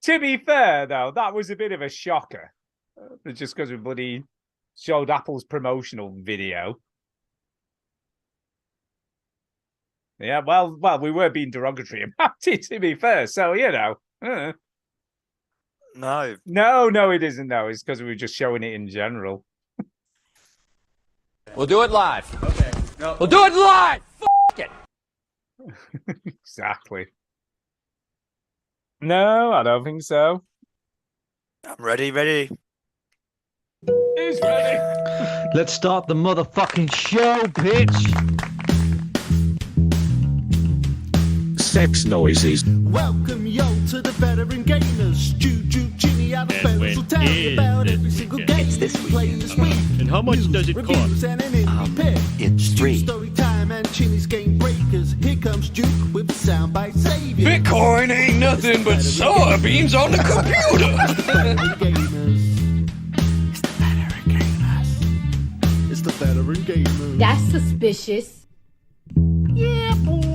To be fair, though, that was a bit of a shocker. Just because we bloody showed Apple's promotional video. Yeah, well, we were being derogatory about it, to be fair. So, No. No, it isn't, though. It's because we were just showing it in general. We'll do it live. Okay. No. We'll do it live. F it. Exactly. No, I don't think so. I'm ready. Who's ready? Let's start the motherfucking show, bitch. Sex noises. Welcome yo to the veteran gamers. Juju, Ginny, out of fellas will tell you about every single game this we play this week. And how much does it Reviews cost? and an indie pick. It's free. Story time and Chinny's game breakers. Here comes Duke with the soundbite savior. Bitcoin ain't nothing but soybeans on the computer. Veteran gamers. It's the veteran gamers. It's the veteran gamers. That's suspicious. Yeah, boy.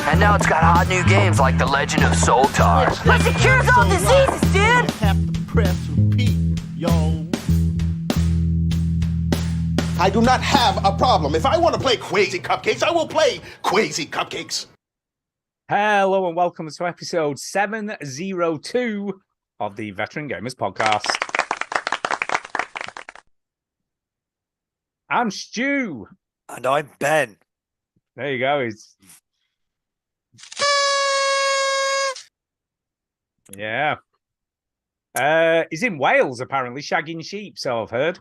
And now it's got hot new games like The Legend of Soltar. But it cures all diseases, dude! Have to press repeat, yo. I do not have a problem. If I want to play Quasi Cupcakes, I will play Quasi Cupcakes. Hello and welcome to episode 702 of the Veteran Gamers Podcast. I'm Stu. And I'm Ben. There you go. Yeah. He's in Wales, apparently, shagging sheep, so I've heard.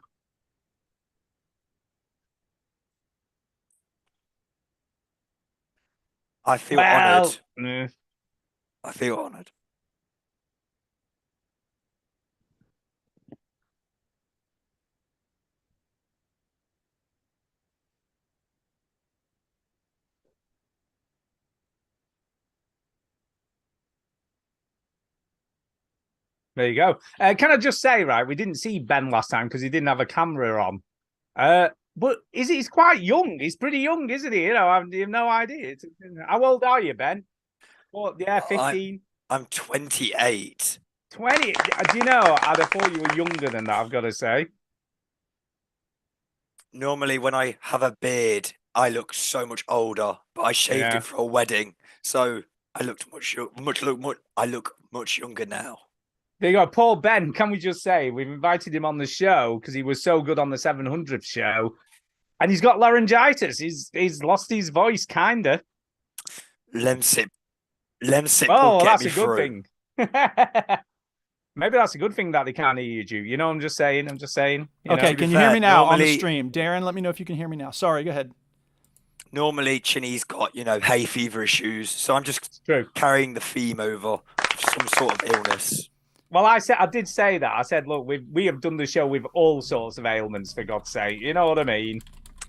I feel honoured. eh, I feel honoured. There you go. Can I just say, right, we didn't see Ben last time because he didn't have a camera on. But he's quite young. He's pretty young, isn't he? You know, I have no idea. How old are you, Ben? What? Yeah, 15. I'm 28. 20. Do you know, I'd have thought you were younger than that, I've got to say. Normally, when I have a beard, I look so much older, but I shaved it for a wedding, so I looked I look much younger now. There you go. Poor Ben, can we just say, we've invited him on the show because he was so good on the 700th show, and he's got laryngitis. He's lost his voice, kind of. Lemsip Oh, will get that's me a good through. thing. Maybe that's a good thing that they can't hear you. You know, I'm just saying. You Okay, know? can you hear me now on the normally- stream? Darren, let me know if you can hear me now. Sorry, go ahead. Normally, Chinny's got, hay fever issues, so I'm just It's true. carrying the theme over some sort of illness. Well, I did say that. I said, look, we have done the show with all sorts of ailments, for God's sake. You know what I mean?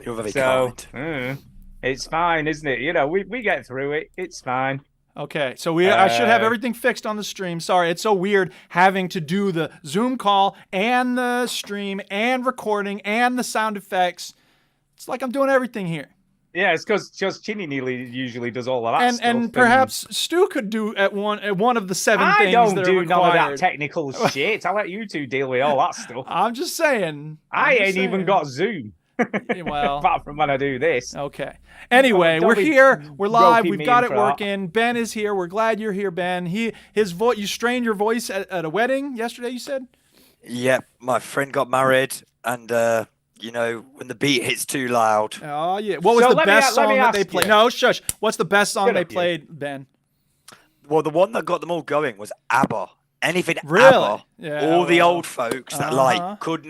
You're very So, kind. it's fine, isn't it? You know, we get through it. It's fine. Okay, so I should have everything fixed on the stream. Sorry, it's so weird having to do the Zoom call and the stream and recording and the sound effects. It's like I'm doing everything here. Yeah, it's because just Chinny usually does all of that stuff. And perhaps Stu could do at one of the seven I things don't that do are none of that required. technical shit. I'll let you two deal with all that stuff. I'm just saying. I ain't even got Zoom. Well, apart from when I do this. Okay. Anyway, Don't we're be here. We're live. roping We've me got in it for that. working. Ben is here. We're glad you're here, Ben. His voice. You strained your voice at a wedding yesterday. You said. Yep, my friend got married, and when the beat hits too loud. Oh yeah. What was So the let me best song that ask they played? you. No, shush. What's the best song Shut they up, you. played, Ben? Well, the one that got them all going was ABBA. Anything Really? ABBA. Yeah, all the well, old folks that uh-huh. could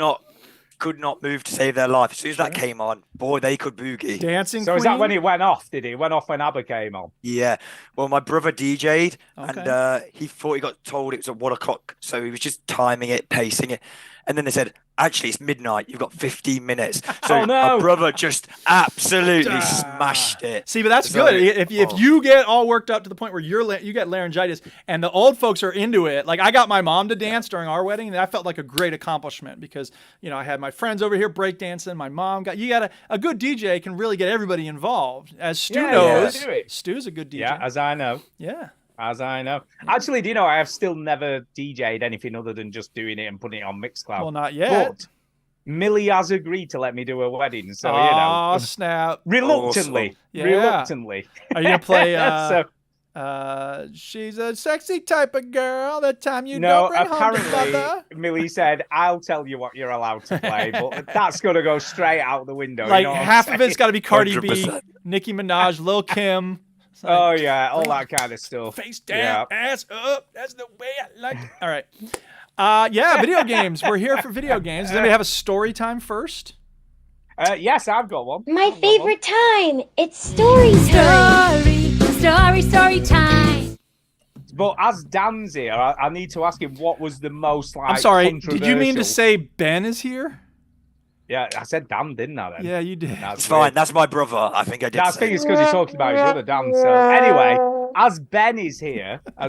not move to save their life. As soon as that came on, boy, they could boogie. Dancing So Queen. is that when it went off? Did it? It went off when ABBA came on? Yeah. Well, my brother DJ'd, Okay. and he thought he got told it was at 1 o'clock, so he was just timing it, pacing it, and then they said, "Actually, it's midnight. You've got 15 minutes." So Oh, no. my brother just absolutely smashed it. See, but that's So, good. If oh. you get all worked up to the point where you get laryngitis, and the old folks are into it. Like I got my mom to dance during our wedding, and that felt like a great accomplishment because I had my friends over here breakdancing. My mom got a good DJ can really get everybody involved. As Stu Yeah, knows, yeah. Do it. Stu's a good DJ. Yeah, as I know. Yeah. As I know. Actually, do you know, I have still never DJ'd anything other than just doing it and putting it on Mixcloud. Well, not yet. But Millie has agreed to let me do a wedding, so, Oh, snap. reluctantly. Yeah. Reluctantly. Are you going to play... So, she's a sexy type of girl. The time you no, don't bring home to apparently, mother. Millie said, I'll tell you what you're allowed to play, but that's going to go straight out the window. Like, you know what I'm half of saying? it's got to be Cardi B, 100%. Nicki Minaj, Lil Kim. It's like, Oh, yeah, all that kind of stuff. face down, ass up. That's the way I like it. All right. Yeah, video games. We're here for video games. Does anybody have a story time first? Yes, I've got one. My favorite time. It's story time. Story time. But as Dan's here, I need to ask him what was the most, like, I'm sorry. Did you mean to controversial- say Ben is here? Yeah, I said Dan, didn't I, then? Yeah, you did. That's It's fine. weird. That's my brother. I think I did. I say think it. it's because he's talking about his other Dan. So anyway, as Ben is here, I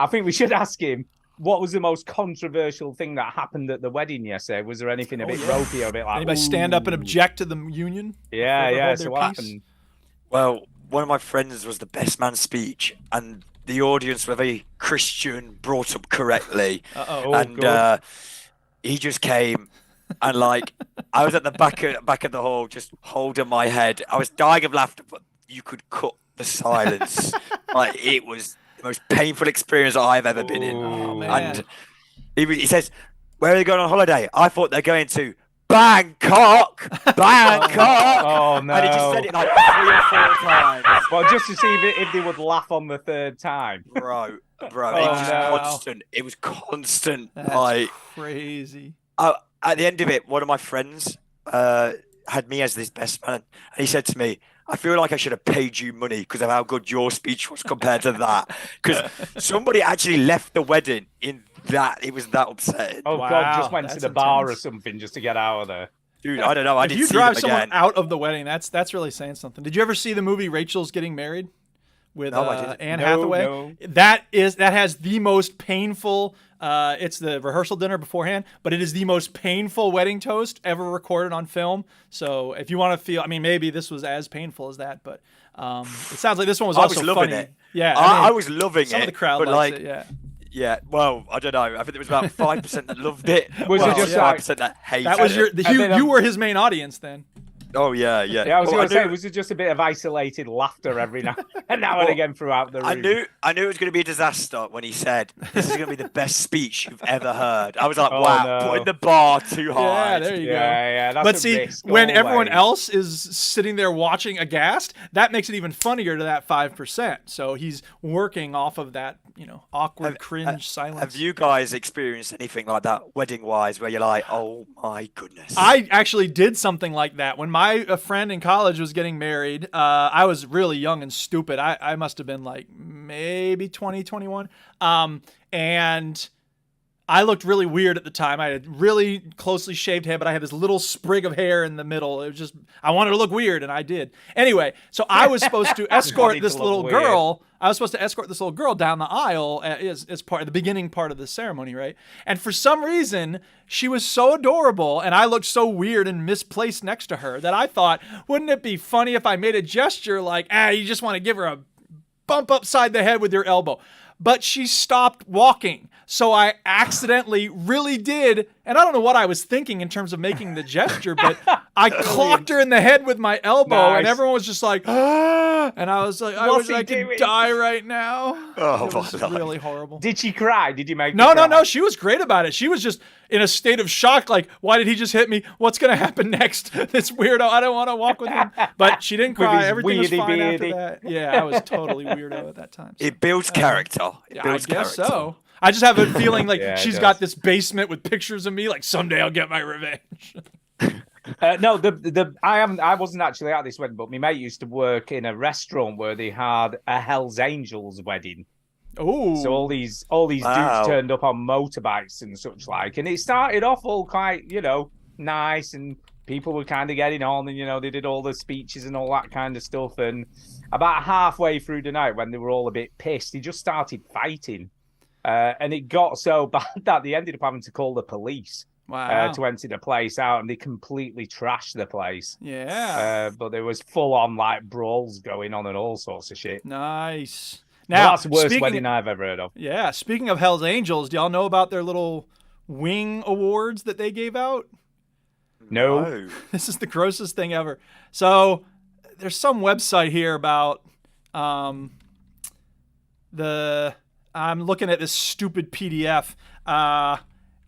think we should ask him what was the most controversial thing that happened at the wedding yesterday. Was there anything a bit ropey or a bit like? Anybody stand up and "Ooh"? object to the union? Yeah, Ever yeah. hold So their what peace? happened? Well, one of my friends was the best man speech, and the audience were very Christian, brought up correctly, Oh, and good. he just came. And like, I was at the back of the hall, just holding my head. I was dying of laughter, but you could cut the silence. Like, it was the most painful experience I've ever been in. Oh, man. And he says, "Where are they going on holiday?" I thought they're going to Bangkok, Bangkok. Oh no! And he just said it like 3 or 4 times. Well, just to see if they would laugh on the third time. Bro, it Oh, was no. constant. It was constant. That's Like, crazy. at the end of it, one of my friends had me as his best man, and he said to me, "I feel like I should have paid you money because of how good your speech was compared to that." Because somebody actually left the wedding in that. It was that upsetting. Oh Wow, God! Just went to that's the bar or intense. something just to get out of there. Dude, I don't know. I If didn't you see drive them someone again. out of the wedding, that's really saying something. Did you ever see the movie Rachel's Getting Married with No, I didn't. Anne No, Hathaway? no. That has the most painful. It's the rehearsal dinner beforehand, but it is the most painful wedding toast ever recorded on film. So if you want to feel, I mean, maybe this was as painful as that, but it sounds like this one was I also was loving funny. it. Yeah, I mean, was loving some it. of the crowd but likes like, it. Yeah. yeah. Well, I don't know. I think there was about 5% that loved it. Was it well, just 5% that hated That was it? you were his main audience then. Oh yeah. Yeah, I was Well, going to say, knew- was it just a bit of isolated laughter every now and again throughout the room? I knew it was going to be a disaster when he said, "This is going to be the best speech you've ever heard." I was like, Oh, "Wow, no. putting the bar too high." Yeah, there you go. Yeah, that's But a see, risk when everyone always. else is sitting there watching aghast, that makes it even funnier to that 5%. So he's working off of that, awkward, cringe silence. Have you guys experienced anything like that wedding-wise, where you're like, "Oh my goodness"? I actually did something like that when a friend in college was getting married. I was really young and stupid. I must have been like maybe 20, 21. And I looked really weird at the time. I had really closely shaved head, but I had this little sprig of hair in the middle. It was just, I wanted to look weird, and I did. Anyway, so I was supposed to escort Wanted this to look little weird. girl. I was supposed to escort this little girl down the aisle as part of the beginning part of the ceremony, right? And for some reason, she was so adorable, and I looked so weird and misplaced next to her that I thought, wouldn't it be funny if I made a gesture like, you just want to give her a bump upside the head with your elbow. But she stopped walking. So I accidentally really did, and I don't know what I was thinking in terms of making the gesture, but I clocked her in the head with my elbow, and Nice. everyone was just like, ah, and I was like, I What's wish he I could doing? die right now. Oh, It was my God. really horrible. Did she cry? Did you make No, her no, cry? no. She was great about it. She was just in a state of shock, like, why did he just hit me? What's going to happen next? This weirdo, I don't want to walk with him. But she didn't With cry. his Everything was weirdy fine after beardy. that. Yeah, I was totally weirdo at that time. So, It builds character. It I builds guess character. so. I just have a feeling like Yeah, it she's does. got this basement with pictures of me. Like someday I'll get my revenge. No, I wasn't actually at this wedding, but my mate used to work in a restaurant where they had a Hell's Angels wedding. Oh, So all these Wow. dudes turned up on motorbikes and such like, and it started off all quite, nice, and people were kind of getting on, and they did all the speeches and all that kind of stuff. And about halfway through the night, when they were all a bit pissed, they just started fighting, and it got so bad that they ended up having to call the police wow. to empty the place out, and they completely trashed the place. Yeah. But there was full on like brawls going on and all sorts of shit. Nice. Now, that's the worst speaking- wedding I've ever heard of. Yeah, speaking of Hell's Angels, do y'all know about their little wing awards that they gave out? No. Oh. This is the grossest thing ever. So there's some website here about I'm looking at this stupid PDF.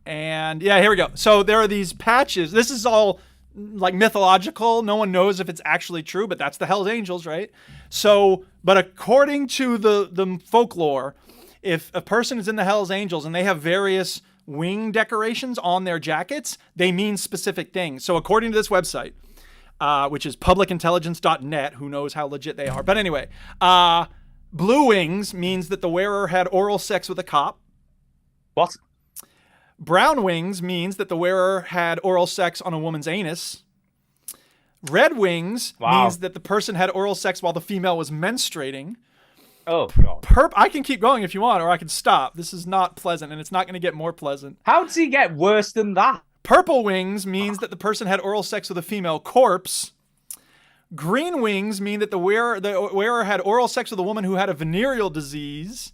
And yeah, here we go. So there are these patches. This is all like mythological. No one knows if it's actually true, but that's the Hell's Angels, right? So, but according to the folklore, if a person is in the Hell's Angels and they have various wing decorations on their jackets, they mean specific things. So according to this website, which is publicintelligence.net, who knows how legit they are. But anyway, blue wings means that the wearer had oral sex with a cop. What? Brown wings means that the wearer had oral sex on a woman's anus. Red wings means that the person had oral sex while the female was menstruating. Oh, God. I can keep going if you want, or I can stop. This is not pleasant, and it's not going to get more pleasant. How does he get worse than that? Purple wings means that the person had oral sex with a female corpse. Green wings mean that the wearer had oral sex with a woman who had a venereal disease.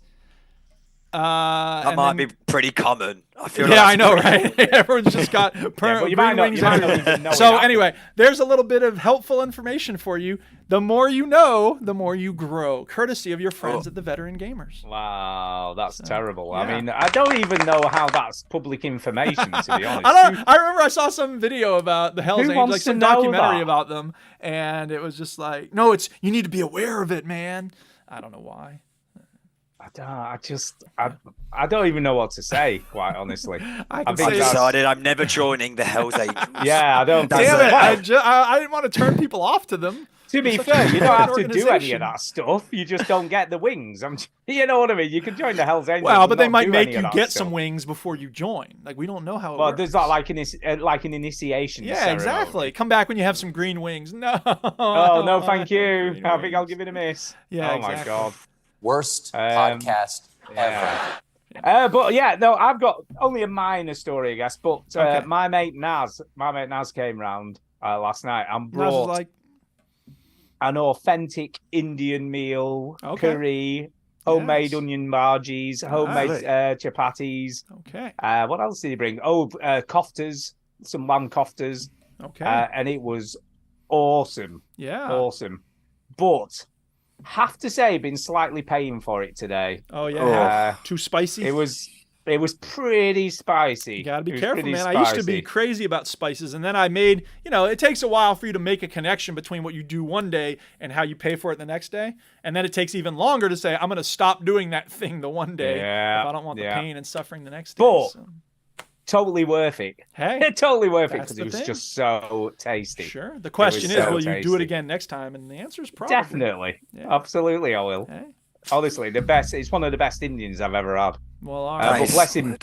That might be pretty common. I feel yeah, like I know, right? Everyone's just got green wings everywhere. So anyway, there's a little bit of helpful information for you. The more you know, the more you grow. Courtesy of your friends at the Veteran Gamers. Wow, that's terrible. yeah. I mean, I don't even know how that's public information, to be honest. I remember I saw some video about the Hell's Who Angels, wants like to some know documentary that? about them, and it was just like, no, you need to be aware of it, man. I don't know why. I don't even know what to say, quite honestly. I've decided I'm never joining the Hell's Angels. Yeah, I don't. Damn it! I didn't want to turn people off to them. To be fair, you don't have to do any of that stuff. You just don't get the wings. You know what I mean? You can join the Hell's Angels. Well, but and they not might do make any of you that get stuff. some wings before you join. Like, we don't know how it Well, works. there's not like an initiation. Yeah, ceremony. exactly. Come back when you have some green wings. No. Oh no, thank you. I think I'll give it a miss. Yeah, Oh exactly. my God. Worst podcast ever. But yeah, no, I've got only a minor story, I guess. But Okay. my mate Naz came round last night and Naz brought was like, an authentic Indian meal, Okay. curry, homemade Yes. onion bhajis, homemade chapatis. okay, What else did he bring? Oh, koftas, some lamb koftas, okay, and it was awesome, yeah. awesome. But have to say, been slightly paying for it today. Oh yeah, Uh, too spicy. It was pretty spicy. You gotta be It was careful, pretty man. I used to be spicy. crazy about spices, and then I made, it takes a while for you to make a connection between what you do one day and how you pay for it the next day. And then it takes even longer to say, I'm going to stop doing that thing the one day if I don't want the pain and suffering the next day. But So, totally worth it. hey, Totally worth it that's because the it was thing. just so tasty. sure. The question is, so will you do it tasty. again next time? And the answer is probably. Definitely. Yeah. Absolutely, I will. Hey, Honestly, the best. It's one of the best Indians I've ever had. well, all But right. bless him,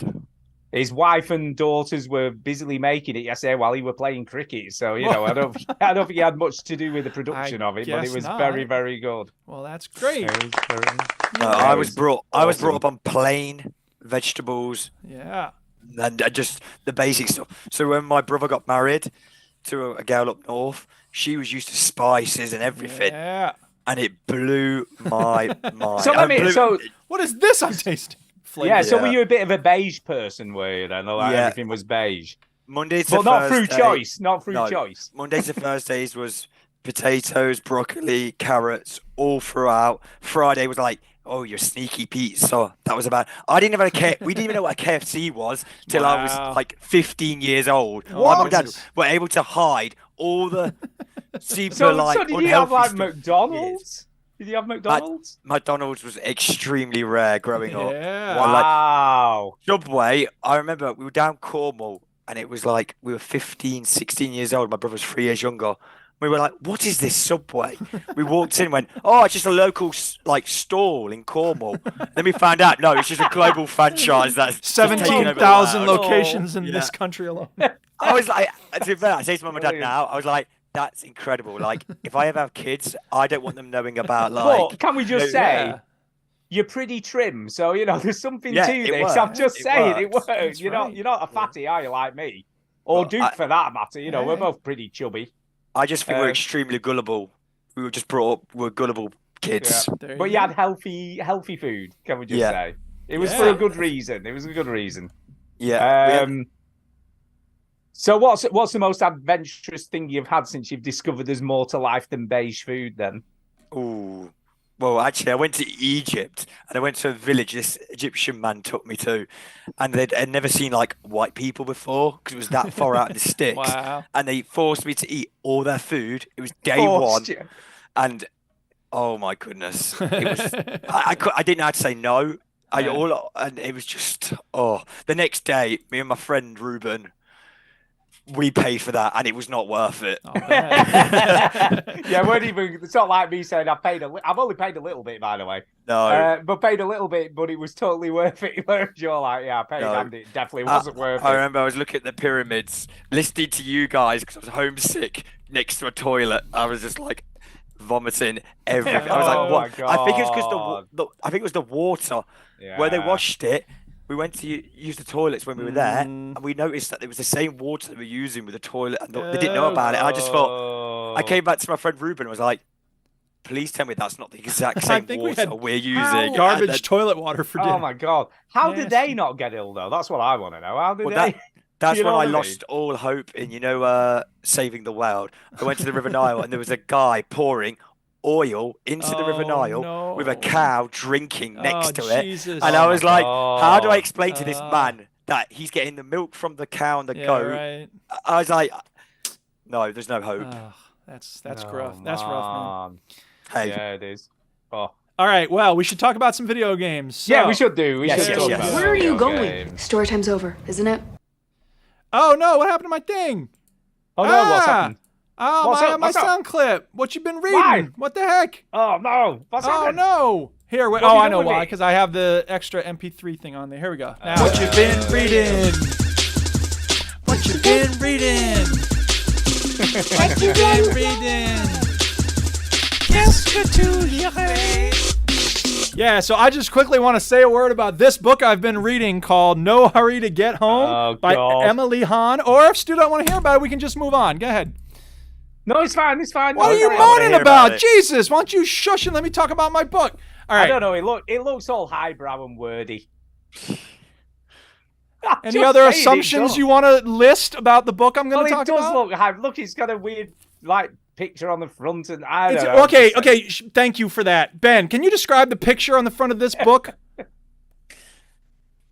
his wife and daughters were busily making it yesterday while he were playing cricket. So I don't think he had much to do with the production of it, but guess it was not. very, very good. Well, that's great. I was brought awesome. up on plain vegetables Yeah. and just the basic stuff. So when my brother got married to a girl up north, she was used to spices and everything, Yeah. and it blew my mind. So let me. Blew- So What is this I'm tasting? Flavor. yeah. So Yeah. were you a bit of a beige person? Were you then? Like Yeah. everything was beige, Monday to but not through Thursday- choice. Not through No. choice. Mondays to Thursdays was potatoes, broccoli, carrots, all throughout. Friday was like, oh, your sneaky pizza. That was about. I didn't even we didn't even know what a KFC was till I Wow. was like 15 years old. Oh, My mum and dad Jesus. were able to hide all the super So like did you have unhealthy like stuff. McDonald's? Did you have McDonald's? McDonald's was extremely rare growing up. Yeah. Well, like, Wow. Subway, I remember we were down Cornwall and it was like we were 15, 16 years old. My brother was 3 years younger. We were like, what is this Subway? We walked in and went, oh, it's just a local stall in Cornwall. Then we found out, no, it's just a global franchise that's just taken over the 17,000 world. locations in Yeah. this country alone. I was like, to be fair, I say to mum and dad Brilliant. now, I was like, that's incredible. Like, if I ever have kids, I don't want them knowing about like. But can we just say you're pretty trim? So there's something Yeah, to it this. I'm worked. just It saying it worked. works. That's You're right. not a fatty, are you, like me? Or Well, Duke for that matter. We're Yeah. both pretty chubby. I just think we're Uh, extremely gullible. We were just brought up, we're gullible kids. Yeah. But you had healthy food, can we just Yeah. say? It was for a good reason. It was a good reason. Yeah. So what's the most adventurous thing you've had since you've discovered there's more to life than beige food then? Ooh. Well, actually, I went to Egypt and I went to a village this Egyptian man took me to, and I'd never seen like white people before because it was that far out in the sticks. Wow. And they forced me to eat all their food. It was day Forced one, you. and oh my goodness, it was. I didn't know how to say no. And it was just The next day, me and my friend Ruben, we paid for that, and it was not worth it. Yeah, weren't even. It's not like me saying I've only paid a little bit, by the way. No, but paid a little bit, but it was totally worth it. Whereas you're like, yeah, I paid, and it definitely wasn't worth it. I remember I was looking at the pyramids, listening to you guys because I was homesick next to a toilet. I was just like vomiting everything. I was like, what? My God. I think it was because I think it was the water where they washed it. We went to use the toilets when we were there, and we noticed that it was the same water that we were using with the toilet, and they didn't know about it. And I just thought, I came back to my friend Ruben and was like, please tell me that's not the exact same water we're using. Garbage toilet water for dinner. Oh my God. How did they not get ill, though? That's what I want to know. How did they? That's You when know I what I lost all hope in, saving the world. I went to the River Nile, and there was a guy pouring oil into the River Nile with a cow drinking next to it. Jesus. And I was like, how do I explain to this man that he's getting the milk from the cow and the goat? Right. I was like, no, there's no hope. That's rough. That's rough, man. Hey. Yeah, it is. Oh. All right, well, we should talk about some video games. So... Yeah, we should do. We Yes, should yes, talk yes. about Where are you video going? games. Story time's over, isn't it? Oh no, what happened to my thing? Oh no, what's happened? Oh, What's up? my What's up? sound clip. What you been reading? Why? What the heck? Oh no! What's Oh happened? no! Here, wait. What you I know doing with why. it? Because I have the extra MP3 thing on there. Here we go. Now, what you been reading? What you been reading? What you been reading? Yeah, so I just quickly want to say a word about this book I've been reading called No Hurry to Get Home by Emily Hahn. Or if Stu don't want to hear about it, we can just move on. Go ahead. No, it's fine. It's fine. What are you moaning about? Jesus, why don't you shush and let me talk about my book? All right. I don't know. It looks all highbrow and wordy. Any other assumptions you want to list about the book I'm going to talk about? It does about? look high. Look, it's got a weird picture on the front, and I don't know. Okay. Thank you for that, Ben. Can you describe the picture on the front of this book?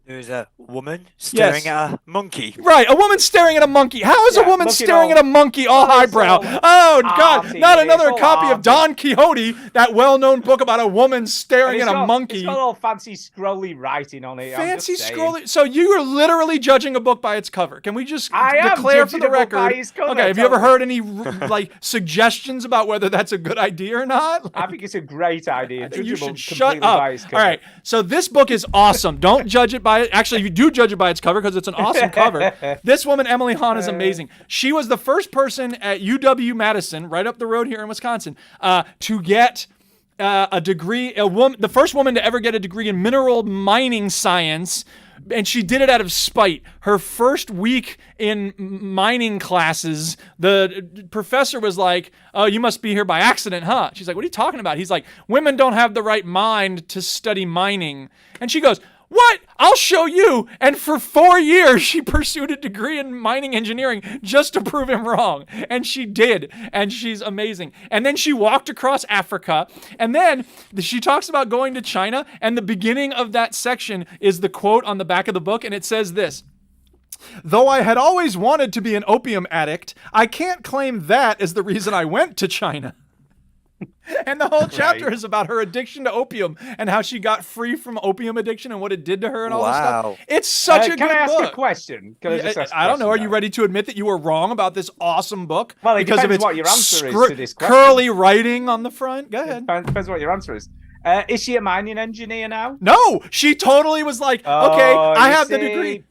There's a woman staring at a monkey. Right, a woman staring at a monkey. How is a woman staring at a monkey all highbrow? Oh, God, not another copy of Don Quixote, that well-known book about a woman staring at a monkey. It's got all fancy scrolly writing on it. Fancy scrolly. So you are literally judging a book by its cover. Can we just declare for the record? Okay, have you ever heard any suggestions about whether that's a good idea or not? I think it's a great idea. You should shut up. All right, so this book is awesome. Don't judge it by Actually, you do judge it by its cover because it's an awesome cover. This woman, Emily Hahn, is amazing. She was the first person at UW-Madison, right up the road here in Wisconsin, to get a degree. The first woman to ever get a degree in mineral mining science. And she did it out of spite. Her first week in mining classes, the professor was like, "Oh, you must be here by accident, huh?" She's like, "What are you talking about?" He's like, "Women don't have the right mind to study mining." And she goes, "What? I'll show you." And for 4 years, she pursued a degree in mining engineering just to prove him wrong. And she did. And she's amazing. And then she walked across Africa. And then she talks about going to China. And the beginning of that section is the quote on the back of the book. And it says this: "Though I had always wanted to be an opium addict, I can't claim that as the reason I went to China." And the whole chapter is about her addiction to opium and how she got free from opium addiction and what it did to her and all this stuff. It's such a good book. Can I ask a question? I don't know. Are you ready to admit that you were wrong about this awesome book? Well, it because depends of its what your answer is to this question. curly writing on the front. Go ahead. Depends what your answer is. Is she a mining engineer now? No, she totally was like, okay, I have the degree.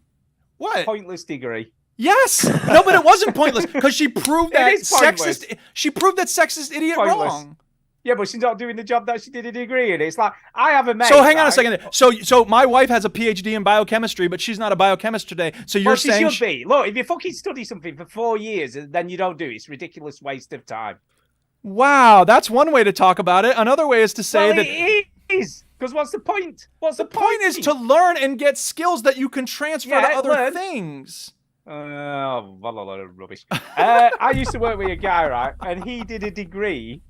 What? Pointless degree. Yes. No, but it wasn't pointless because she proved that sexist. She proved that sexist idiot wrong. Yeah, but she's not doing the job that she did a degree in. It's like, I have a mate. So hang on a second. So my wife has a PhD in biochemistry, but she's not a biochemist today. So you're saying she should be. Look, if you fucking study something for 4 years and then you don't do it, it's a ridiculous waste of time. Wow, that's one way to talk about it. Another way is to say Well, that it is. Because what's the point? What's the point is to learn and get skills that you can transfer to other learn. things. Oh, a lot of rubbish. I used to work with a guy, right? And he did a degree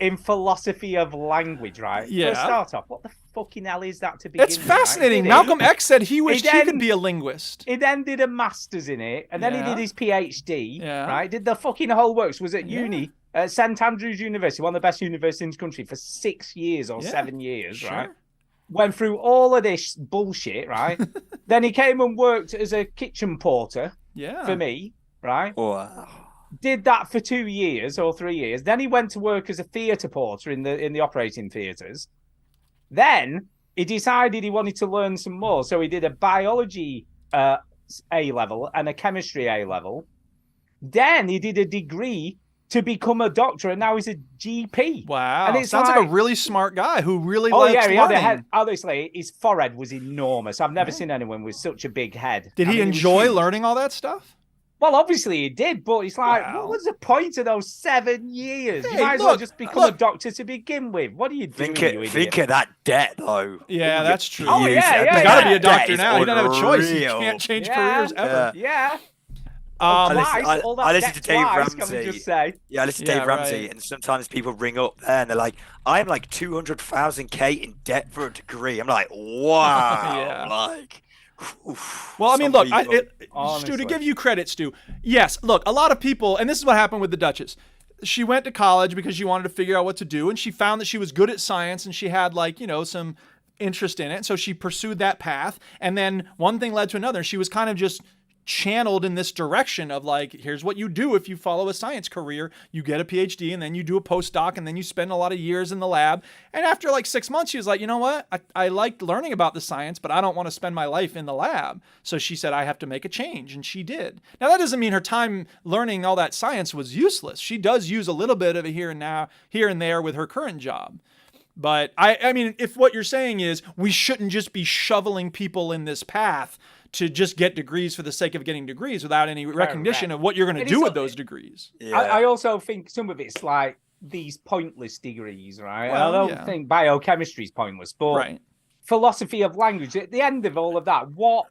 in philosophy of language, right? Yeah. For a start off, what the fucking hell is that to begin It's with? fascinating. Right? Malcolm X said he wished he then- could be a linguist. He then did a master's in it, and then he Yeah. did his PhD, Yeah. right? Did the fucking whole works, was at uni, at St Andrews University, one of the best universities in the country, for 6 years or 7 years, right? Went through all of this bullshit, right? Then he came and worked as a kitchen porter for me, right? Wow. Did that for 2 years or 3 years. Then he went to work as a theatre porter in the operating theatres. Then he decided he wanted to learn some more, so he did a biology A level and a chemistry A level. Then he did a degree to become a doctor, and now he's a GP. Wow, And it's sounds like a really smart guy who really Oh likes yeah, he had learning. a head. Honestly, his forehead was enormous. I've never seen anyone with such a big head. Did he I mean, was enjoy huge. learning all that stuff? Well, obviously he did, but it's like, what was the point of those 7 years? Hey, you might as well look, just become a doctor to begin with. What are you doing, you idiot? Think of that debt, though. Yeah, that's true. Oh, yeah, He's got to be a That doctor is now. He doesn't have a choice. He unreal. can't change Yeah. careers ever. Yeah. I all that listen to debt Dave twice, can we Ramsey. just say? Yeah, I listen to Dave Yeah, Ramsey, right. and sometimes people ring up there and they're like, "I'm like 200,000 K in debt for a degree." I'm like, "Wow!" Yeah. Like, oof, Well, I mean, some look, people- Stu, to Honestly. give you credit, Stu, yes, look, a lot of people, and this is what happened with the Duchess. She went to college because she wanted to figure out what to do, and she found that she was good at science, and she had, like, you know, some interest in it, so she pursued that path, and then one thing led to another. She was kind of just channeled in this direction of, like, here's what you do if you follow a science career. You get a PhD, and then you do a postdoc, and then you spend a lot of years in the lab. And after like 6 months, she was like, you know what? I liked learning about the science, but I don't want to spend my life in the lab. So she said, I have to make a change, and she did. Now, that doesn't mean her time learning all that science was useless. She does use a little bit of it here and there with her current job. But I mean, if what you're saying is we shouldn't just be shoveling people in this path to just get degrees for the sake of getting degrees without any recognition of what you're going to It do is- with those degrees. Yeah. I also think some of it's like these pointless degrees, right? Well, I don't yeah. think biochemistry is pointless, but Right. philosophy of language, at the end of all of that, what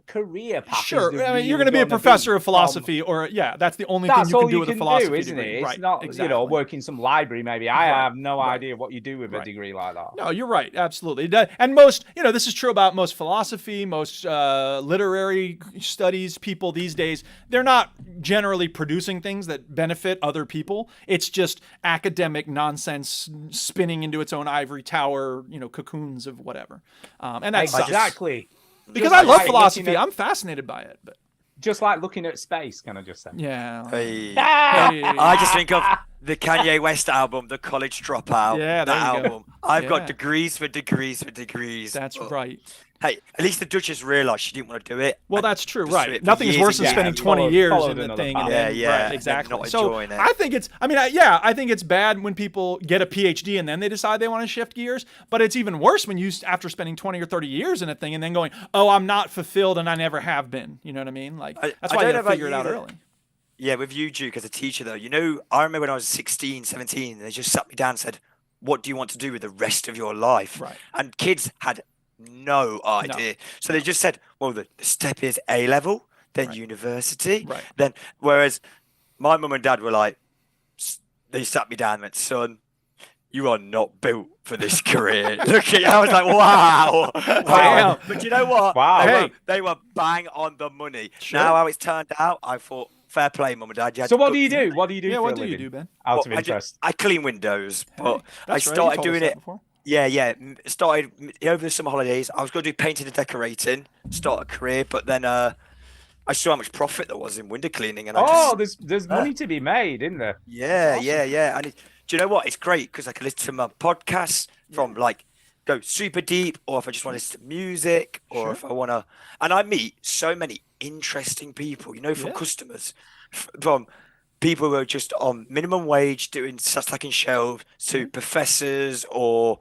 career path Sure. is there I mean, you're really going to be a gonna professor of from- philosophy, or that's the only thing That's you all can do you with a can philosophy do, isn't degree. it? It's Right. not, exactly. work in some library maybe. I have no Right. idea what you do with a degree like that. No, you're right. Absolutely. It does- And most, this is true about most philosophy, most literary studies people these days. They're not generally producing things that benefit other people. It's just academic nonsense spinning into its own ivory tower, cocoons of whatever. And that sucks. Exactly. Because Just I love like looking philosophy. at- I'm fascinated by it. But Just like looking at space, can I just say? yeah. Hey. Hey. I just think of the Kanye West album, The College Dropout. Yeah, there that you go. album. I've Yeah. got degrees for degrees for degrees. That's But, right. Hey, at least the Duchess realised she didn't want to do it. Well, and that's true, pursued right? it for Nothing's years worse and than years. spending 20 followed- years followed in the another thing. path. And Yeah, then, yeah, right, and then exactly. not So enjoying it. I think it's, I think it's bad when people get a PhD and then they decide they want to shift gears. But it's even worse when you, after spending 20 or 30 years in a thing and then going, oh, I'm not fulfilled and I never have been. You know what I mean? Like, I that's don't why you know got to about figure it you, out though. early. Yeah, with you, Duke, as a teacher, though, I remember when I was 16, 17, they just sat me down and said, what do you want to do with the rest of your life? Right. And kids had no idea. So they just said, well, the step is A level, then university. Right. Then, whereas my mum and dad were like, they sat me down and went, son, you are not built for this career. Look at you. I was like, wow. Damn. But you know what? Wow. Hey. They were bang on the money. Sure. Now how it's turned out, I thought, fair play, mum and dad. You had So to what put- do you do? What do you do Yeah, for what a do you living? do, Ben? Out Well, of interest. I clean windows, but That's I right, you started told us doing that it. before. Yeah. Started over the summer holidays. I was going to do painting and decorating, start a career, but then I saw how much profit there was in window cleaning, and There's money to be made, isn't there? yeah. And do you know what? It's great because I can listen to my podcasts from go super deep, or if I just want to listen to music, or if I want to, and I meet so many interesting people, from customers, from people who are just on minimum wage doing stacking shelves to professors or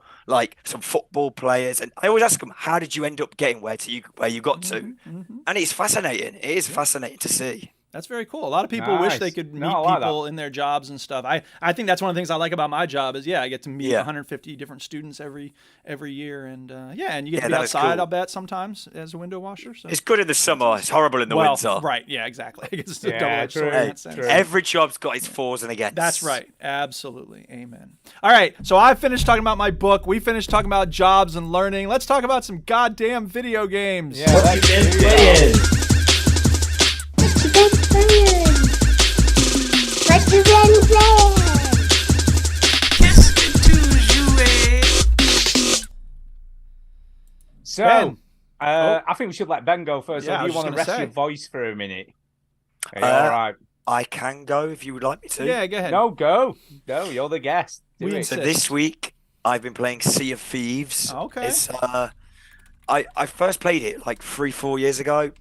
some football players, and I always ask them, how did you end up getting where you got to? And it's fascinating. It is fascinating to see. That's very cool. A lot of people wish they Nice. could meet No, I like people in their jobs and stuff. I think that's one of the things I like about my job is I get to meet 150 different students every year, and and you get to be that is outside. cool. I'll bet sometimes as a window washer. So. It's good in the summer. It's horrible in the winter. Right? Yeah, exactly. It's a Yeah, double-edged sword true, in that sense. true. Every job's got its fors and against. That's right. Absolutely. Amen. All right. So I finished talking about my book. We finished talking about jobs and learning. Let's talk about some goddamn video games. Yeah, What you been playing? What you been playing? So, Ben. I think we should let Ben go first. Yeah, I So, was if you want to just rest gonna your say. voice for a minute? Are you all right? I can go if you would like me to. Yeah, go ahead. No, go. Go. You're the guest. Do We it. insist. So this week I've been playing Sea of Thieves. Okay. It's I first played it like 3-4 years ago.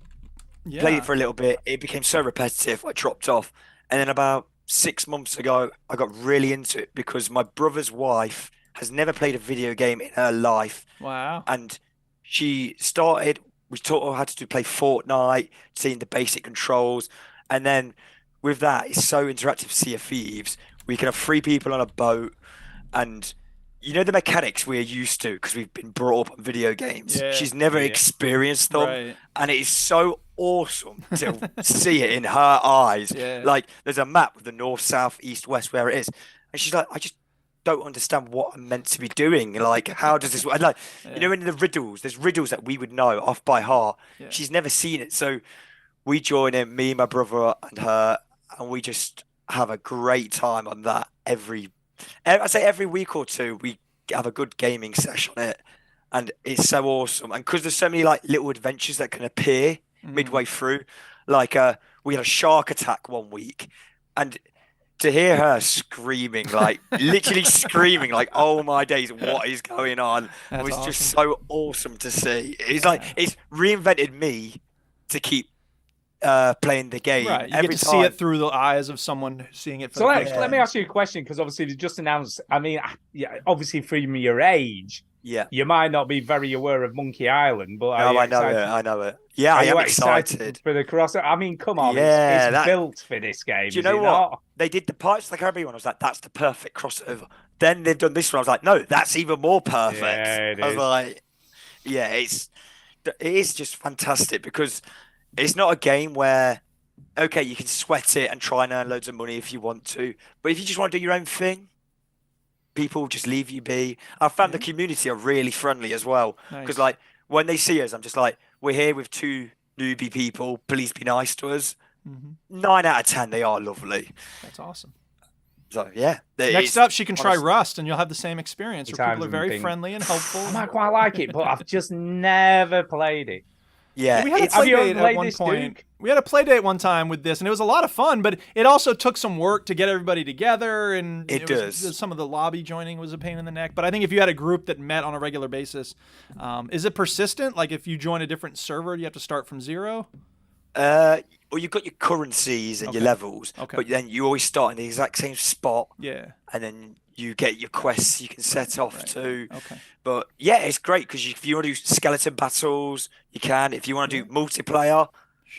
Yeah. Played it for a little bit. It became so repetitive. I dropped off, and then about 6 months ago, I got really into it because my brother's wife has never played a video game in her life, Wow. and she started. We taught her how to play Fortnite, seeing the basic controls, and then with that, it's so interactive. Sea of Thieves. We can have 3 people on a boat, and you know the mechanics we're used to because we've been brought up on video games. Yeah. She's never Yeah. experienced them, Right. and it is so awesome to see it in her eyes. Yeah. Like there's a map with the north, south, east, west where it is, and she's like, I just don't understand what I'm meant to be doing. Like, how does this work? And like, you know, in the riddles, there's riddles that we would know off by heart. Yeah. She's never seen it, so we join in, me, my brother, and her, and we just have a great time on that I'd say every week or two we have a good gaming session on it, and it's so awesome. And because there's so many like little adventures that can appear midway through, like we had a shark attack one week, and to hear her screaming, like literally screaming, like, oh my days, what is going on? That's was awesome. just so awesome to see. It's like it's reinvented me to keep playing the game. Right. You every get to time. see it through the eyes of someone seeing it for So the let, first let time. me ask you a question, because obviously they just announced. I mean, yeah, obviously from your age, Yeah. you might not be very aware of Monkey Island, but No, are you I know excited? it. I know it. Yeah, I Are you am excited excited. for the crossover? I mean, come on, Yeah, it's that- built for this game. Do you is know it what? not? They did the Pirates of the Caribbean one. I was like, that's the perfect crossover. Then they've done this one. I was like, no, that's even more perfect. Yeah, it I was is. like, yeah, it is just fantastic because it's not a game where, okay, you can sweat it and try and earn loads of money if you want to, but if you just want to do your own thing, people just leave you be. I found the community are really friendly as well because, Nice. like, when they see us, I'm just like, we're here with 2 newbie people. Please be nice to us. Mhm. 9 out of 10, they are lovely. That's awesome. So yeah. Next up, she can try honest- Rust, and you'll have the same experience where people Times are and very things. friendly and helpful. I might quite like it, but I've just never played it. Yeah, We had a it's- Have play you date ever at played one this, point. Duke? We had a play date one time with this, and it was a lot of fun. But it also took some work to get everybody together, and It was- does. some of the lobby joining was a pain in the neck. But I think if you had a group that met on a regular basis, is it persistent? Like if you join a different server, do you have to start from zero? well, you've got your currencies and your Okay. levels, Okay. but then you always start in the exact same spot, Yeah. and then you get your quests you can set off Right. to. Okay. But yeah, it's great because if you want to do skeleton battles, you can. If you want to do multiplayer,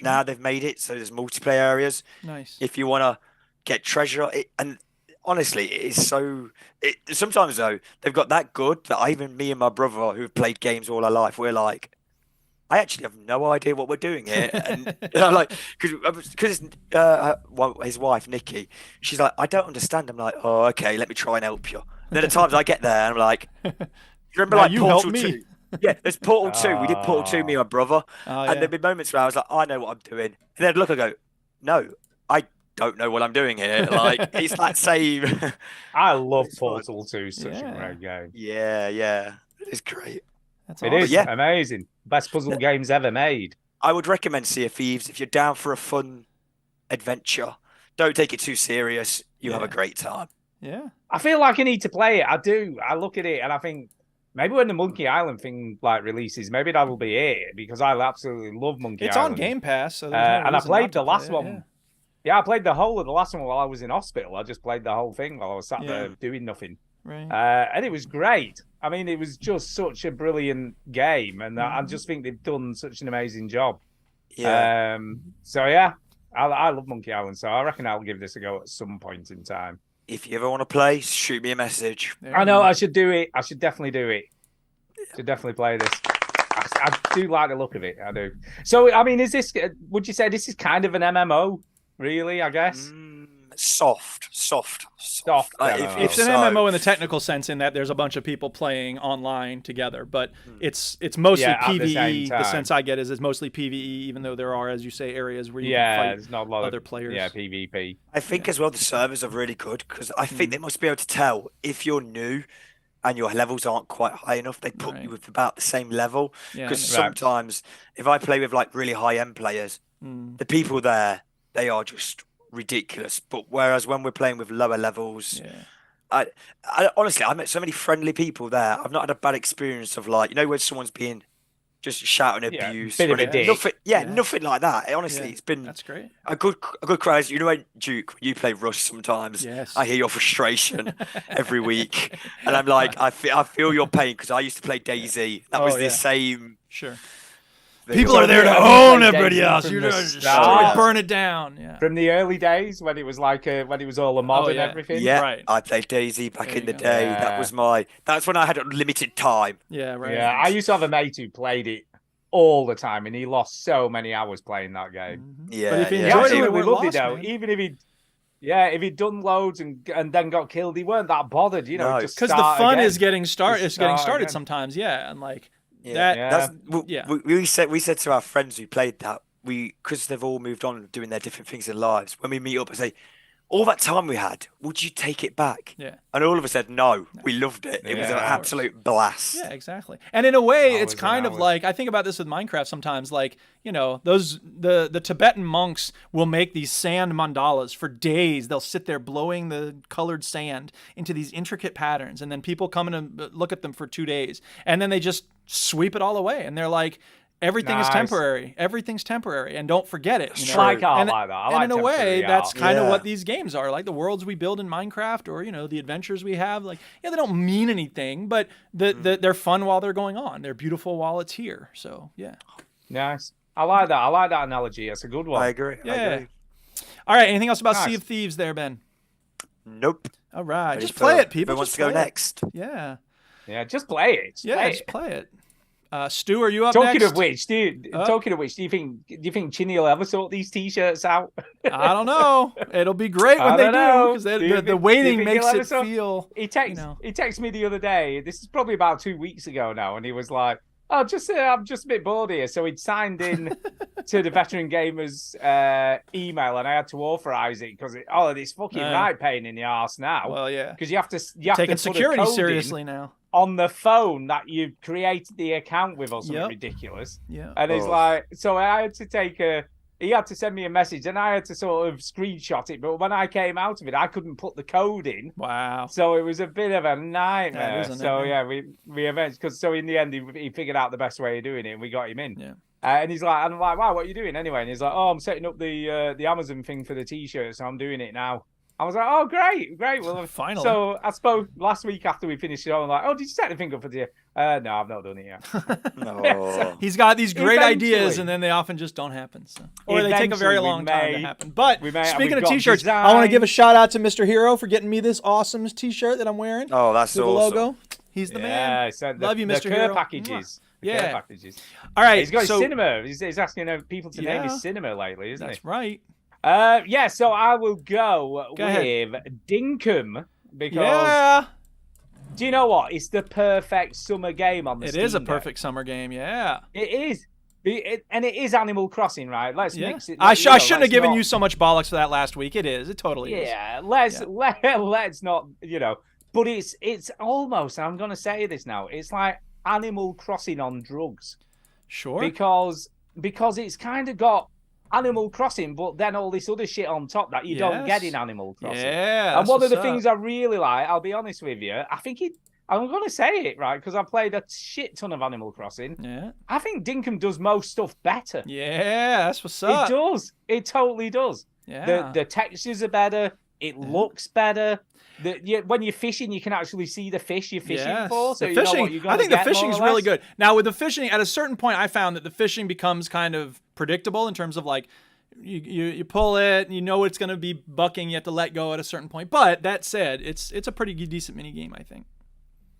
now they've made it so there's multiplayer areas. Nice. If you want to get treasure, and honestly, it is so. Sometimes though, they've got that good that even me and my brother, who've played games all our life, we're like, I actually have no idea what we're doing here, and I'm like, because his wife Nikki, she's like, I don't understand. I'm like, oh, okay, let me try and help you. And then at times I get there, and I'm like, you remember Now like you help Portal me. 2? Yeah, there's Portal 2. We did Portal 2, me and my brother, Oh, and yeah. there'd be moments where I was like, I know what I'm doing, and then I'd look, I go, no, I don't know what I'm doing here. Like it's that same. I love It's fun. Portal 2, such Yeah. a great game. yeah, it's great. That's It awesome. is yeah. amazing. Best puzzle games ever made. I would recommend Sea of Thieves if you're down for a fun adventure. Don't take it too serious. You have a Yeah. great time. Yeah. I feel like I need to play it. I do. I look at it and I think maybe when the Monkey Island thing like releases, maybe that will be it because I absolutely love Monkey It's Island. on Game Pass, so there's no and I reason played not to the last play it, one. yeah. Yeah, I played the whole of the last one while I was in hospital. I just played the whole thing while I was sat Yeah. there doing nothing. Right. And it was great. I mean, it was just such a brilliant game, and I just think they've done such an amazing job. Yeah. So yeah, I love Monkey Island, so I reckon I'll give this a go at some point in time. If you ever want to play, shoot me a message. I know I should do it. I should definitely do it. Should definitely play this. I do like the look of it. I do. So, I mean, is this? Would you say this is kind of an MMO? Really? I guess. Soft. MMO. It's an MMO in the technical sense, in that there's a bunch of people playing online together, but it's mostly PvE. The sense I get is it's mostly PvE, even though there are, as you say, areas where you can fight there's not a lot other of players. Yeah, PvP. I think as well the servers are really good because I think they must be able to tell if you're new and your levels aren't quite high enough. They put you with about the same level because sometimes if I play with like really high end players, the people there, they are just ridiculous. But whereas when we're playing with lower levels, I honestly, I met so many friendly people there. I've not had a bad experience of like, when someone's being just shouting abuse. Bit of a dick. Nothing like that. Honestly, it's been that's great. A good crowd. When Duke, when you play Rush sometimes, I hear your frustration every week, and I'm like, I feel your pain because I used to play DayZ. That was the same. Sure. thing. People are there to own everybody else. You just burn it down. Yeah. From the early days when it was like when it was all a mod and everything. Yeah, right. I played DayZ back in the day. Yeah. That's when I had unlimited time. Yeah, right. Yeah, I used to have a mate who played it all the time, and he lost so many hours playing that game. Yeah, but if he He enjoyed it, absolutely it loved it lost, though. man. Even if he'd done loads and then got killed, he weren't that bothered, you know. No. Just Because the start fun again. is getting started. It's getting start started again. sometimes. Yeah, and like Yeah, that. we said to our friends who played that, because they've all moved on doing their different things in lives, when we meet up and say, all that time we had, would you take it back? Yeah. And all of us said no. We loved it. It was an absolute blast. Yeah, exactly. And in a way, it's Hours and kind of hours. like, I think about this with Minecraft sometimes, like, you know, the Tibetan monks will make these sand mandalas for days. They'll sit there blowing the colored sand into these intricate patterns, and then people come in and look at them for 2 days, and then they just sweep it all away, and they're like, everything is Nice. temporary. Everything's temporary, and don't forget it. You know? Like art and, like that. I and like in a way, temporary that's art. kind of Yeah. what these games are. Like the worlds we build in Minecraft, or, you know, the adventures we have. Like, yeah, they don't mean anything, but they're fun while they're going on. They're beautiful while it's here. So, yeah. Nice. I like that. I like that analogy. It's a good one. I agree. Yeah. I agree. All right. Anything else about Nice. Sea of Thieves there, Ben? Nope. All right. Ready Just for play it, people. Who wants Just to go play it. next? Yeah. Yeah, just play it. Just Yeah. play Just it. play it. Stu, are you up Talking next? of which, do you think Chinny will ever sort these t-shirts out? I don't know. It'll be great when I they don't do, know. because Do you the think- waiting do you think makes he'll it ever sort- feel. He texted me the other day. This is probably about 2 weeks ago now, and he was like, "Oh, I'm just a bit bored here." So he'd signed in to the Veteran Gamers email, and I had to authorize it because it's fucking right pain in the arse now. Well, yeah. Because you have to Taking put a security code in seriously now. on the phone that you've created the account with or something Yep. ridiculous. Yeah. And it's like, so I had to he had to send me a message, and I had to sort of screenshot it. But when I came out of it, I couldn't put the code in. Wow. So it was a bit of a nightmare. Yeah, it is a So nightmare. yeah, we eventually, because so in the end he figured out the best way of doing it, and we got him in. Yeah. And he's like, I'm like, wow, what are you doing anyway? And he's like, oh, I'm setting up the Amazon thing for the t-shirt, so I'm doing it now. I was like, oh, great. Well, Finally. So I spoke last week after we finished it. I'm like, oh, did you set anything up for the? No, I've not done it yet. No. He's got these great ideas, Eventually. and then they often just don't happen. So. Or they take a very Eventually, we long time to may- happen. But we may- speaking we've of got t-shirts, I want to give a design. shout out to Mr. Hero for getting me this awesome t-shirt that I'm wearing. Oh, that's with the awesome. logo. He's the Yeah, man. so Love you, the Mr. Kerr Hero. packages. The Yeah. Kerr packages. All right. He's got his so, cinema. He's asking people to name Yeah. his cinema lately, isn't That's he? right. Yeah, so I will go ahead. with Dinkum because Yeah. do you know what? It's the perfect summer game on the It Steam is a Deck. perfect summer game. Yeah. It is. And it is Animal Crossing, right? Let's Yeah. mix it. I shouldn't have let's given not- you so much bollocks for that last week. It is. It totally is. Yeah, let's not, but it's almost, I'm going to say this now, it's like Animal Crossing on drugs. Sure. Because it's kind of got Animal Crossing, but then all this other shit on top that you don't get Yes. in Animal Crossing. Yeah. And one of the that's things what's I really like, I'll be honest with you, I'm going to say it, right? Because I've played a shit ton of Animal Crossing. up. Yeah. I think Dinkum does most stuff better. Yeah. That's what's up. It does. It totally does. Yeah. The textures are better. It looks better. When you're fishing, you can actually see the fish you're fishing Yes. for. So the you know fishing, what you're gonna I think the get, more fishing is or really less. good. Now with the fishing, at a certain point, I found that the fishing becomes kind of predictable in terms of like you pull it, and you know it's going to be bucking. You have to let go at a certain point. But that said, it's a pretty decent mini game, I think.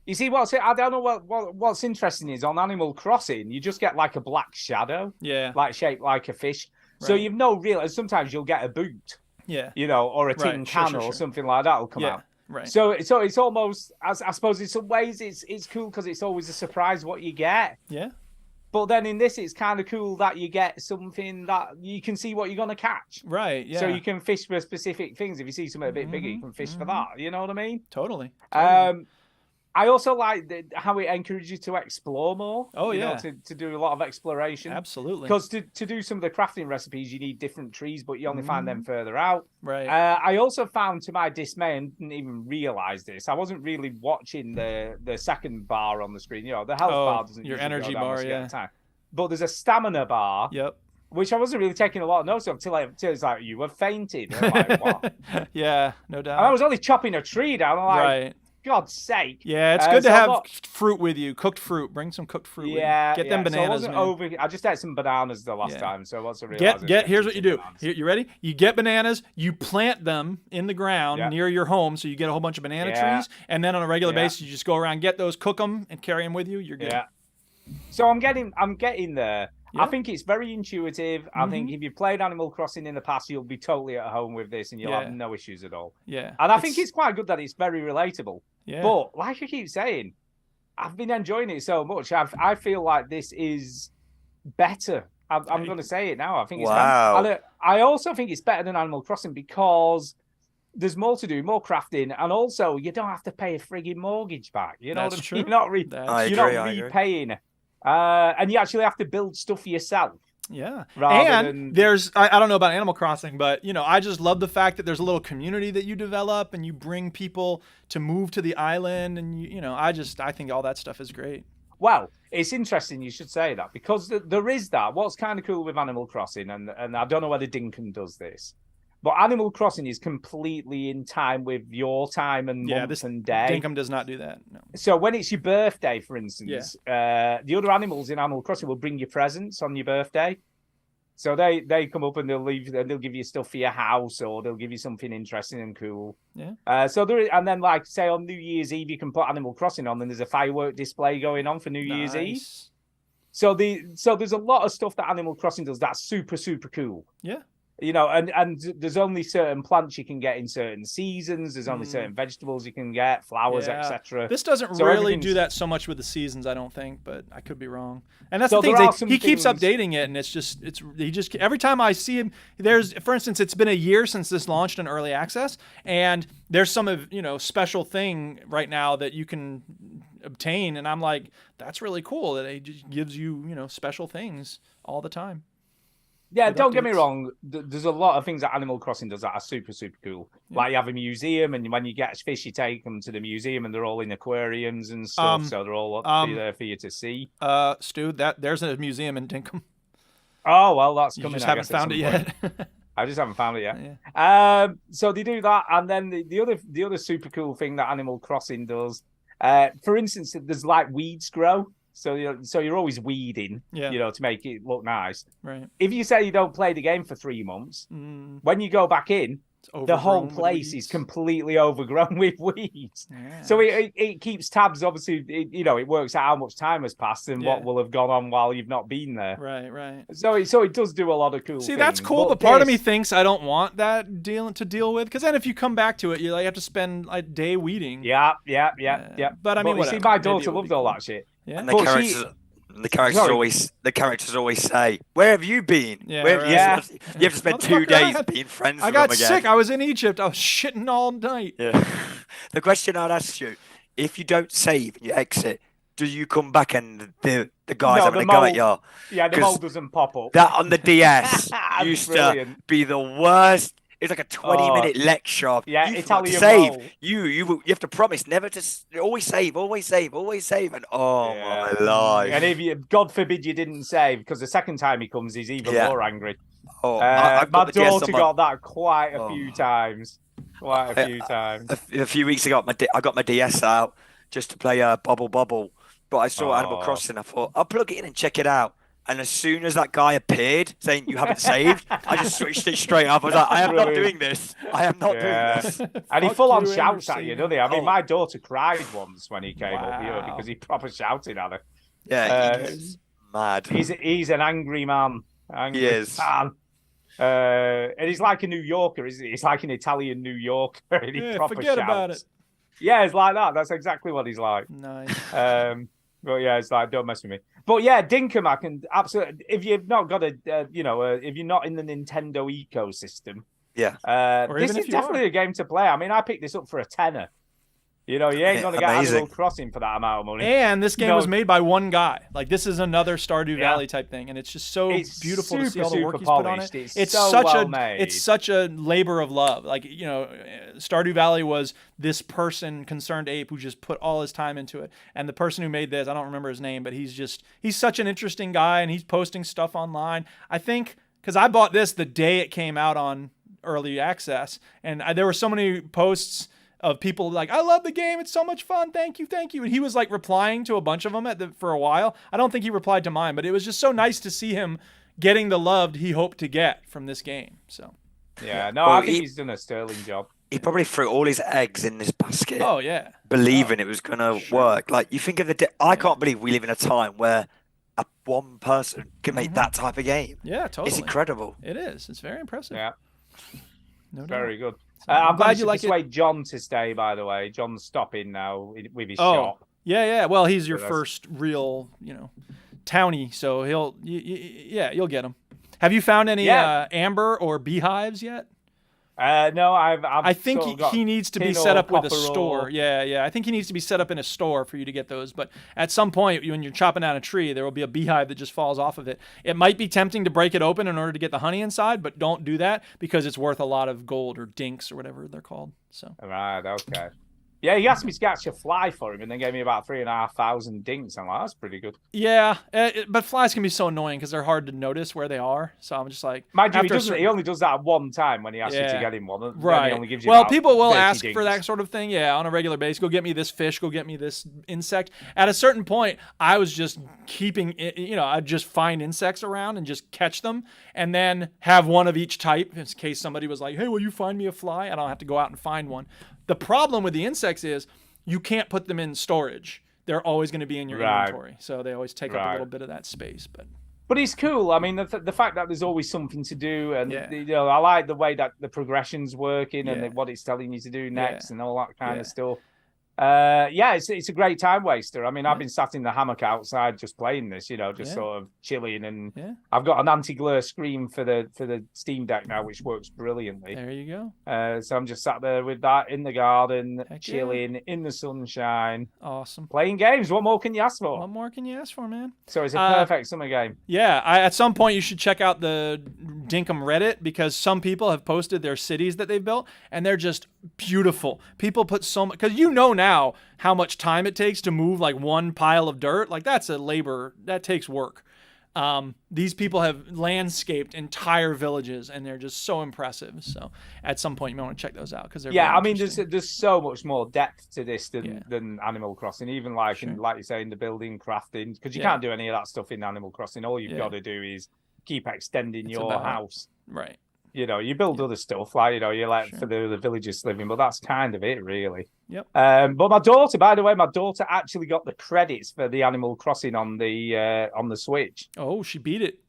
You see, I don't know what's interesting is on Animal Crossing, you just get like a black shadow, like shaped like a fish. So you've no real. Sometimes you'll get a boot, or a tin can or something like that will come out. Right. So it's almost, I suppose, in some ways it's cool because it's always a surprise what you get. Yeah. But then in this, it's kind of cool that you get something that you can see what you're going to catch. Right, yeah. So you can fish for specific things. If you see something a bit bigger, you can fish for that. You know what I mean? Totally. I also like how it encourages you to explore more. Oh, you yeah. know, to do a lot of exploration. Absolutely. Because to do some of the crafting recipes, you need different trees, but you only find them further out. Right. I also found, to my dismay, and didn't even realize this, I wasn't really watching the second bar on the screen. You know, the health bar doesn't your usually energy go down bar, once you get yeah. the time. But there's a stamina bar. Yep. Which I wasn't really taking a lot of notes of till it's like, you have fainted. And I'm like, what? Yeah, no doubt. And I was only chopping a tree down. I'm like, right. God's sake. Yeah, it's good to have fruit with you. Cooked fruit. Bring some cooked fruit with you. Get them bananas, so man. I just ate some bananas the last time, so what's a real here's what you do. You ready? You get bananas, you plant them in the ground near your home, so you get a whole bunch of banana trees, and then on a regular basis, you just go around, get those, cook them, and carry them with you. You're good. Yeah. So I'm getting there. Yeah. I think it's very intuitive. I think if you've played Animal Crossing in the past, you'll be totally at home with this and you'll have no issues at all. Yeah. And I think it's quite good that it's very relatable. Yeah. But like I keep saying, I've been enjoying it so much. I feel like this is better. I'm going to say it now. I think it's better. I also think it's better than Animal Crossing because there's more to do, more crafting, and also you don't have to pay a frigging mortgage back. You know what I mean? True. You're not repaying. And you actually have to build stuff yourself. Yeah. There's, I don't know about Animal Crossing, but, you know, I just love the fact that there's a little community that you develop and you bring people to move to the island. And, you know, I think all that stuff is great. Well, it's interesting you should say that because there is that. What's kind of cool with Animal Crossing, and I don't know whether Dinkum does this, but Animal Crossing is completely in time with your time and month and day. Dinkum does not do that. No. So when it's your birthday, for instance, the other animals in Animal Crossing will bring you presents on your birthday. So they come up and they'll give you stuff for your house, or they'll give you something interesting and cool. Yeah. So there is, and then like say on New Year's Eve you can put Animal Crossing on, and there's a firework display going on for New Year's Eve. So there's a lot of stuff that Animal Crossing does that's super super cool. Yeah. You know, and there's only certain plants you can get in certain seasons. There's only certain vegetables you can get, flowers, etc. This doesn't really do that so much with the seasons, I don't think, but I could be wrong. And that's the thing. He keeps updating it, and he just every time I see him, for instance, it's been a year since this launched in early access, and there's some special thing right now that you can obtain, and I'm like, that's really cool that he just gives you special things all the time. Yeah, don't get me wrong. There's a lot of things that Animal Crossing does that are super, super cool. Yeah. Like you have a museum, and when you get fish, you take them to the museum, and they're all in aquariums and stuff, so they're all there for you to see. Stu, there's a museum in Dinkum. Oh, well, that's coming. You just haven't found it yet. I just haven't found it yet. Yeah. So they do that, and then the other super cool thing that Animal Crossing does, for instance, there's like weeds grow. So you're always weeding, to make it look nice. Right. If you say you don't play the game for 3 months, when you go back in, the whole place is completely overgrown with weeds. Yeah. So it keeps tabs. Obviously, it works out how much time has passed and what will have gone on while you've not been there. Right. So it does do a lot of cool. See, things. That's cool, but part of me thinks I don't want that to deal with, because then if you come back to it, you have to spend a day weeding. Yeah. But I mean, you see, my daughter loved all that shit. Yeah. And the characters always say, "Where have you been? Yeah, you have to spend 2 days being friends with them again." I got sick. I was in Egypt. I was shitting all night. Yeah. The question I'd ask you: if you don't save and you exit, do you come back and the guys having a go at you? Yeah, the mold doesn't pop up. That on the DS used to be the worst. It's like a 20-minute lecture. Yeah, you Italian save. mold. You have to promise never to always save, and my life. And if you, God forbid, you didn't save, because the second time he comes, he's even more angry. Oh, my daughter got that quite a few times. A few weeks ago, I got my DS out just to play Bubble Bobble, but I saw Animal Crossing. I thought I'll plug it in and check it out. And as soon as that guy appeared saying you haven't saved, I just switched it straight up. I was like, I am not doing this. I am not doing this. And he Fuck full on you and shouts your at you, saving. doesn't he? I mean, Oh. my daughter cried once when he came up here Wow. because he proper shouted at her. Yeah, he's mad. He's an angry man. Angry He is. man. And he's like a New Yorker, isn't he? He's like an Italian New Yorker. And he Yeah, proper forget about shouts. it. Yeah, it's like that. That's exactly what he's like. Nice. But yeah, it's like, don't mess with me. But yeah, Dinkum, I can absolutely. If you've not got if you're not in the Nintendo ecosystem, Yeah. Or this even is if you are. definitely a game to play. I mean, I picked this up for a tenner. You know, you ain't Yeah, gonna get amazing. Animal Crossing for that amount of money. And this game No. was made by one guy. Like this is another Stardew Yeah. Valley type thing, and it's just so It's beautiful to see all the super, work super he's put on it. polished. It's so such well made. it's such a labor of love. Like Stardew Valley was this person, Concerned Ape, who just put all his time into it. And the person who made this, I don't remember his name, but he's such an interesting guy, and he's posting stuff online. I think because I bought this the day it came out on early access, and there were so many posts of people like, I love the game, it's so much fun, thank you, and he was like replying to a bunch of them for a while. I don't think he replied to mine, but it was just so nice to see him getting the love he hoped to get from this game. So Yeah, no, Well, I think he- he's done a sterling job. He probably threw all his eggs in this basket, oh yeah, believing it was going to work. Like, you think of I can't believe we live in a time where one person can make that type of game. yeah, totally. It's incredible. It is. It's very impressive. Yeah, No doubt. very good. I'm I'm glad glad you you like it. persuade John to stay. By the way, John's stopping now with his Oh, shop. yeah. Well, he's your So that's- first real, townie, so you'll get him. Have you found any Yeah. amber or beehives yet? No, I've I think sort of got he needs to be tin set or up with a copper store. ore. Yeah. I think he needs to be set up in a store for you to get those. But at some point, when you're chopping down a tree, there will be a beehive that just falls off of it. It might be tempting to break it open in order to get the honey inside, but don't do that because it's worth a lot of gold or dinks or whatever they're called. So Right, okay. Yeah, he asked me to catch a fly for him and then gave me about 3,500 dinks. I'm like, that's pretty good. yeah, but flies can be so annoying because they're hard to notice where they are. So I'm just like, Mind you, after a certain- he only does that one time when he asks you to Yeah. get him one. Then Right. He only gives you Well, about people will 30 ask for dinks. that sort of thing, on a regular basis. Go get me this fish. Go get me this insect. At a certain point, I was just keeping, I'd just find insects around and just catch them, and then have one of each type in case somebody was like, "Hey, will you find me a fly?" I don't have to go out and find one. The problem with the insects is you can't put them in storage. They're always going to be in your Right. inventory, so they always take up a Right. little bit of that space. But it's cool. I mean, the fact that there's always something to do, and Yeah. I like the way that the progression's working Yeah. and what it's telling you to do next and all that kind Yeah. of stuff. It's a great time waster. I mean, I've been sat in the hammock outside just playing this, just Yeah. sort of chilling, and Yeah. I've got an anti-glare screen for the Steam Deck now, which works brilliantly. There you go. So I'm just sat there with that in the garden, Heck yeah. chilling in the sunshine, Awesome. playing games. What more can you ask for? What more can you ask for, man? So it's a perfect summer game. Yeah, at some point you should check out the Dinkum Reddit because some people have posted their cities that they've built and they're just beautiful. People put so much, because now how much time it takes to move like one pile of dirt. Like that's a labor, that takes work. These people have landscaped entire villages and they're just so impressive. So at some point you might want to check those out because they're Yeah, very I mean, interesting. there's so much more depth to this than, Yeah. than Animal Crossing. Even like like you say, in the building, crafting, because you Yeah. can't do any of that stuff in Animal Crossing. All you've Yeah. got to do is keep extending It's your about- house. Right. You build other stuff like you let for the villagers living, but that's kind of it, really. Yep. But my daughter, by the way, actually got the credits for the Animal Crossing on the Switch. Oh, she beat it.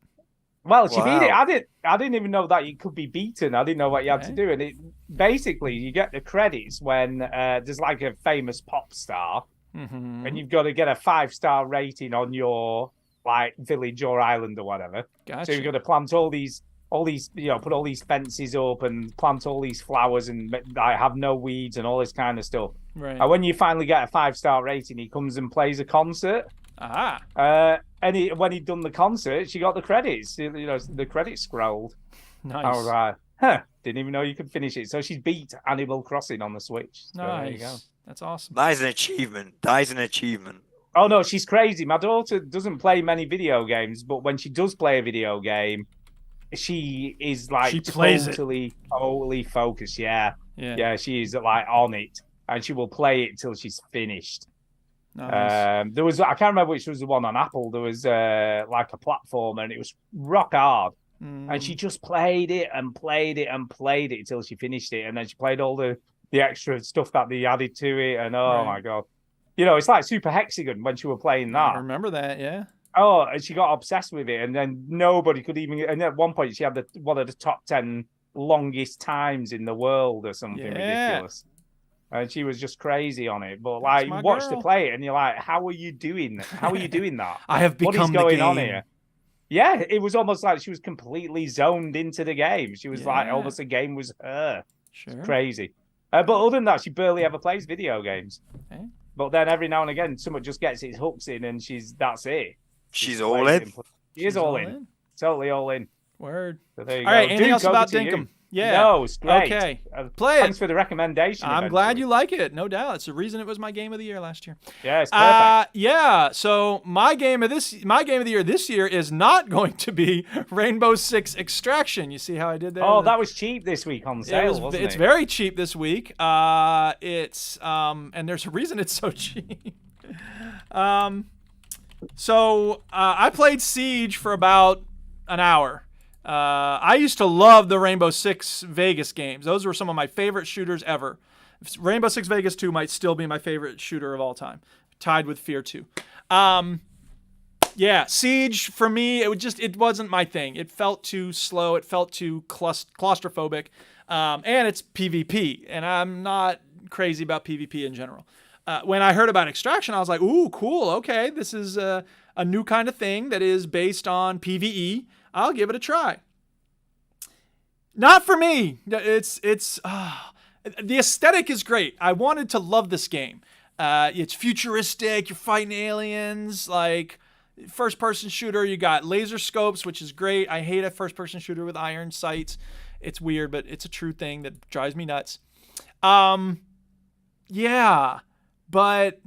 Well, she beat it. Wow. I didn't even know that you could be beaten. I didn't know what you had to Okay. do. And it basically you get the credits when there's like a famous pop star, Mm-hmm. and you've got to get a 5-star rating on your like village or island or whatever. Gotcha. So you've got to plant all these, put all these fences up and plant all these flowers and have no weeds and all this kind of stuff. Right. And when you finally get a 5-star rating, he comes and plays a concert. Ah. And when he'd done the concert, she got the credits. The credits scrolled. Nice. I was like, didn't even know you could finish it. So she's beat Animal Crossing on the Switch. So Nice. there you go. That's awesome. That is an achievement. Oh no, she's crazy. My daughter doesn't play many video games, but when she does play a video game, she is like She plays it. totally focused. Yeah, Yeah. yeah, she is like on it, and she will play it till she's finished. Nice. There was, I can't remember which was the one on Apple. There was like a platform, and it was rock hard. And she just played it and played it and played it until she finished it, and then she played all the extra stuff that they added to it. And my god, it's like Super Hexagon when she were playing that. I remember that, yeah. Oh, and she got obsessed with it, and then nobody could even. And at one point, she had one of the top 10 longest times in the world or something ridiculous. And she was just crazy on it. But like, you watch her play it, and you're like, "How are you doing that? How are you doing that? I have become what is going the game. on here?" Yeah, it was almost like she was completely zoned into the game. She was like, almost the game was her. Sure. It's crazy. But other than that, she barely ever plays video games. Okay. But then every now and again, someone just gets his hooks in, and that's it. She's all in. She is all in. Totally all in. Word. So there you all go. right, anything Duke, else about over to you. Dinkum? Yeah. No, it's great. Okay. Play it. Thanks for the recommendation. I'm glad you like it. No doubt. It's the reason it was my game of the year last year. Yeah, it's perfect. Yeah. So my game of the year this year is not going to be Rainbow Six Extraction. You see how I did that? Oh, that was cheap this week on sale, wasn't it? It's very cheap this week. It's and there's a reason it's so cheap. So I played Siege for about an hour. I used to love the Rainbow Six Vegas games. Those were some of my favorite shooters ever. Rainbow Six Vegas 2 might still be my favorite shooter of all time, tied with Fear 2. Yeah, Siege for me, it wasn't my thing. It felt too slow. It felt too claustrophobic, and it's PvP, and I'm not crazy about PvP in general. When I heard about Extraction, I was like, ooh, cool. Okay, this is a new kind of thing that is based on PvE. I'll give it a try. Not for me. The aesthetic is great. I wanted to love this game. It's futuristic. You're fighting aliens. Like first-person shooter. You got laser scopes, which is great. I hate a first-person shooter with iron sights. It's weird, but it's a true thing that drives me nuts. Yeah, but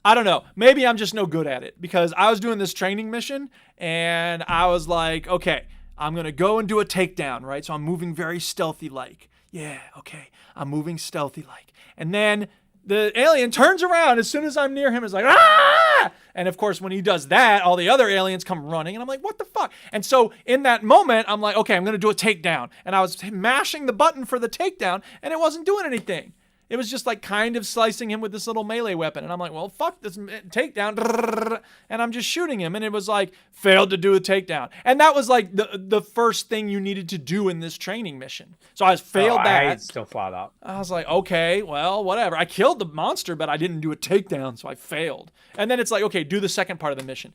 I don't know. Maybe I'm just no good at it because I was doing this training mission and I was like, okay, I'm going to go and do a takedown, right? So I'm moving very stealthy-like. Yeah, okay. I'm moving stealthy-like. And then the alien turns around as soon as I'm near him and is like, ah! And of course, when he does that, all the other aliens come running and I'm like, what the fuck? And so in that moment, I'm like, okay, I'm going to do a takedown. And I was mashing the button for the takedown and it wasn't doing anything. It was just like kind of slicing him with this little melee weapon. And I'm like, well, fuck this takedown. And I'm just shooting him. And it was like, failed to do a takedown. And that was like the first thing you needed to do in this training mission. So I failed that. I hate stuff like that. I was like, okay, well, whatever. I killed the monster, but I didn't do a takedown, so I failed. And then it's like, okay, do the second part of the mission.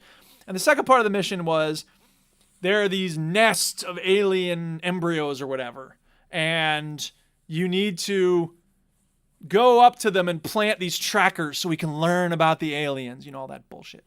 And the second part of the mission was there are these nests of alien embryos or whatever. And you need to go up to them and plant these trackers so we can learn about the aliens, all that bullshit.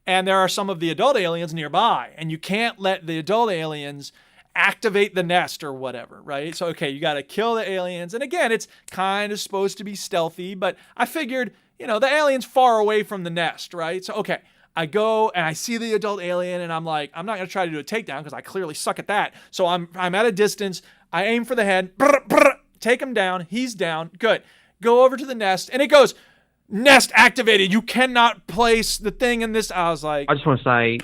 And there are some of the adult aliens nearby, and you can't let the adult aliens activate the nest or whatever, right? So, okay, you got to kill the aliens. And again, it's kind of supposed to be stealthy, but I figured, the alien's far away from the nest, right? So, okay, I go and I see the adult alien and I'm like, I'm not going to try to do a takedown because I clearly suck at that. So I'm at a distance. I aim for the head, take him down. He's down. Good. Go over to the nest, and it goes, nest activated. You cannot place the thing in this. I was like, I just want to say,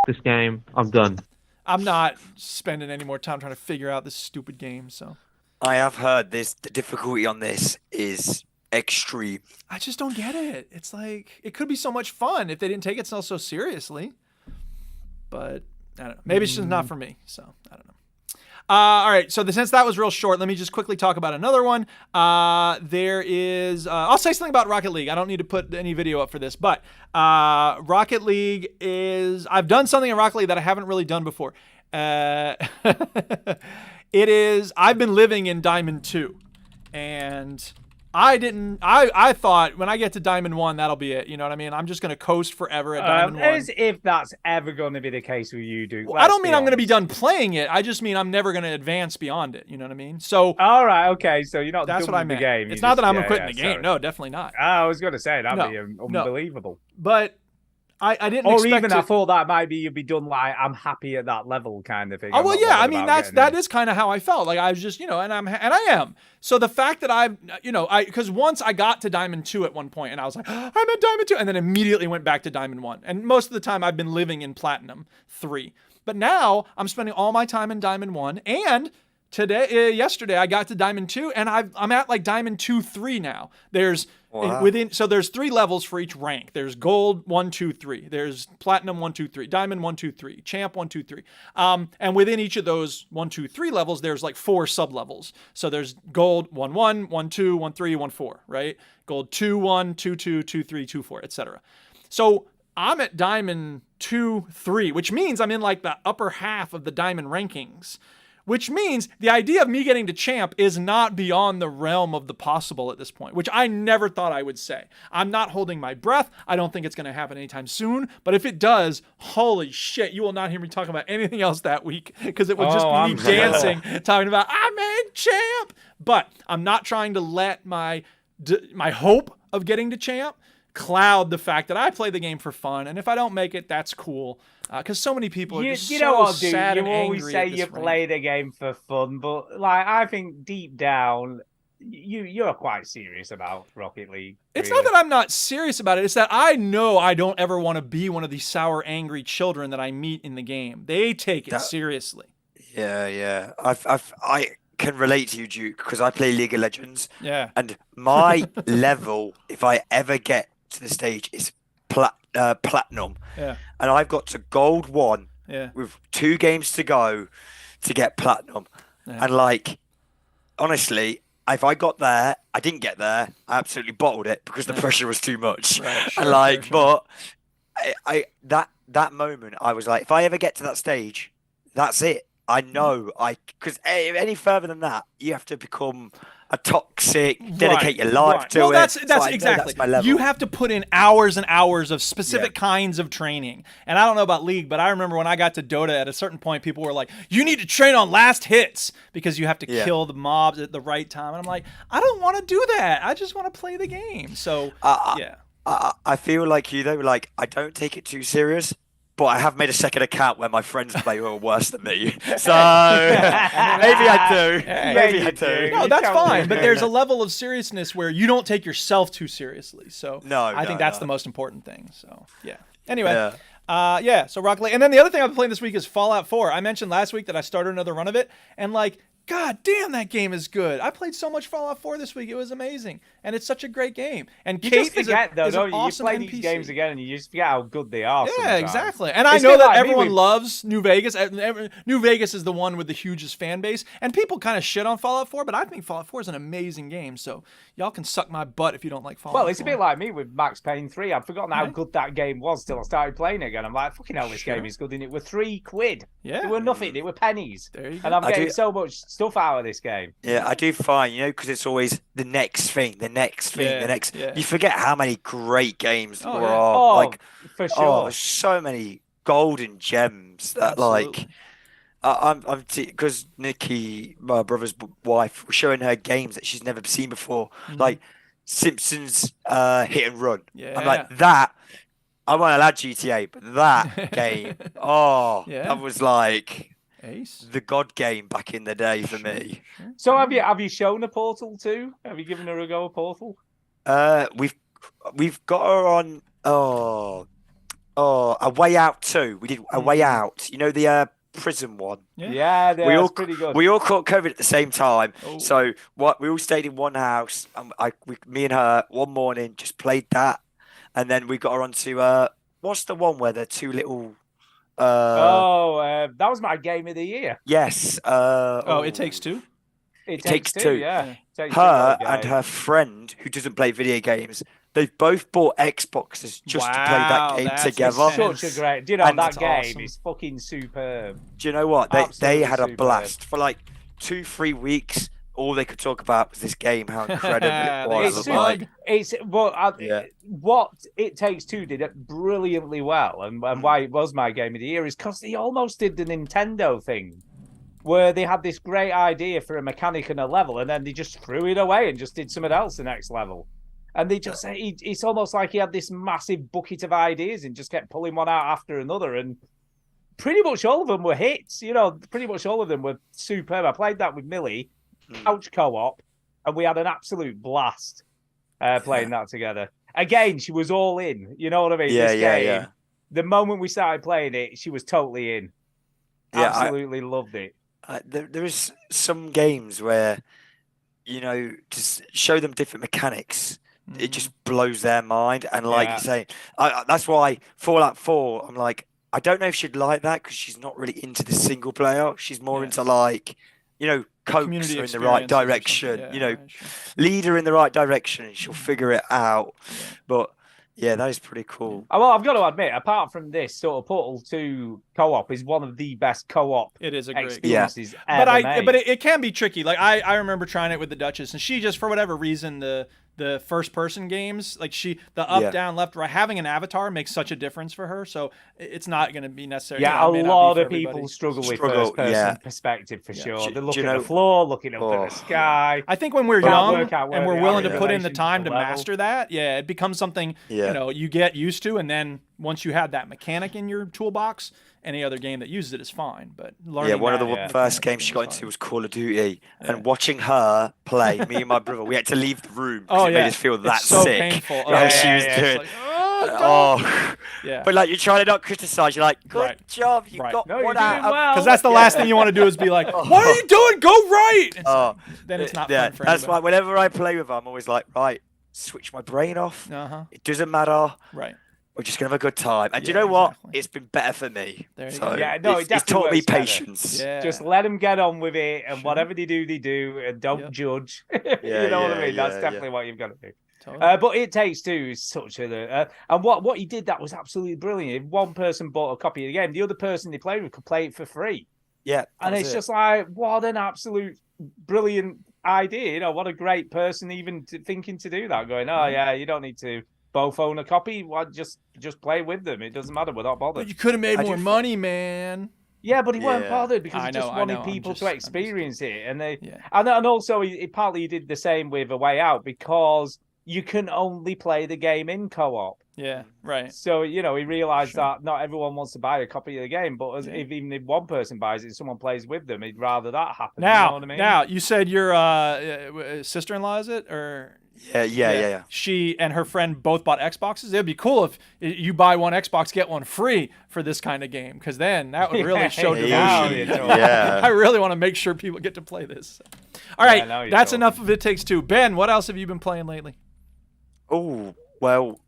this game. I'm done. I'm not spending any more time trying to figure out this stupid game. So I have heard the difficulty on this is extreme. I just don't get it. It's like, it could be so much fun if they didn't take itself so seriously. But I don't know. Maybe it's just not for me. So I don't know. All right, so since that was real short, let me just quickly talk about another one. There is, I'll say something about Rocket League. I don't need to put any video up for this, but Rocket League is, I've done something in Rocket League that I haven't really done before. It is, I've been living in Diamond 2, and I thought when I get to Diamond 1, that'll be it. You know what I mean? I'm just going to coast forever at Diamond 1. As if that's ever going to be the case with you, Duke. Well, I don't mean I'm going to be done playing it. I just mean I'm never going to advance beyond it. You know what I mean? So. All right. Okay. So you're not. That's done what I with meant. The game. It's not that I'm quitting the game. No, definitely not. I was going to say that'd be unbelievable. But I didn't Or expect even to... I thought that might be you'd be done like I'm happy at that level kind of thing. Oh I'm well, not yeah. I bothered mean, about that is kind of how I felt. Like I was just, and I am. So the fact that because once I got to Diamond 2 at one point, and I was like, I'm at Diamond 2, and then immediately went back to Diamond 1. And most of the time, I've been living in Platinum 3. But now I'm spending all my time in Diamond 1, and yesterday I got to Diamond 2, and I'm at like Diamond 2-3 now. There's there's 3 levels for each rank. There's Gold 1, 2, 3. There's Platinum 1, 2, 3. Diamond 1, 2, 3. Champ 1, 2, 3. And within each of those 1, 2, 3 levels, there's like 4 sub levels. So there's Gold 1, 1, 1, 2, 1, 3, 1, 4. Right? Gold 2, 1, 2, 2, 2, 3, 2, 4, etc. So I'm at Diamond 2, 3, which means I'm in like the upper half of the Diamond rankings. Which means the idea of me getting to champ is not beyond the realm of the possible at this point, which I never thought I would say. I'm not holding my breath. I don't think it's going to happen anytime soon. But if it does, holy shit, you will not hear me talk about anything else that week because it will just be me dancing, talking about, I made champ. But I'm not trying to let my hope of getting to champ cloud the fact that I play the game for fun. And if I don't make it, that's cool. Because so many people are just sad and angry. You always say you play the game for fun, but like I think deep down, you're quite serious about Rocket League. It's not that I'm not serious about it. It's that I know I don't ever want to be one of these sour, angry children that I meet in the game. They take it seriously. Yeah. I can relate to you, Duke, because I play League of Legends. Yeah. And my level, if I ever get to the stage, is platinum. Yeah. And I've got to gold 1 with 2 games to go to get platinum. Yeah. And like, honestly, if I got there, I didn't get there. I absolutely bottled it because the pressure was too much. Right, sure, and like, sure. but that moment, I was like, if I ever get to that stage, that's it. I know because any further than that, you have to become a toxic, dedicate your life to it. That's exactly. That's my level. You have to put in hours and hours of specific kinds of training. And I don't know about League, but I remember when I got to Dota at a certain point, people were like, you need to train on last hits because you have to kill the mobs at the right time. And I'm like, I don't want to do that. I just want to play the game. So, I feel like you, though, like, I don't take it too serious. But I have made a second account where my friends play who are worse than me. So maybe I do. Maybe I do. No, that's fine. But there's a level of seriousness where you don't take yourself too seriously. So I think that's the most important thing. So, yeah. Anyway. So Rocket League. And then the other thing I've been playing this week is Fallout 4. I mentioned last week that I started another run of it. And like, God damn, that game is good. I played so much Fallout 4 this week. It was amazing. And it's such a great game. And you Kate just forget, is an you awesome play NPC. these games again and you just forget how good they are. Yeah, sometimes. exactly. And I know that everyone loves New Vegas. New Vegas is the one with the hugest fan base. And people kind of shit on Fallout 4, but I think Fallout 4 is an amazing game. So y'all can suck my butt if you don't like Fallout 4. Well, it's a bit like me with Max Payne 3. I've forgotten how good that game was till I started playing it again. I'm like, fucking hell, this game is good. And it were £3. Yeah. It were nothing. It were pennies. There you go. And I'm getting so much stuff out of this game. Yeah, I do find, because it's always the next thing. You forget how many great games there are. Like, for sure. So many golden gems that Absolutely. I'm because Nikki, my brother's wife, was showing her games that she's never seen before, like Simpsons Hit and Run. Yeah. I'm like that. I won't allow GTA, but that game, that was like Ace. The God game back in the day for me. So have you shown a Portal 2? Have you given her a go at Portal? We've got her on A Way Out 2. We did A Way Out. The prison one. Yeah, that's pretty good. We all caught COVID at the same time. So we all stayed in one house, and me and her one morning just played that, and then we got her onto what's the one where the two little that was my game of the year. Yes. It Takes Two? It Takes Two, yeah. Her and her friend, who doesn't play video games, they've both bought Xboxes just to play that game together. Such a great... that game is fucking superb. Do you know what? They had a blast. For like 2-3 weeks, all they could talk about was this game, how incredible it was. What It Takes Two did it brilliantly well, and why it was my game of the year is because they almost did the Nintendo thing, where they had this great idea for a mechanic and a level, and then they just threw it away and just did something else the next level. And they just it's almost like he had this massive bucket of ideas and just kept pulling one out after another. And pretty much all of them were hits. Pretty much all of them were superb. I played that with Millie, couch co-op, and we had an absolute blast playing that together. Again, she was all in. You know what I mean? Yeah, this game, yeah. The moment we started playing it, she was totally in. Yeah, Absolutely loved it. There is some games where, just show them different mechanics. It just blows their mind. And like you say, that's why Fallout 4, I'm like, I don't know if she'd like that because she's not really into the single player. She's more into coax her in the right direction, lead her in the right direction and she'll figure it out. But yeah, that is pretty cool. Well, I've got to admit, apart from this, sort of Portal 2 co-op is one of the best co-op experiences ever made. But it can be tricky. Like I remember trying it with the Duchess, and she just, for whatever reason, the first person games, like the up, down, left, right, having an avatar makes such a difference for her. So it's not going to be necessary. Yeah, a lot of people struggle with first person perspective for sure. They're looking at the floor, looking up at the sky. I think when we're young and we're willing to put in the time to master that, it becomes something you get used to, and then once you have that mechanic in your toolbox, any other game that uses it is fine. But learning one of the first games she got into was Call of Duty, and watching her play, me and my brother, we had to leave the room because it made us feel that so sick. Painful. She was doing. But like you're trying to not criticize. You're like, good job, you got one out. Because that's the last thing you want to do is be like, what are you doing? Go right. Then it's not fun for That's why whenever I play with her, I'm always like, right, switch my brain off. It doesn't matter. Right. We're just gonna have a good time, and you know what? Exactly. It's been better for me. It's taught me patience. Just let them get on with it, and whatever they do, and don't judge. You know what I mean? That's definitely what you've got to do. Totally. But It Takes Two is such a and what he did that was absolutely brilliant. If one person bought a copy of the game, the other person they played with could play it for free. Yeah, and it's just like, what an absolute brilliant idea. What a great person even thinking to do that. Going, you don't need to both own a copy. Well, just play with them. It doesn't matter. We're not bothered. But you could have made more money, man. Yeah, but he weren't bothered because he just wanted people to experience it, and and also he partly did the same with A Way Out because you can only play the game in co-op. Yeah, right. So he realized that not everyone wants to buy a copy of the game, but even if one person buys it, someone plays with them. He'd rather that happen. Now, you know what I mean? Now you said your sister-in-law, is it or? Yeah. She and her friend both bought Xboxes. It'd be cool if you buy one Xbox, get one free for this kind of game, because then that would really show devotion. I really want to make sure people get to play this. All right, that's enough of It Takes Two. Ben, what else have you been playing lately? Oh, well,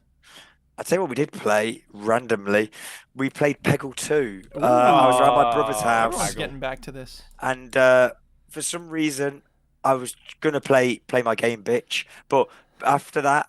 I'll tell you what we did play randomly. We played Peggle 2. I was around my brother's house. I was getting back to this. And for some reason, I was gonna play my game, bitch. But after that,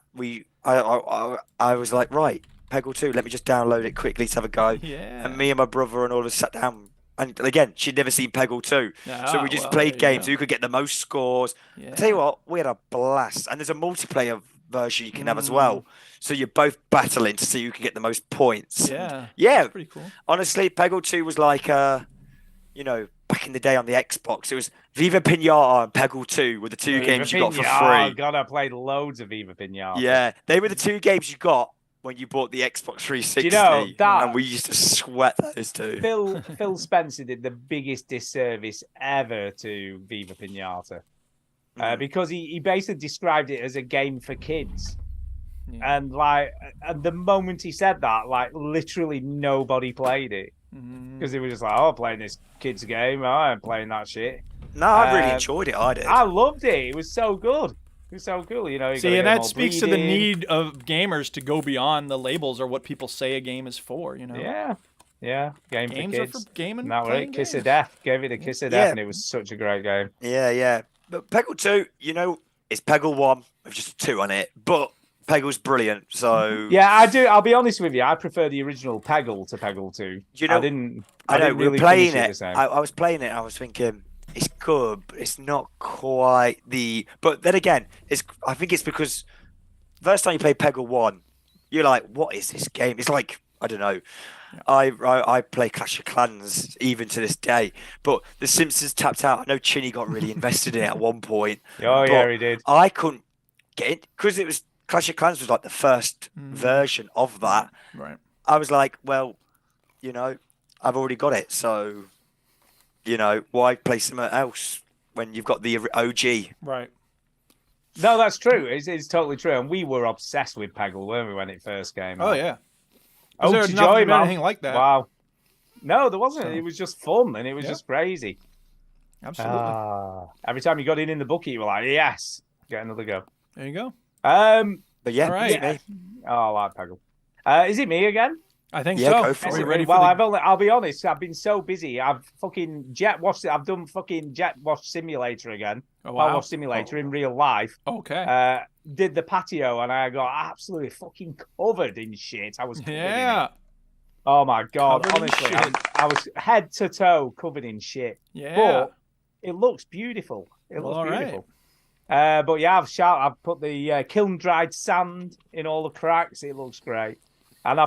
I was like, right, Peggle 2. Let me just download it quickly to have a go. Yeah. And me and my brother and all of us sat down. And again, she'd never seen Peggle 2. So we just played games. Who could get the most scores? Yeah. I tell you what, we had a blast. And there's a multiplayer version you can have as well. So you're both battling to see who can get the most points. Yeah. Yeah. Pretty cool. Honestly, Peggle 2 was like, back in the day on the Xbox, it was Viva Pinata and Peggle 2 were the two games you got for free. Oh, God, I played loads of Viva Pinata. Yeah, they were the two games you got when you bought the Xbox 360. And we used to sweat those two. Phil Spencer did the biggest disservice ever to Viva Pinata because he basically described it as a game for kids. Yeah. And the moment he said that, literally nobody played it. Because it was just like, playing this kid's game. I'm playing that shit. No, I really enjoyed it. I did. I loved it. It was so good. It was so cool. See, and that speaks to the need of gamers to go beyond the labels or what people say a game is for. Yeah. Games for kids. Are for gaming. That right. Kiss of Death. Gave it a kiss of death, and it was such a great game. Yeah. But Peggle 2, it's Peggle 1 with just 2 on it, but Peggle's brilliant, so... Yeah, I do. I'll be honest with you. I prefer the original Peggle to Peggle 2. I didn't we were really playing it. I was playing it, I was thinking, it's good, but it's not quite the... But then again, I think it's because first time you play Peggle 1, you're like, what is this game? It's like, I don't know. I play Clash of Clans even to this day, but The Simpsons tapped out. I know Chinny got really invested in it at one point. Yeah, he did. I couldn't get it because it was Clash of Clans was like the first version of that. Right. I was like, well, you know, I've already got it, so you know, why play something else when you've got the OG? Right. No, that's true. It's totally true. And we were obsessed with Peggle, weren't we, when it first came out? Oh yeah. Oh, There's to never joy, been man. anything like that. Wow. No, there wasn't. So- It was just fun, and it was Yeah. just crazy. Absolutely. Every time you got in the bucket, you were like, yes, get another go. There you go. But yeah, All right. it's me. Oh, I like Peggle. Is it me again? I think Yeah, so. go for Are we it. ready well, for the... I'll be honest, I've been so busy. I've fucking jet washed it. I've done fucking jet wash simulator again. Oh, Car wow. wash simulator in real life. Okay. Did the patio and I got absolutely fucking covered in shit. I was covered in Yeah. it. Oh my god! Covered in Honestly, shit. I was head to toe covered in shit. Yeah. But it looks beautiful. It Well, looks all right. beautiful. But yeah, I've put the kiln dried sand in all the cracks. It looks great. And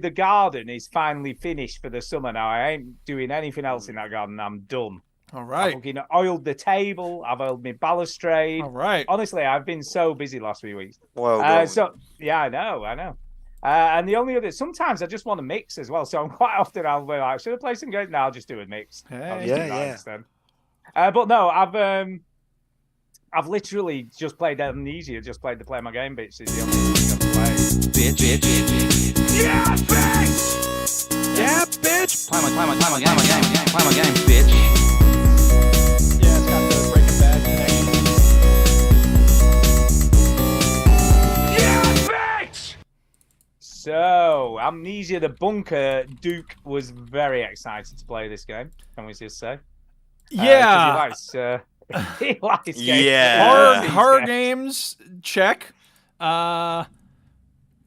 the garden is finally finished for the summer now. I ain't doing anything else in that garden. I'm done. All I've right. fucking oiled the table. I've oiled my balustrade. All right. Honestly, I've been so busy last few weeks. Well done. So yeah, I know. And the only other, sometimes I just want to mix as well. So I'm quite often I'll be like, should I play some games? No, I'll just do a mix. I'll Hey. just do that instead. But no, I've literally just played Amnesia. Just played the Play My Game bits. Is the only thing I've played. Yeah, bitch! Yeah, bitch. Play my game, bitch. Yeah, it's got the Breaking Bad connection. Yeah, bitch! So Amnesia: The Bunker. Duke was very excited to play this game. Can we just say? Yeah. He likes games. Yeah. Horror games, check.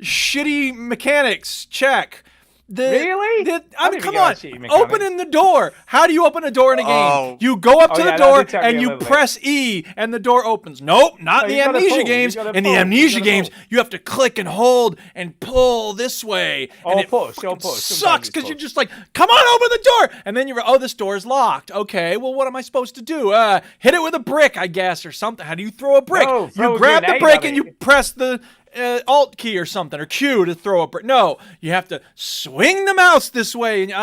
Shitty mechanics, check. Really? I mean, didn't come get on. shitty mechanics. Opening the door. How do you open a door in a game? Oh. You go up to Oh, the yeah, that door did take and me a you little bit. press E and the door opens. Nope, not in Oh, the you gotta Amnesia pull, you games. gotta In the pull, you Amnesia gotta games, pull. you have to click and hold and pull this way. Or and it push, or fucking push. Sometimes sucks it's because you're push. just like, come on, open the door. And then you're, oh, this door's locked. Okay, well, what am I supposed to do? Hit it with a brick, I guess, or something. How do you throw a brick? No, throw you a grab the grenade brick at and it. you press the Alt key or something, or Q to throw a brick. No, you have to swing the mouse this way. And, Yeah,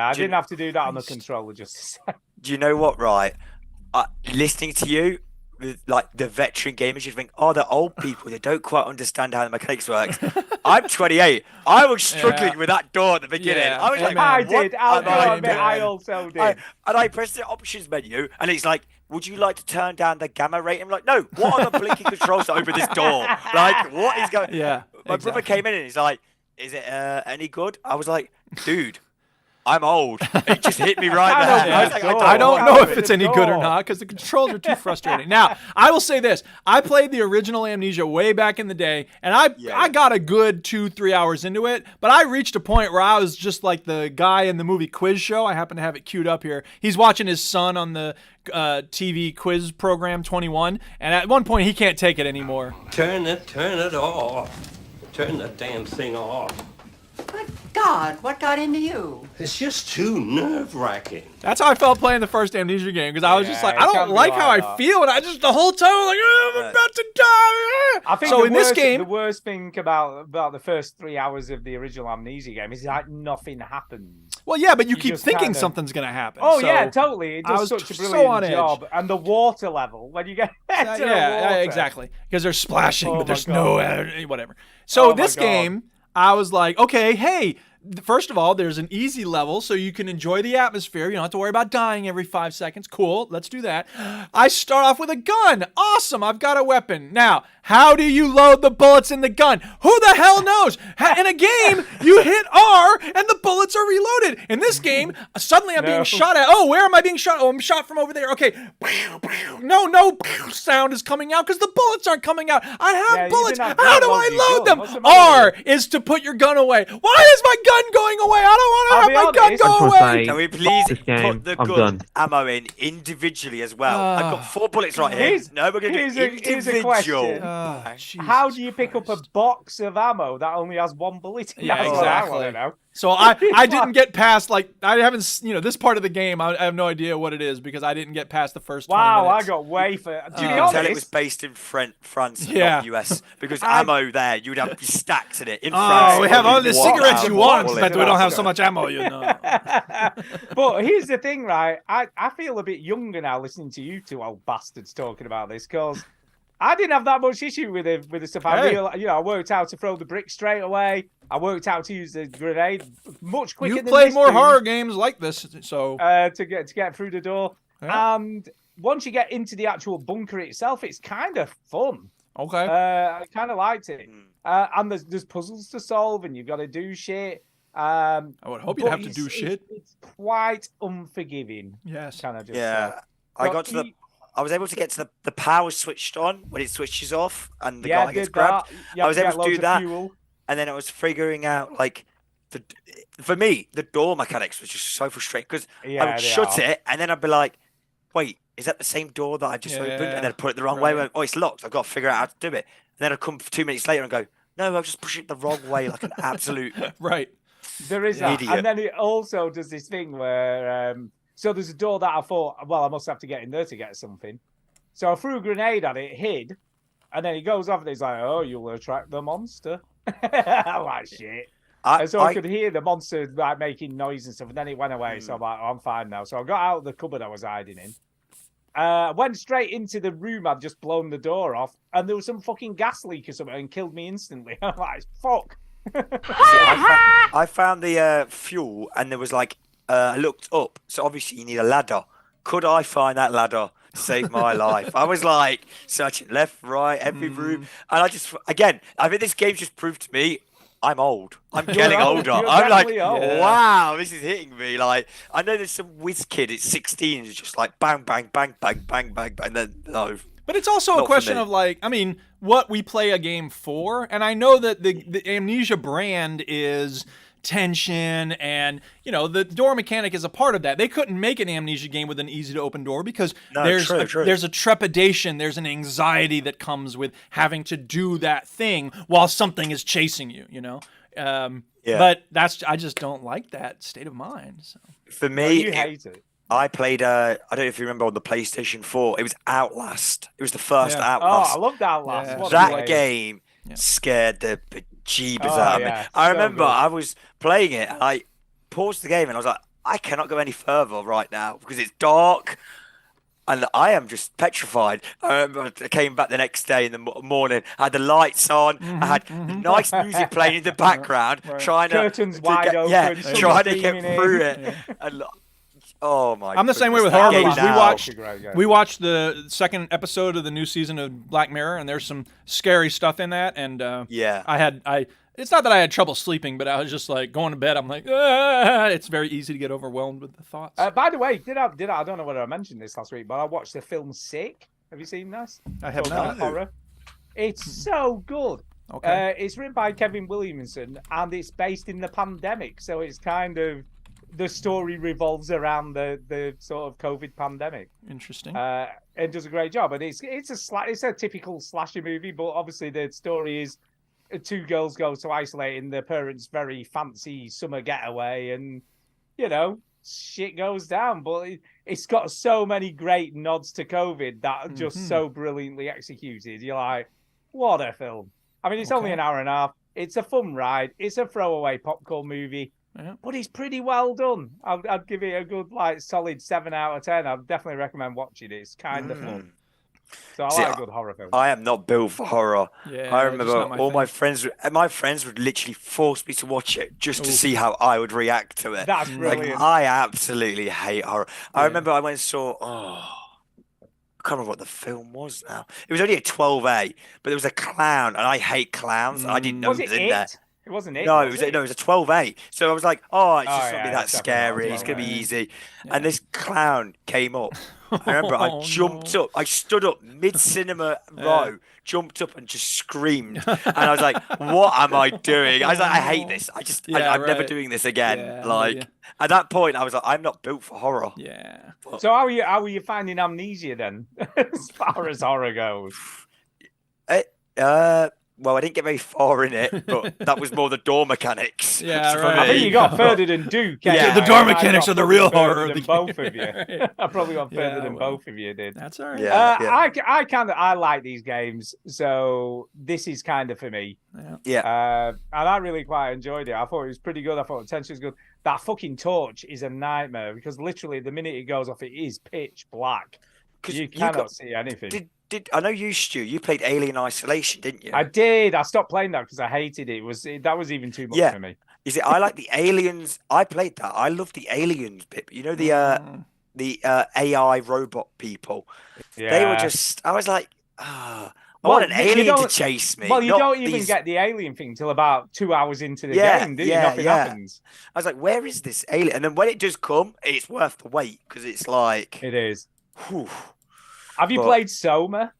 I do- didn't have to do that on the controller just a sec. Do you know what? Right, listening to you, like the veteran gamers, you think, oh, they're old people. They don't quite understand how the mechanics works. I'm 28. I was struggling with that door at the beginning. Yeah, I was like, amen. I what did. I'll am I admit, doing? I also did. And I pressed the options menu, and it's like, would you like to turn down the gamma rating? I'm like, no. What are the blinking controls to open this door? Like, what is going? Yeah, My brother came in and he's like, is it any good? I was like, dude, I'm old. It just hit me right I there. don't I was like, know. I don't How know open if it's the any good or door? not because the controls are too frustrating. Now, I will say this. I played the original Amnesia way back in the day, and I got a good 2-3 hours into it, but I reached a point where I was just like the guy in the movie Quiz Show. I happen to have it queued up here. He's watching his son on the TV quiz program 21, and at one point he can't take it anymore. Turn it off. Turn the damn thing off. Good God, what got into you? It's just too nerve-wracking. That's how I felt playing the first Amnesia game because I was just Yeah, like, it I can don't be like how I like that. feel, and I just the whole time I'm like, oh, I'm about to die. I think so the in worst, this game, the worst thing about the first 3 hours of the original Amnesia game is like nothing happens. well, yeah, but you keep just thinking kinda- something's gonna happen. Oh so- yeah, totally. It I does was such a so brilliant on edge. job. And the water level when you get to Yeah, the yeah, water. exactly. Because they're splashing, Oh but my there's God. no whatever. So Oh my this God. game, I was like, okay, hey. First of all, there's an easy level, so you can enjoy the atmosphere. You don't have to worry about dying every 5 seconds. Cool, let's do that. I start off with a gun. Awesome, I've got a weapon. Now, how do you load the bullets in the gun? Who the hell knows? In a game, you hit R and the bullets are reloaded. In this game, suddenly I'm being No. shot at. Oh, where am I being shot? Oh, I'm shot from over there. Okay. No sound is coming out because the bullets aren't coming out. I have Yeah, you bullets. didn't have How do bullets, I you load don't. them? What's the matter with R is to put your gun away. Why is my gun going away? I don't want to I'll have be my gun honest. go I just away. wanna say- Can we please This game, put the I'm gun done. ammo in individually as well? I've got 4 bullets right here. Here's- No, we're going to do here's a individual. question. How do you pick up a box of ammo that only has one bullet in? Yeah, That's what I exactly. wanna know. So I didn't get past, like, I haven't, this part of the game, I have no idea what it is because I didn't get past the first 20 Wow, minutes. I got way for. To You be can tell it honest, was based in France, Yeah. not US, because ammo there, you would have stacks in it. In Oh, France, we have all the what cigarettes you ammo want, bullet. but we don't have so much ammo, you know. but here's the thing, right? I feel a bit younger now listening to you two old bastards talking about this because I didn't have that much issue with the stuff. Hey. I worked out to throw the brick straight away. I worked out to use the grenade much quicker. You've than played this more dude, horror games like this, so to get through the door. Yeah. And once you get into the actual bunker itself, it's kind of fun. okay. I kind of liked it. And there's puzzles to solve, and you've got to do shit. I would hope you'd but have to do shit. It's quite unforgiving. Yes. Can I just Yeah, say? I But got to I was able to get to the power switched on when it switches off and the yeah, guy gets did grabbed. that. You I have was to able get to do loads of that. fuel. And then I was figuring out for me, the door mechanics was just so frustrating because I Yeah, would they shut are. it and then I'd be like, wait, is that the same door that I just opened? Yeah, And then I'd put it the wrong way. right. Oh, it's locked. I've got to figure out how to do it. And then I'd come 2 minutes later and go, no, I'll just push it the wrong way like an absolute Right. There is that. Idiot. And then it also does this thing where so there's a door that I thought, well, I must have to get in there to get something. So I threw a grenade at it, hid, and then he goes off and he's like, oh, you'll attract the monster. I'm like, shit. And so I could hear the monster like making noise and stuff, and then it went away. So I'm like, oh, I'm fine now. So I got out of the cupboard I was hiding in. Went straight into the room I'd just blown the door off, and there was some fucking gas leak or something and killed me instantly. I'm like, fuck. I found the fuel and there was like I looked up, so obviously you need a ladder. Could I find that ladder? Save my life. I was like searching left, right, every room, and I just I think this game just proved to me I'm old. I'm getting old. older. You're I'm like, definitely old. wow, this is hitting me. Like I know there's some whiz kid at 16 who's just like bang, bang, bang, bang, bang, bang, and then no. But it's also a Not for question me. of like, I mean, what we play a game for. And I know that the Amnesia brand is tension and, the door mechanic is a part of that. They couldn't make an Amnesia game with an easy to open door because No, there's true. a trepidation, there's an anxiety that comes with having to do that thing while something is chasing you, Yeah. But I just don't like that state of mind. So. For Oh, me, you hate it. I played. I don't know if you remember on the PlayStation 4. It was Outlast. It was the first Yeah. Oh, Outlast. I loved Outlast. Yeah. What a That game. game scared the bejeebers Oh, out of me. yeah, I so remember good. I was playing it and I paused the game and I was like, I cannot go any further right now because it's dark and I am just petrified. I remember I came back the next day in the morning, I had the lights on, I had nice music playing in the background, trying Curtains to wide get, open, yeah, sun trying to get streaming in. through it. And, oh my! I'm the same way with goodness, horror that game movies. now- We watched the second episode of the new season of Black Mirror, and there's some scary stuff in that. And Yeah. it's not that I had trouble sleeping, but I was just like going to bed. I'm like, ah! It's very easy to get overwhelmed with the thoughts. By the way, did I? I don't know whether I mentioned this last week, but I watched the film Sick. Have you seen this? I have Talking about not. horror. It's so good. Okay. It's written by Kevin Williamson, and it's based in the pandemic. So it's kind of the story revolves around the sort of COVID pandemic. Interesting. It does a great job, and it's a typical slasher movie, but obviously the story is two girls go to isolate in their parents' very fancy summer getaway, and shit goes down. But it's got so many great nods to COVID that are just so brilliantly executed. You're like, what a film! I mean, it's only an hour and a half. It's a fun ride. It's a throwaway popcorn movie. Yeah. But it's pretty well done. I'd give it a good, solid 7 out of 10. I'd definitely recommend watching it. It's kind of fun. So I See, like a good horror film. I am not built for horror. Yeah, I just remember not my all thing. my friends would literally force me to watch it just to see how I would react to it. That's Like, brilliant. I absolutely hate horror. I remember I went and saw. I can't remember what the film was now. It was only a 12A, but there was a clown, and I hate clowns. And I didn't know Was it it was in there. it? It wasn't it. No, it was a 12A. So I was like, oh, it's just Oh, not yeah, be that it's definitely not scary. It's gonna be 12A. easy. And this clown came up. I remember I jumped up. I stood up mid-cinema row, jumped up and just screamed. And I was like, what am I doing? I was like, I hate this. I'm never right. doing this again. Yeah, I'm with like, you. at that point, I was like, I'm not built for horror. Yeah. So how are you finding Amnesia then, as far as horror goes? Well, I didn't get very far in it, but that was more the door mechanics. Yeah, For right. I think me. you got further than Duke. Yeah, the door I mechanics got are the real further horror of than the both game. of you. I probably got further than well. both of you did. That's all right. Yeah. I like these games, so this is kind of for me. Yeah. And I really quite enjoyed it. I thought it was pretty good. I thought the tension was good. That fucking torch is a nightmare because literally the minute it goes off, it is pitch black. You cannot see anything. Did I know you, Stu? You played Alien Isolation, didn't you? I did. I stopped playing that because I hated it. That was even too much for me. Is it? I like the aliens. I played that. I love the aliens bit. But you know the AI robot people. Yeah. They were just. I was like, I want an alien to chase me. Well, you not don't even these- get the alien thing till about 2 hours into the Yeah, game, do you? yeah, Nothing yeah. happens. I was like, where is this alien? And then when it does come, it's worth the wait because it's like. It is. Whew. Have you But- played Soma?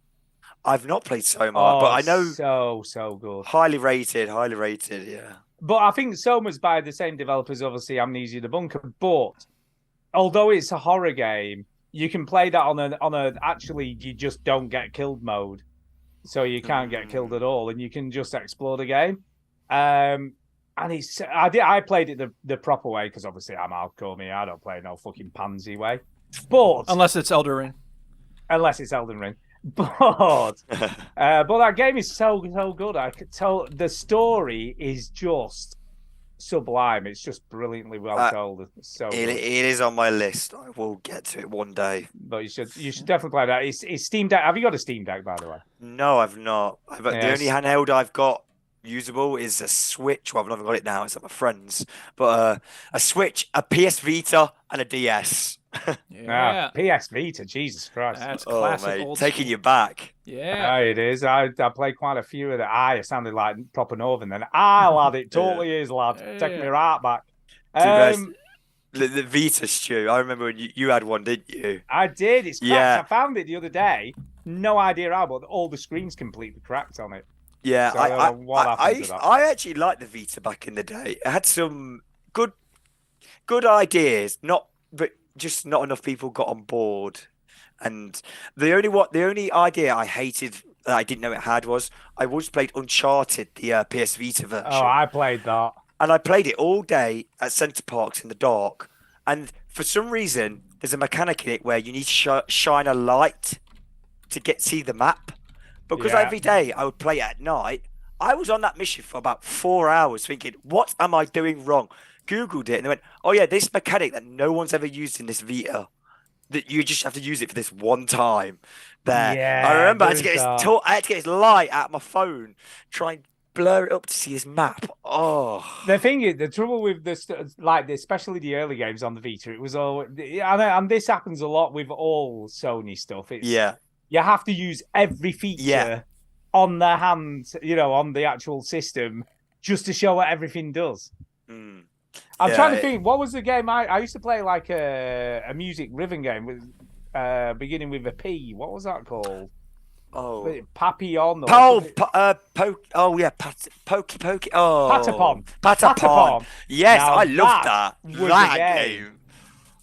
I've not played Soma, but I know so good. highly rated. Yeah. But I think Soma's by the same developers, obviously Amnesia the Bunker. But although it's a horror game, you can play that on a actually you just don't get killed mode, so you can't get killed at all, and you can just explore the game. And I played it the proper way because obviously I'm hardcore me. I don't play no fucking pansy way, but Unless it's Elden Ring. unless it's Elden Ring. But that game is so good. I could tell the story is just sublime. It's just brilliantly well told. It's so It good. is on my list. I will get to it one day. But you should definitely play that. It's Steam Deck. Have you got a Steam Deck, by the way? No, I've not. The Yes. only handheld I've got usable is a Switch. Well, I've not got it now. It's at my friend's. But a Switch, a PS Vita, and a DS. Yeah. PS Vita. Jesus Christ. That's Oh, classic mate, old taking school. you back. Yeah. It is. I played quite a few of that. I sounded like proper Northern then. Lad, it totally is, lad. Taking me right back. The Vita, Stu. I remember when you had one, didn't you? I did. It's cracked. Yeah. I found it the other day. No idea how, but all the screens completely cracked on it. Yeah, So I don't know what happened to that. I actually liked the Vita back in the day. It had some good ideas, but just not enough people got on board. And the only idea I hated that I didn't know it had was I always played Uncharted, the PS Vita version. Oh, I played that. And I played it all day at Centre Parks in the dark. And for some reason, there's a mechanic in it where you need to shine a light to see the map. Because Yeah. every day I would play it at night, I was on that mission for about 4 hours thinking, what am I doing wrong? Googled it and they went, oh yeah, this mechanic that no one's ever used in this Vita, that you just have to use it for this one time. There, Yeah, I remember I had there's to get that. I had to get his light out of my phone, try and blur it up to see his map. Oh, The thing is, the trouble with this, like especially the early games on the Vita, it was all, and this happens a lot with all Sony stuff. It's, yeah, you have to use every feature Yeah. on the hand, on the actual system, just to show what everything does. Mm. I'm Yeah, trying to think, what was the game I used to play, like a music rhythm game with beginning with a P. What was that called? Oh, Papillon. Or something. Pokey. Oh, Patapon. Patapon. Yes, Now I loved that. was a That game. game.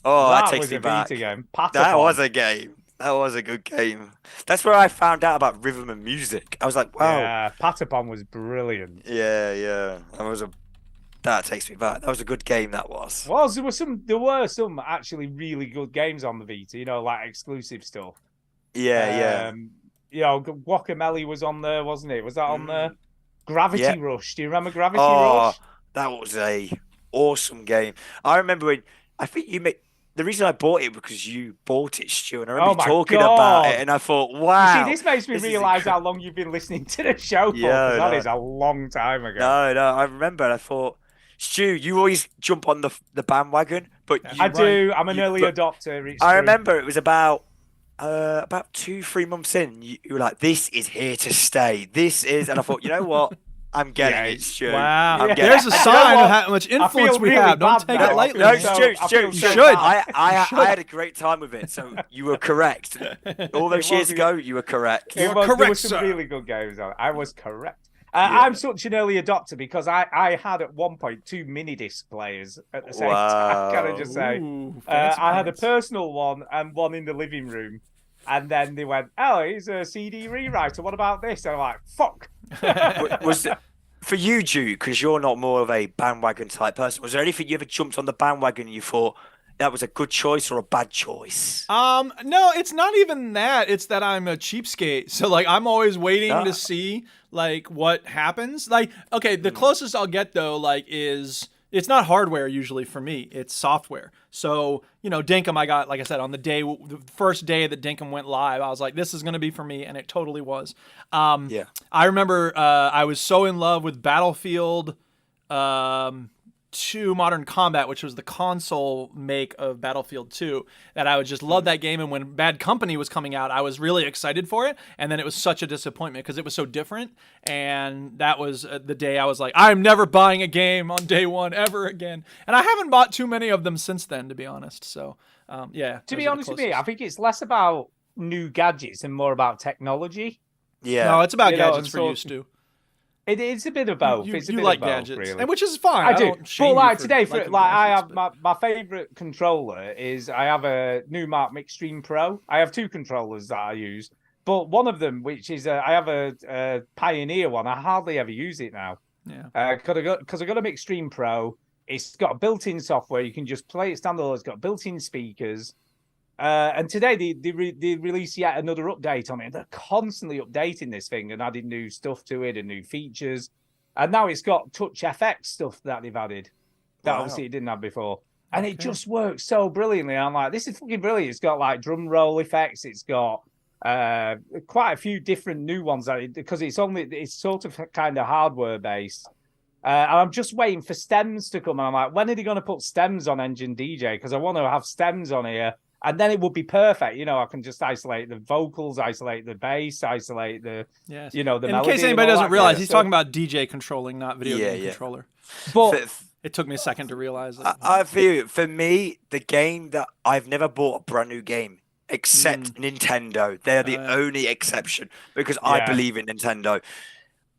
Oh, that That takes was me a back. Vita game. That Patapon. was a game. That was a good game. That's where I found out about rhythm and music. I was like, wow. Yeah, Patapon was brilliant. Yeah. That takes me back. That was a good game. That was. Well, there were some actually really good games on the Vita, like exclusive stuff. Yeah. Guacamelee was on there, wasn't it? Was that on there? Gravity Yeah. Rush. Do you remember Gravity Oh, Rush? that was a awesome game. I remember when I think you made. The reason I bought it because you bought it, Stu, and I remember Oh my you talking about God. it, and I thought, wow. You see, this makes me this is realise how incredible. long you've been listening to the show for. Yeah, 'Cause that no. is a long time ago. No, I remember, and I thought, Stu, you always jump on the bandwagon, but I do. I'm an You- early but adopter. It's I true. remember it was about 2-3 months in. You were like, "This is here to stay. This is," and I thought, you know what? I'm getting Yeah, it, Stu. Wow. I'm getting There's a it. sign what? of how much feel influence we really have. Don't bad take now. it lightly. No, I Stu, feel Stu, so should. bad. I had a great time with it, so you were correct. All those It years wasn't- ago, you were correct. There were were correct, some sir. really good games on it. I was correct. I'm such an early adopter because I had at one point 2 mini disc players at the same time. Can I just say? Ooh, fancy I had a pants. personal one and one in the living room. And then they went, oh, he's a CD rewriter. What about this? And I'm like, fuck. Was it, for you, Duke, because you're not more of a bandwagon type person, was there anything you ever jumped on the bandwagon and you thought that was a good choice or a bad choice? No, it's not even that. It's that I'm a cheapskate. So like I'm always waiting to see like what happens. Like, okay, the closest I'll get though, like is it's not hardware usually for me. It's software. So, you know, Dinkum, I got, like I said, on the first day that Dinkum went live, I was like, this is going to be for me. And it totally was. Yeah. I remember I was so in love with Battlefield 2 Modern Combat, which was the console make of Battlefield 2, that I would just love that game. And when Bad Company was coming out, I was really excited for it. And then it was such a disappointment because it was so different. And that was the day I was like, I'm never buying a game on day one ever again. And I haven't bought too many of them since then, to be honest. So, yeah. To be honest with me, I think it's less about new gadgets and more about technology. Yeah. No, it's about gadgets for you, Stu. It's a bit of both. You, it's a you bit like of both, gadgets, really. and which is fine. I do. don't shame But like you for today, liking I gadgets, have my favorite controller is I have a Numark Extreme Pro. I have two controllers that I use, but one of them, which is I have a Pioneer one. I hardly ever use it now. Yeah. Because I got an Extreme Pro. It's got built-in software. You can just play it standalone. It's got built-in speakers. And today they released yet another update on it. They're constantly updating this thing and adding new stuff to it and new features. And now it's got Touch FX stuff that they've added that obviously it didn't have before. And it just works so brilliantly. I'm like, this is fucking brilliant. It's got like drum roll effects. It's got quite a few different new ones because it's sort of kind of hardware based. And I'm just waiting for stems to come. And I'm like, when are they going to put stems on Engine DJ? Because I want to have stems on here. And then it would be perfect. You know, I can just isolate the vocals, isolate the bass, isolate the, the melody. In case anybody doesn't realize, he's talking about DJ controlling, not video game controller. But it took me a second to realize it. I feel for me, the game that I've never bought a brand new game except Nintendo. They're the only exception because I believe in Nintendo.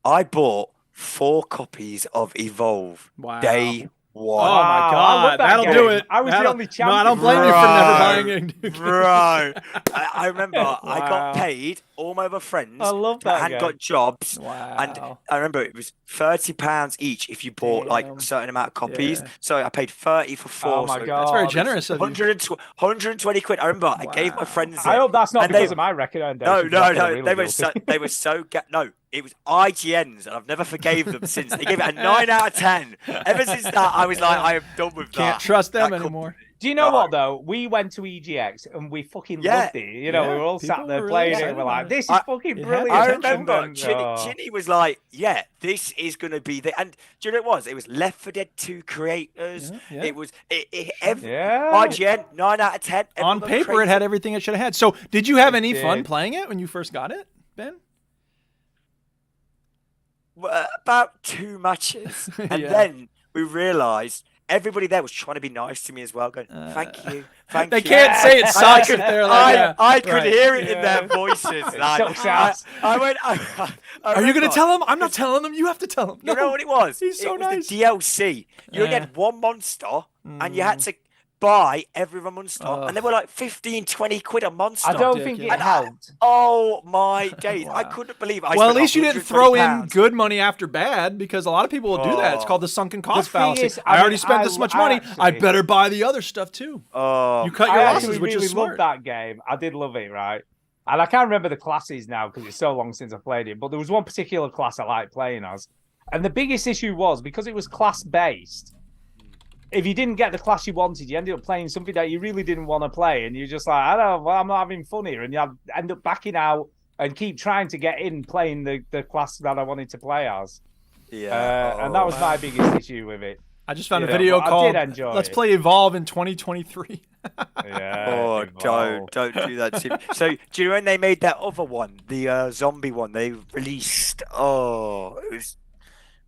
I bought 4 copies of Evolve day 1. Oh my god, that'll do it. I was the only champion. No, I don't blame you for never buying a new game. Bro, I remember I got paid. All my other friends had got jobs, and I remember it was £30 each if you bought like a certain amount of copies. So I paid 30 for 4. Oh my god, that's very generous of you. 120 quid. I remember I gave my friends. I hope that's not because of my recommendation. No. They were so no. It was IGN's, and I've never forgave them since. They gave it a 9 out of 10. Ever since that, I was like, I am done with that. Can't trust them anymore. Do you know what, though? We went to EGX, and we fucking loved it. You know, we were all sat there playing it, and we're like, this is fucking brilliant. I remember Ginny was like, yeah, this is going to be the... And do you know what it was? It was Left 4 Dead 2 creators. It was... IGN, 9 out of 10. On paper, it had everything it should have had. So, did you have any fun playing it when you first got it, Ben? About 2 matches, and then we realised everybody there was trying to be nice to me as well, going, thank you. They can't say it sucks if they're like, I could hear it in their voices. I went, are you going to tell them? I'm not telling them. You have to tell them. No. You know what it was? He's so nice. The DLC. You only had 1 monster, and you had to buy every monster, and they were like 15, 20 quid a monster. I don't think it helped. Oh my days! I couldn't believe. Well, at least you didn't throw in good money after bad, because a lot of people will do that. It's called the sunken cost fallacy. I already spent this much money. I better buy the other stuff too. You cut your losses, which is smart. I loved that game. I did love it, right? And I can't remember the classes now because it's so long since I played it. But there was one particular class I liked playing as, and the biggest issue was because it was class based. If you didn't get the class you wanted, you ended up playing something that you really didn't want to play, and you're just like, I'm not having fun here, and you end up backing out and keep trying to get in playing the class that I wanted to play as. Yeah, and that was my biggest issue with it. I just found a video called "Let's Play Evolve in 2023." Oh, don't do that to me. So, do you know when they made that other one, the zombie one? They released. It was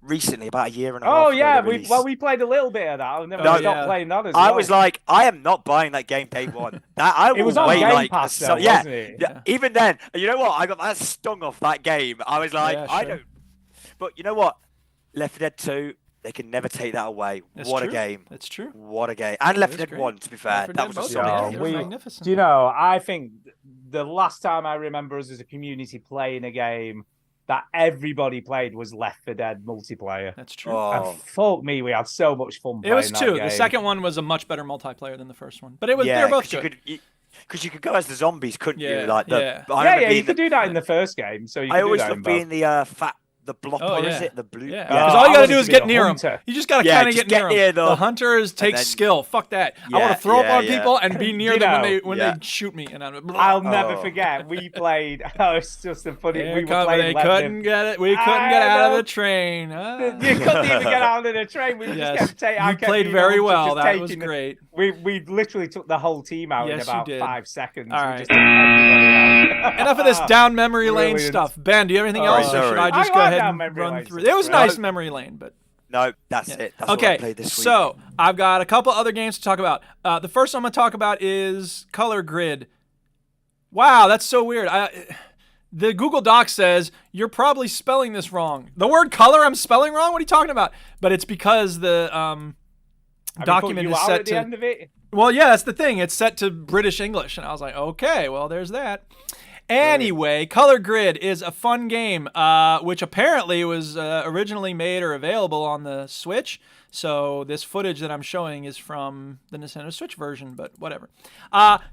recently, about a year and a half. Oh yeah, we played a little bit of that, and then we stopped playing that as well. I was like, I am not buying that game day 1. That it was on Game Pass, though, wasn't it? Yeah. Even then, you know what? I got that stung off that game. I was like, I don't. But you know what? Left 4 Dead 2, they can never take that away. What a game! It's true. What a game! And Left 4 Dead 1, to be fair, that was a solid game. Magnificent. Do you know? I think the last time I remember us as a community playing a game that everybody played was Left 4 Dead multiplayer. That's true. And fuck me, we had so much fun playing It was that two. game. The second one was a much better multiplayer than the first one, but it was they're both good. Because you could go as the zombies, couldn't you? Yeah, Like yeah. You could do that in the first game. So you I could always do that love in being both. the blopper, is it? The blue? Yeah, because all you gotta do is get near him. hunter. You just gotta Yeah, kind of just get near them. The hunters take then- skill. Fuck that. I want Yeah, to throw up yeah, on yeah. people and be near You them know, when yeah. they shoot me. And I'll never forget. We played. Oh, it's just a funny. Here We were come- playing. they Left couldn't 4 get it. We couldn't I get out of know. the train. You couldn't even get out of the train. We Yes. just kept taking. You played very well. That was great. We literally took the whole team out in Yes, you about did. 5 seconds. All We right. just took everybody out. Enough of this down memory lane Brilliant. stuff. Ben, do you have anything Oh, else, or should sorry. I just I go like ahead down and memory run lane through? stuff. It was Right. nice memory lane, but No, that's it. That's what I okay. played this week. So I've got a couple other games to talk about. The first one I'm gonna talk about is Color Grid. Wow, that's so weird. The Google Doc says you're probably spelling this wrong. The word color I'm spelling wrong. What are you talking about? But it's because the document is set at the to. end of it. Well, yeah, that's the thing. It's set to British English, and I was like, okay, well, there's that. Anyway, Color Grid is a fun game, which apparently was originally made or available on the Switch. So this footage that I'm showing is from the Nintendo Switch version, but whatever.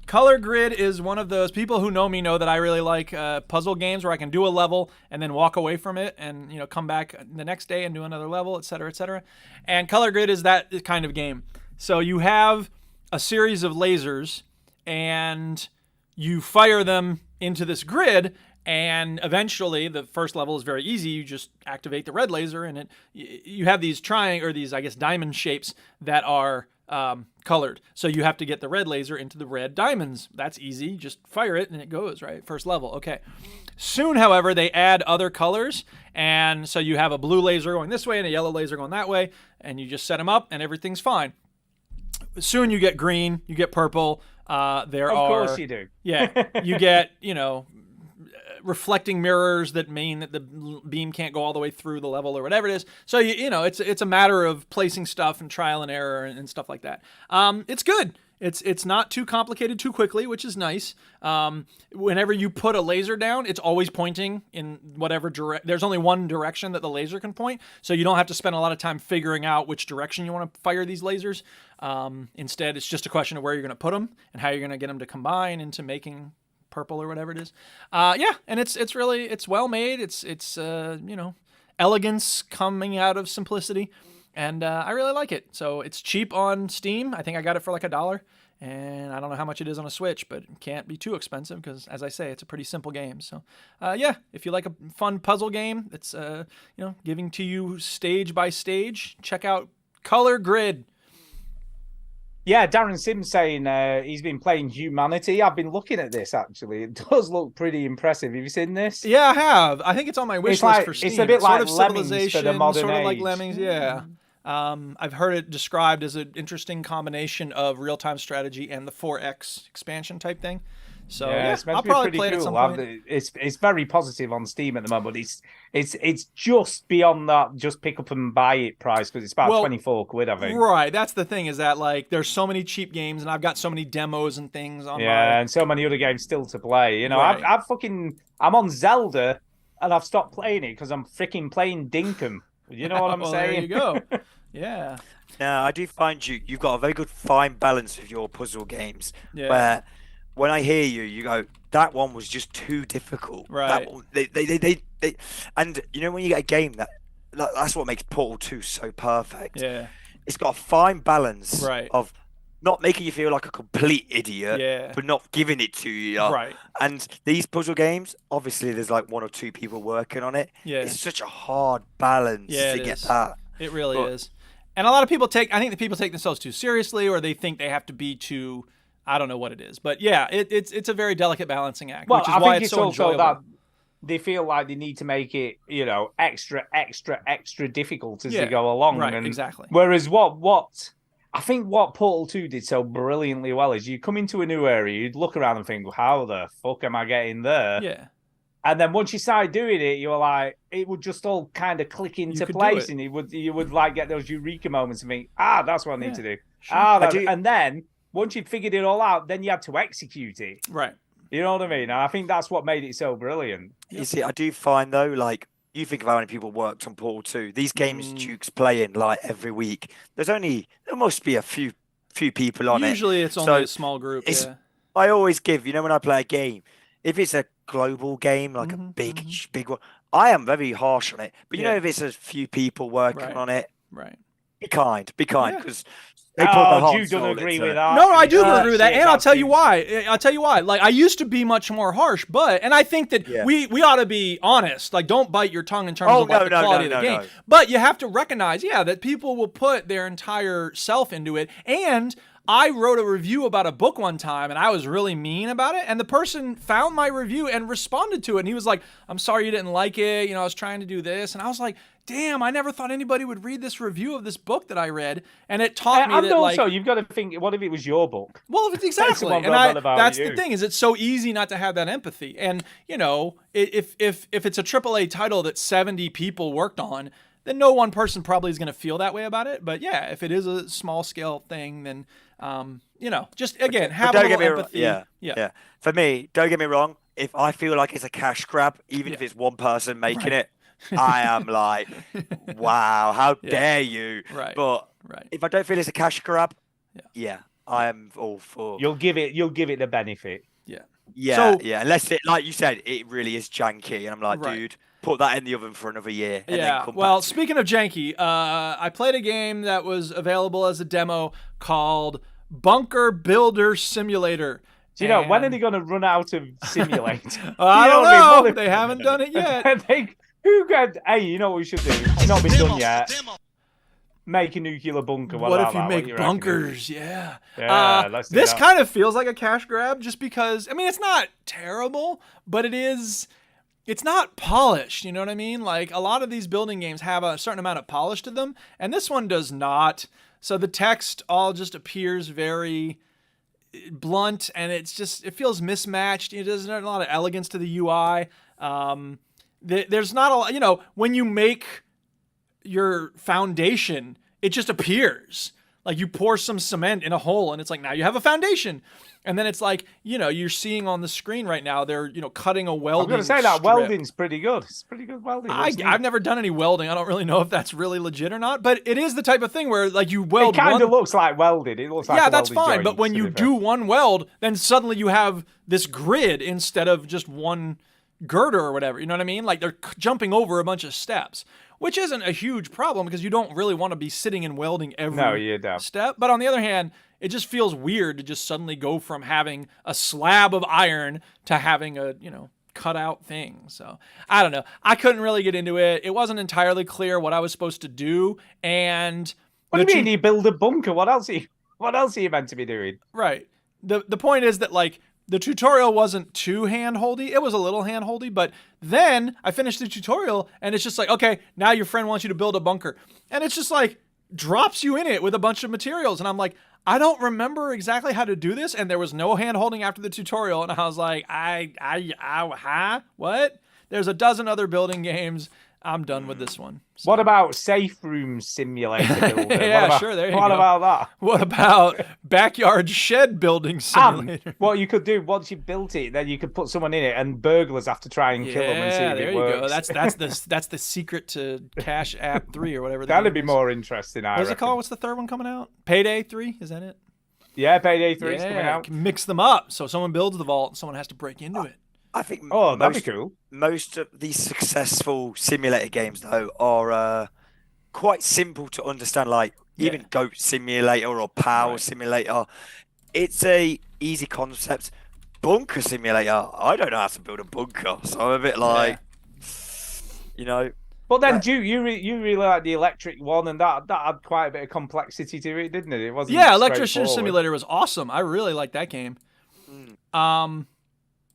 Color Grid is one of those people who know me know that I really like puzzle games where I can do a level and then walk away from it and come back the next day and do another level, et cetera, et cetera. And Color Grid is that kind of game. So you have a series of lasers and you fire them into this grid, and eventually the first level is very easy. You just activate the red laser, and you have these diamond shapes that are colored. So you have to get the red laser into the red diamonds. That's easy. Just fire it, and it goes, right? First level. Okay. Soon, however, they add other colors, and so you have a blue laser going this way and a yellow laser going that way, and you just set them up, and everything's fine. Soon you get green, you get purple. Of course you do. Yeah, you get, reflecting mirrors that mean that the beam can't go all the way through the level or whatever it is. So, it's a matter of placing stuff and trial and error and stuff like that. It's good. It's not too complicated too quickly, which is nice. Whenever you put a laser down, it's always pointing in whatever direction. There's only one direction that the laser can point, so you don't have to spend a lot of time figuring out which direction you want to fire these lasers. Instead, it's just a question of where you're going to put them and how you're going to get them to combine into making purple or whatever it is. And it's well made. It's elegance coming out of simplicity. And I really like it. So it's cheap on Steam. I think I got it for like $1. And I don't know how much it is on a Switch, but it can't be too expensive because, as I say, it's a pretty simple game. So, if you like a fun puzzle game that's, giving to you stage by stage, check out Color Grid. Yeah, Darren Sims saying he's been playing Humanity. I've been looking at this, actually. It does look pretty impressive. Have you seen this? Yeah, I have. I think it's on my wish list for Steam. It's a bit like sort of Lemmings for Civilization, the modern sort of like age. Lemmings, yeah. I've heard it described as an interesting combination of real-time strategy and the 4X expansion type thing. So it's meant I'll to be probably pretty play it at cool. some point. It's very positive on Steam at the moment. It's just beyond that just pick up and buy it price because it's about 24 quid, I think. Right, that's the thing is that like there's so many cheap games and I've got so many demos and things on and so many other games still to play. Right. I'm on Zelda and I've stopped playing it because I'm freaking playing Dinkum. You know what I'm saying? There you go. Yeah. Now, I do find you've got a very good fine balance with your puzzle games. Yeah. Where when I hear you go, that one was just too difficult. Right. That one, they and when you get a game that's what makes Portal 2 so perfect. Yeah. It's got a fine balance Right. of not making you feel like a complete idiot, but not giving it to you. Right. And these puzzle games, obviously, there's like 1 or 2 people working on it. Yeah. It's such a hard balance Yeah, to it get is. that. It really is. And a lot of people I think the people take themselves too seriously, or they think they have to be too, I don't know what it is. But yeah, it's a very delicate balancing act, which is why it's so also enjoyable. that they feel like they need to make it, extra difficult as they go along. Right, and exactly. Whereas what I think what Portal 2 did so brilliantly well is you come into a new area, you'd look around and think, how the fuck am I getting there? Yeah. And then once you started doing it, you were like, it would just all kind of click into could do place, it. and you would like get those eureka moments and think, that's what I need to do. Sure. And then once you'd figured it all out, then you had to execute it. Right. You know what I mean? And I think that's what made it so brilliant. You see, I do find though, like you think of how many people worked on Portal 2. These games Duke's playing like every week. There must be a few people on it. Usually it's only a small group. Yeah. I always give, when I play a game, if it's a global game, like a big one, I am very harsh on it. But if it's a few people working on it, right? Be kind, because you don't agree with that. No, I do agree with that, and I'll tell you why. Like I used to be much more harsh, and I think that we ought to be honest. Like, don't bite your tongue in terms of the quality of the game. But you have to recognize, that people will put their entire self into it. And I wrote a review about a book one time, and I was really mean about it. And the person found my review and responded to it, and he was like, "I'm sorry you didn't like it. I was trying to do this," and I was like, damn, I never thought anybody would read this review of this book that I read, and it taught me that. And also, you've got to think, what if it was your book? Well, exactly, and that's the thing, is it's so easy not to have that empathy. And if it's a AAA title that 70 people worked on, then no one person probably is going to feel that way about it. But yeah, if it is a small scale thing, then just again have a little empathy. Yeah. For me, don't get me wrong. If I feel like it's a cash grab, even if it's one person making it, I am like, wow, how dare you? Right. But if I don't feel it's a cash grab, I am all for. You'll give it the benefit. Yeah. Unless it, like you said, it really is janky, and I'm like, dude, put that in the oven for another year. And then come back speaking of janky, I played a game that was available as a demo called Bunker Builder Simulator. Do you know, when are they going to run out of Simulate? I don't know. They haven't done it yet. Hey, you know what we should do? It's not been done yet. Make a nuclear bunker. What if you make bunkers? Yeah, let's do this. Kind of feels like a cash grab, just because. I mean, it's not terrible, but it's not polished. You know what I mean? Like, a lot of these building games have a certain amount of polish to them, and this one does not. So the text all just appears very blunt, and it feels mismatched. There's not a lot of elegance to the UI. There's not a lot, when you make your foundation, it just appears. Like, you pour some cement in a hole, and it's like, now you have a foundation. And then it's like, you're seeing on the screen right now, they're, cutting a welding. I'm going to say that welding's pretty good. It's pretty good welding. I've never done any welding. I don't really know if that's really legit or not, but it is the type of thing where, like, you weld. It kind of looks like welded. It looks like that's fine. Joint, but when you do one weld, then suddenly you have this grid instead of just one girder or whatever. You know what I mean? Like, they're jumping over a bunch of steps, which isn't a huge problem because you don't really want to be sitting and welding every step. But on the other hand, it just feels weird to just suddenly go from having a slab of iron to having a, cut out thing. So I don't know. I couldn't really get into it. It wasn't entirely clear what I was supposed to do. And what do you mean you build a bunker? What else are you meant to be doing? Right. The point is that, like, the tutorial wasn't too hand-holdy. It was a little hand-holdy, but then I finished the tutorial, and it's just like, okay, now your friend wants you to build a bunker. And it's just like, drops you in it with a bunch of materials. And I'm like, I don't remember exactly how to do this, and there was no hand-holding after the tutorial. And I was like, what? There's a dozen other building games. I'm done with this one. So. What about Safe Room Simulator Builder? Sure, there you go. What about that? What about Backyard Shed Building Simulator? What you could do, once you built it, then you could put someone in it, and burglars have to try and kill them and see if it works. There you go. That's the secret to Cash App 3 or whatever. That'd be more interesting, I reckon. What's it called? What's the third one coming out? Payday 3? Is that it? Yeah, Payday 3 is coming out. Mix them up. So someone builds the vault, and someone has to break into it. I think that'd be cool. Most of these successful simulator games, though, are quite simple to understand. Like even Goat Simulator or Power Simulator, it's a easy concept. Bunker Simulator, I don't know how to build a bunker, so I'm a bit like, But then, you really like the electric one, and that had quite a bit of complexity to it, didn't it? It wasn't. Yeah, Electrician Simulator was awesome. I really liked that game.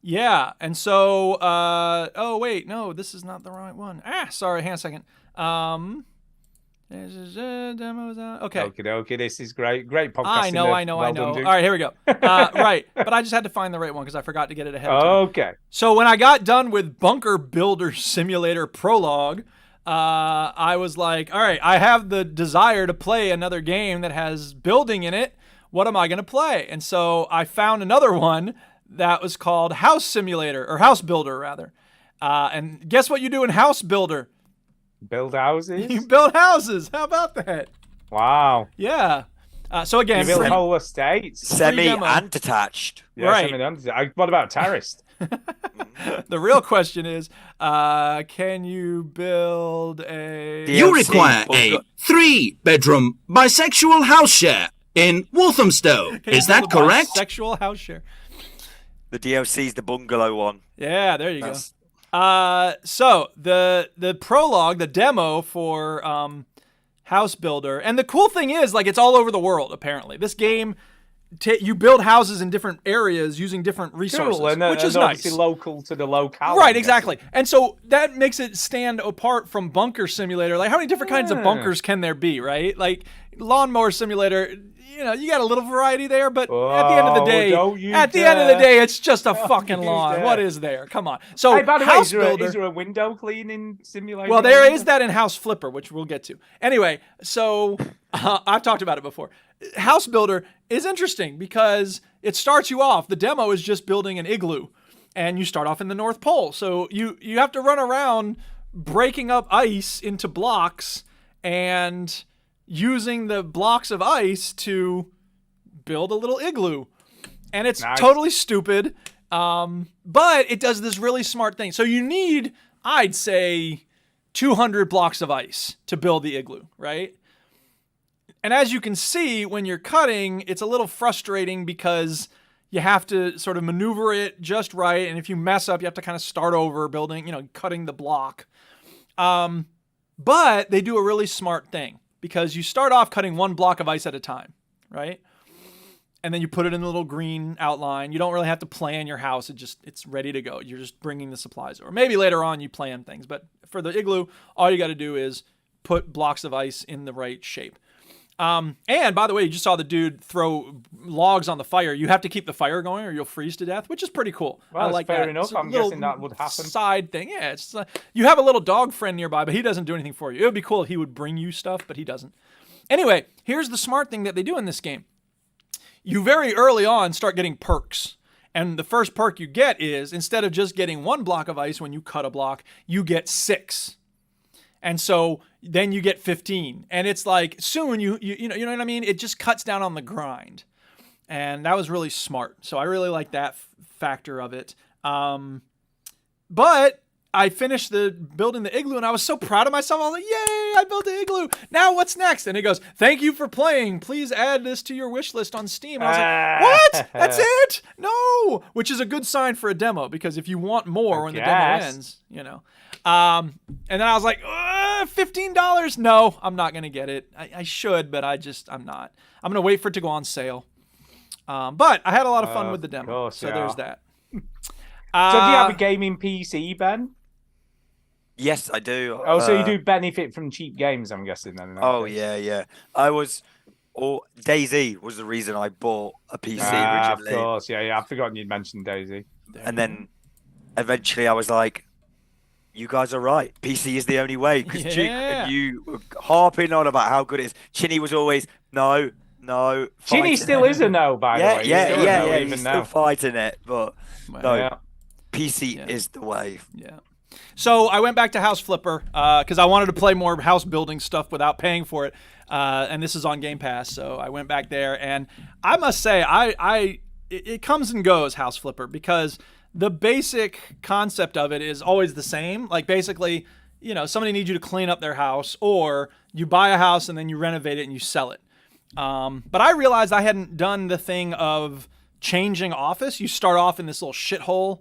Yeah, and so, oh wait, no, this is not the right one. Sorry, hang on a second. Demos out. Okay. Okay, this is great podcasting. I know. All right, here we go. Right, but I just had to find the right one because I forgot to get it ahead of time. Okay. So when I got done with Bunker Builder Simulator Prologue, I was like, all right, I have the desire to play another game that has building in it. What am I going to play? And so I found another one that was called House Simulator, or House Builder, rather. And guess what you do in House Builder? Build houses? You build houses. How about that? Wow. Yeah. So again, You build free- whole estates. Semi demo. and detached. Yeah, Right. What about terraced? the real question is, can you build a... You require a 3-bedroom bisexual house share in Walthamstow. Can you build a bisexual house share? The DLC's the bungalow one. Yeah, there you That's- go. So the prologue, the demo for House Builder, and the cool thing is, like, it's all over the world. Apparently, this game, you build houses in different areas using different resources, Cool, which is and nice. obviously local to the locale. Right, exactly. And so that makes it stand apart from Bunker Simulator. Like, how many different kinds of bunkers can there be, right? Like, Lawnmower Simulator, you know, you got a little variety there, but at the end of the day, it's just a fucking lawn. What is there? Come on. So, Hey, by the way, House is Builder... there a window cleaning simulator? Well, there is that in House Flipper, which we'll get to. Anyway, so I've talked about it before. House Builder is interesting because it starts you off. The demo is just building an igloo, and you start off in the North Pole. So you have to run around breaking up ice into blocks and using the blocks of ice to build a little igloo. And it's totally stupid, but it does this really smart thing. So you need, I'd say, 200 blocks of ice to build the igloo, right? And as you can see, when you're cutting, it's a little frustrating because you have to sort of maneuver it just right. And if you mess up, you have to kind of start over building, cutting the block. But they do a really smart thing because you start off cutting one block of ice at a time, right? And then you put it in a little green outline. You don't really have to plan your house. It's ready to go. You're just bringing the supplies over. Maybe later on you plan things, but for the igloo, all you got to do is put blocks of ice in the right shape. And by the way, you just saw the dude throw logs on the fire. You have to keep the fire going or you'll freeze to death, which is pretty cool. Well, I like fair that. enough. It's a I'm little guessing that would happen. Side thing. Yeah, it's you have a little dog friend nearby, but he doesn't do anything for you. It would be cool if he would bring you stuff, but he doesn't. Anyway, here's the smart thing that they do in this game. You very early on start getting perks. And the first perk you get is, instead of just getting one block of ice when you cut a block, you get 6. And so then you get 15. And it's like, soon you know what I mean? It just cuts down on the grind. And that was really smart. So I really like that factor of it. But I finished building the igloo and I was so proud of myself. I was like, yay, I built the igloo. Now what's next? And it goes, thank you for playing. Please add this to your wish list on Steam. And I was like, what? That's it? No. Which is a good sign for a demo, because if you want more when the demo ends, and then I was like, $15? No, I'm not going to get it. I should, but I'm not. I'm going to wait for it to go on sale. But I had a lot of fun with the demo. Course, so yeah. there's that. So do you have a gaming PC, Ben? Yes, I do. Oh, so you do benefit from cheap games, I'm guessing then. Oh, yeah. DayZ was the reason I bought a PC originally. Of course, yeah. I've forgotten you'd mentioned DayZ. And then eventually I was like, you guys are right. PC is the only way. Because you were harping on about how good it is. Chinny was always, no. Chinny still is a no, by the way. He's still fighting it. But PC is the way. Yeah. So I went back to House Flipper because I wanted to play more house building stuff without paying for it. And this is on Game Pass. So I went back there. And I must say, it comes and goes, House Flipper, because the basic concept of it is always the same. Like, basically, somebody needs you to clean up their house, or you buy a house and then you renovate it and you sell it. But I realized I hadn't done the thing of changing office. You start off in this little shithole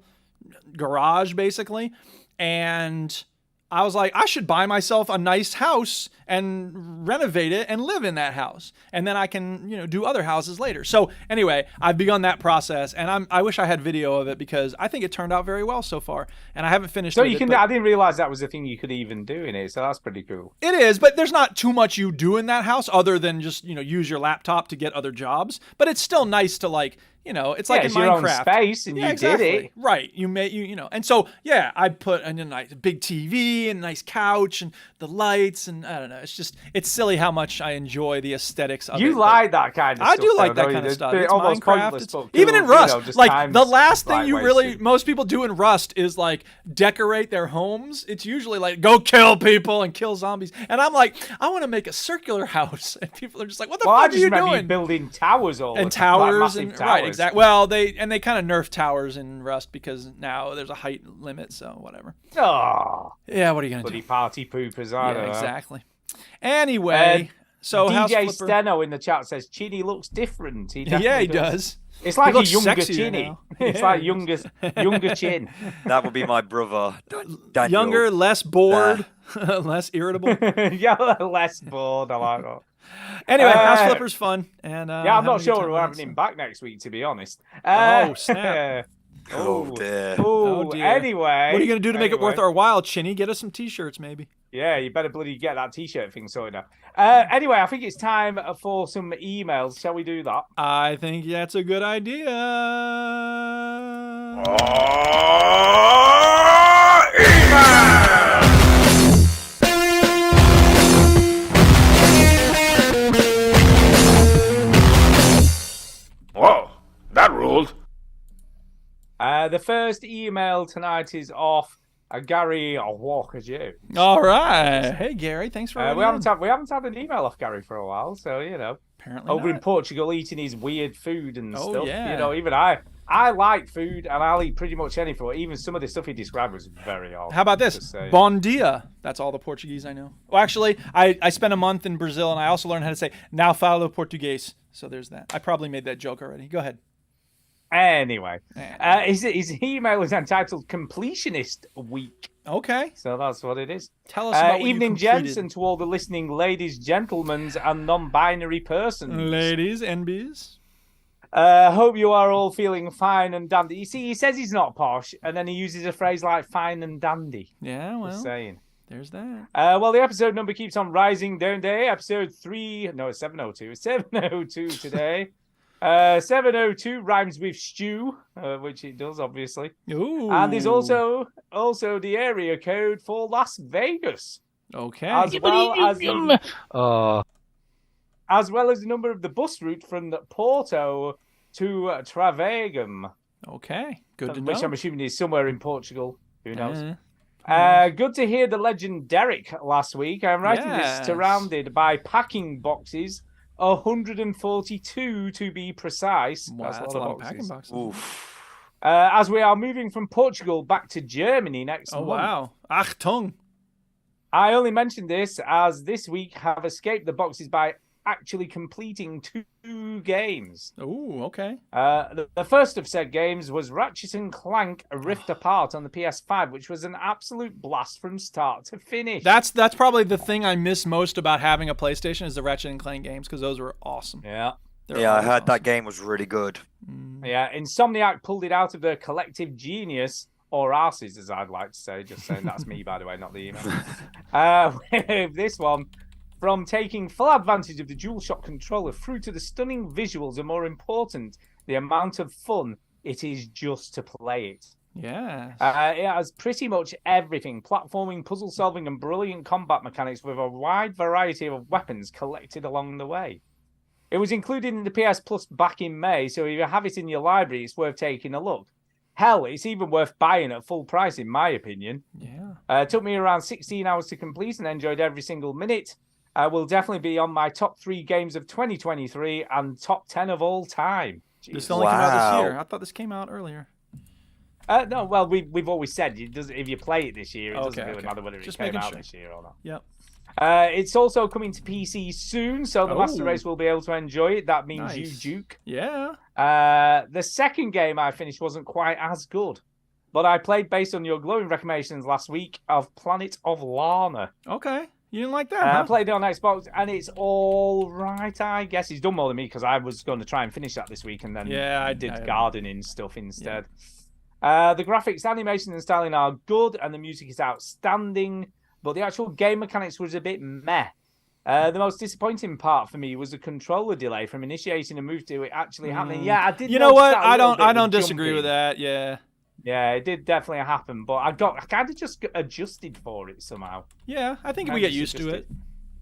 garage, basically. And I was like, I should buy myself a nice house and renovate it and live in that house. And then I can, do other houses later. So anyway, I've begun that process, and I wish I had video of it because I think it turned out very well so far. And I haven't finished. So I didn't realize that was a thing you could even do in it. So that's pretty cool. It is, but there's not too much you do in that house other than just, use your laptop to get other jobs. But it's still nice to, like, You know, it's like in it's your own Minecraft. space, and you did it. Right. You know. And so, yeah, I put in a nice big TV and a nice couch and the lights, and I don't know. It's silly how much I enjoy the aesthetics of it. You like that kind of I stuff. do like though, that kind of stuff. It's It's almost Minecraft. pointless, It's, but even in cool, Rust, just like time's the last thing right you really, wasted. most people do in Rust is like decorate their homes. It's usually like go kill people and kill zombies. And I'm like, I want to make a circular house, and people are just like, what the Well, I fuck are just you remember you doing? building towers all And the time, like towers massive and towers. right, exactly. Well, they kind of nerf towers in Rust because now there's a height limit. So whatever. Oh, Yeah, what are you gonna bloody do? party poopers! I don't Yeah, know. exactly. Anyway, so House DJ Flipper. Steno in the chat says Chinny looks different. He Yeah, he definitely does. It's like He a looks younger sexier Chinny. now. It's Yeah. like younger Chin. That would be my brother, Daniel. Younger, less bored, less irritable. Yeah, less bored. I like that. Anyway, House Flipper's fun, and Yeah, I'm having a not good sure time we're with having it, him so. back next week, to be honest. Oh, snap. Oh, dear. Oh, dear. anyway. What are you gonna do to make it worth anyway. our while, Chinny? Get us some T-shirts, maybe. Yeah, you better bloody get that T-shirt thing sorted out. Anyway, I think it's time for some emails. Shall we do that? I think that's a good idea. Whoa, that ruled. The first email tonight is off Gary Walker Jones. All right. Hey, Gary. Thanks for we haven't had an email off Gary for a while, so you know. Apparently over in not. Portugal eating his weird food and Oh, stuff. yeah. You know, even I like food and I'll eat pretty much anything. Even some of the stuff he described was very odd. How about this? to say. Bom dia. That's all the Portuguese I know. Well, actually, I spent a month in Brazil, and I also learned how to say "Não falo português." So there's that. I probably made that joke already. Go ahead. Anyway, his email is entitled Completionist Week. Okay. So that's what it is. Tell us about what evening, you gents, completed. and to all the listening ladies, gentlemen, and non-binary persons. Ladies and bees. Hope you are all feeling fine and dandy. You see, he says he's not posh, and then he uses a phrase like fine and dandy. Yeah, well, Just saying. there's that. Well, the episode number keeps on rising down day. Episode 3, no, it's 702. It's 702 today. 702 rhymes with stew, which it does, obviously. Ooh. And there's also the area code for Las Vegas. Okay. As well as the number of the bus route from Porto to Travagem. Okay. Good to Which know. I'm assuming is somewhere in Portugal. Who knows? Uh, Good to hear the legend Derek last week. I'm writing Yes. this surrounded by packing boxes, 142 to be precise. Wow, that's a lot of packing boxes. Oof. As we are moving from Portugal back to Germany next Oh, month. wow. Achtung. I only mentioned this as this week have escaped the boxes by actually completing 2 games. Ooh, okay. The first of said games was Ratchet and Clank Rift Apart on the PS5, which was an absolute blast from start to finish. That's probably the thing I miss most about having a PlayStation is the Ratchet and Clank games, because those were awesome. Yeah. They're Yeah, I always heard that awesome. game was really good. Yeah, Insomniac pulled it out of their collective genius, or arses, as I'd like to say. Just saying that's me, by the way, not the email. With this one, from taking full advantage of the DualShock controller through to the stunning visuals, and more important, the amount of fun it is just to play it. Yeah. It has pretty much everything: platforming, puzzle solving, and brilliant combat mechanics with a wide variety of weapons collected along the way. It was included in the PS Plus back in May, so if you have it in your library, it's worth taking a look. Hell, it's even worth buying at full price, in my opinion. Yeah. It took me around 16 hours to complete and enjoyed every single minute. Will definitely be on my top 3 games of 2023 and top 10 of all time. This only came out this Wow. year. I thought this came out earlier. No, well, we've always said it does, if you play it this year, it doesn't Okay, really okay. matter whether Just it came making out sure. this year or not. Yep. It's also coming to PC soon, so the Master Oh. Race will be able to enjoy it. That means Nice. you, Duke. Yeah. The second game I finished wasn't quite as good, but I played based on your glowing recommendations last week of Planet of Lana. Okay. You didn't like that, I huh? played it on Xbox, and it's all right, I guess. He's done more than me, because I was going to try and finish that this week, and then Yeah, I did gardening stuff instead. The graphics, animation, and styling are good, and the music is outstanding, but the actual game mechanics was a bit meh. The most disappointing part for me was the controller delay from initiating a move to it actually happening. Yeah, I did. You know what? notice that a little bit I with don't disagree jumping. with that. Yeah. Yeah, it did definitely happen, but I kind of just adjusted for it somehow. Yeah, I think we Kinda get used to it.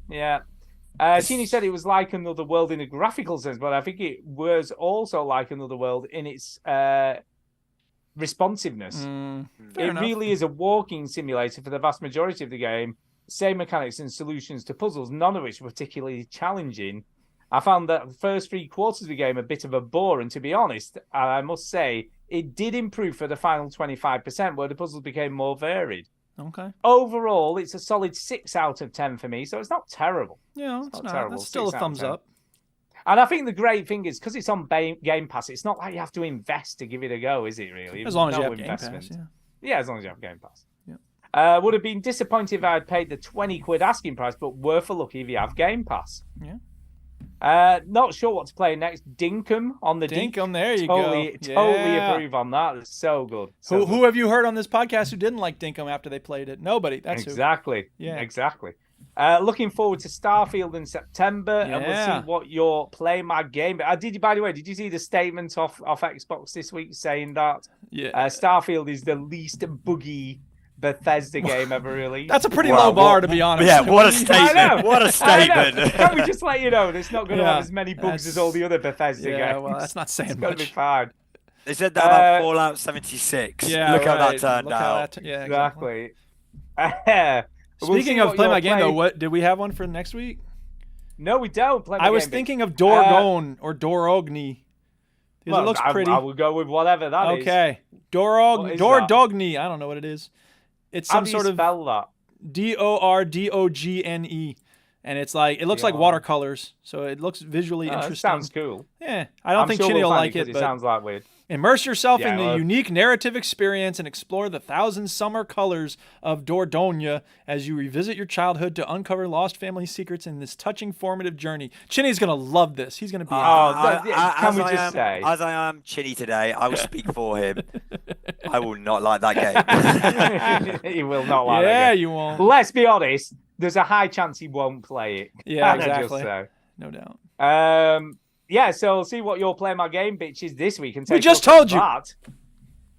Yeah. Chini said it was like another world in a graphical sense, but I think it was also like another world in its responsiveness. Fair It enough. really is a walking simulator for the vast majority of the game. Same mechanics and solutions to puzzles, none of which were particularly challenging. I found that the first 3/4 of the game a bit of a bore, and to be honest, I must say, it did improve for the final 25%, where the puzzles became more varied. Okay. Overall, it's a solid 6 out of 10 for me, so it's not terrible. Yeah, it's not not. terrible. That's still a 6 out of thumbs 10. up. And I think the great thing is, because it's on Game Pass, it's not like you have to invest to give it a go, is it really? As long as No you have Game investment. Pass, yeah. Yeah, as long as you have Game Pass. Yeah. Would have been disappointed if I had paid the 20 quid asking price, but worth a look if you have Game Pass. Yeah. Not sure what to play next. Dinkum on the Dinkum, there you totally, go. Totally Yeah. approve on that. It's so good. So Who, good. who have you heard on this podcast who didn't like Dinkum after they played it? Nobody. That's Exactly. Yeah. Exactly. Looking forward to Starfield in September, and we'll Yeah. see what your Play My Game. By the way, did you see the statement off Xbox this week saying that who. Yeah. Starfield is the least buggy Bethesda game ever released? That's a pretty Wow, low bar, what- to be honest. Yeah, what a I statement. know. What a I know. statement. Can we just let you know it's not going to Yeah, have as many bugs as that's- all the other Bethesda Yeah, games? well, that's not saying It's going to be much. fine. They said that about Uh, Fallout 76. Yeah, Look how that right. turned Look how out. that yeah, exactly. Exactly. We'll see Speaking of what Play your My Game, though, play- what did we have one for next week? No, we don't. Play My I was Game, thinking bitch. of Dorgon or Dorogni. Because Well, it looks pretty. I will go with whatever that is. Okay. What is that? Dordogni. I don't know what it is. It's How some do you sort of spell that? Dordogne. And it's like, it looks like Yeah. watercolors. So it looks visually Oh, that interesting. sounds cool. Yeah. I don't I'm think sure Chinny will find like it, 'cause but sounds like weird. immerse yourself Yeah, in the well- unique narrative experience and explore the thousand summer colors of Dordogne as you revisit your childhood to uncover lost family secrets in this touching, formative journey. Chinny's going to love this. He's going to be Can we just say? As I am Chinny today, I will speak for him. I will not like that game. He will not like Yeah, it. you won't. Let's be honest. There's a high chance he won't play it. Yeah, Can I just exactly. say? No doubt. Yeah, so we'll see what your Play My Game bitch is this week. And We take just a look told you. at that.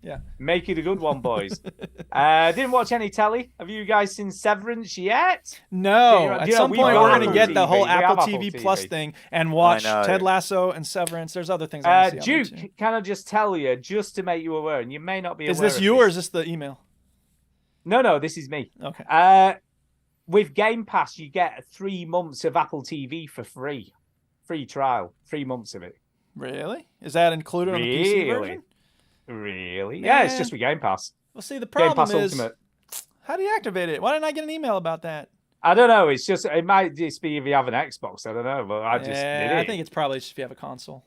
Yeah. Make it a good one, boys. Didn't watch any telly. Have you guys seen Severance yet? No. Do At you know, some we've point, got we're going to Apple get the TV. whole We have Apple Apple TV TV. Plus thing and watch know. Ted Lasso and Severance. There's other things I want to see. on there, too. Duke, can I just tell you, just to make you aware, and you may not be Is aware this of you or is this the email? No, this is me. Okay. With Game Pass, you get 3 months of Apple TV for free. Free trial. 3 months of it. Really? Is that included on the PC Really? version? Really? Yeah, it's Man. just with Game Pass. Well, see, the Game problem Pass is, Ultimate. how do you activate it? Why didn't I get an email about that? I don't know. It's just, it might just be if you have an Xbox. I don't know, but I just did it. I think it's probably just if you have a console.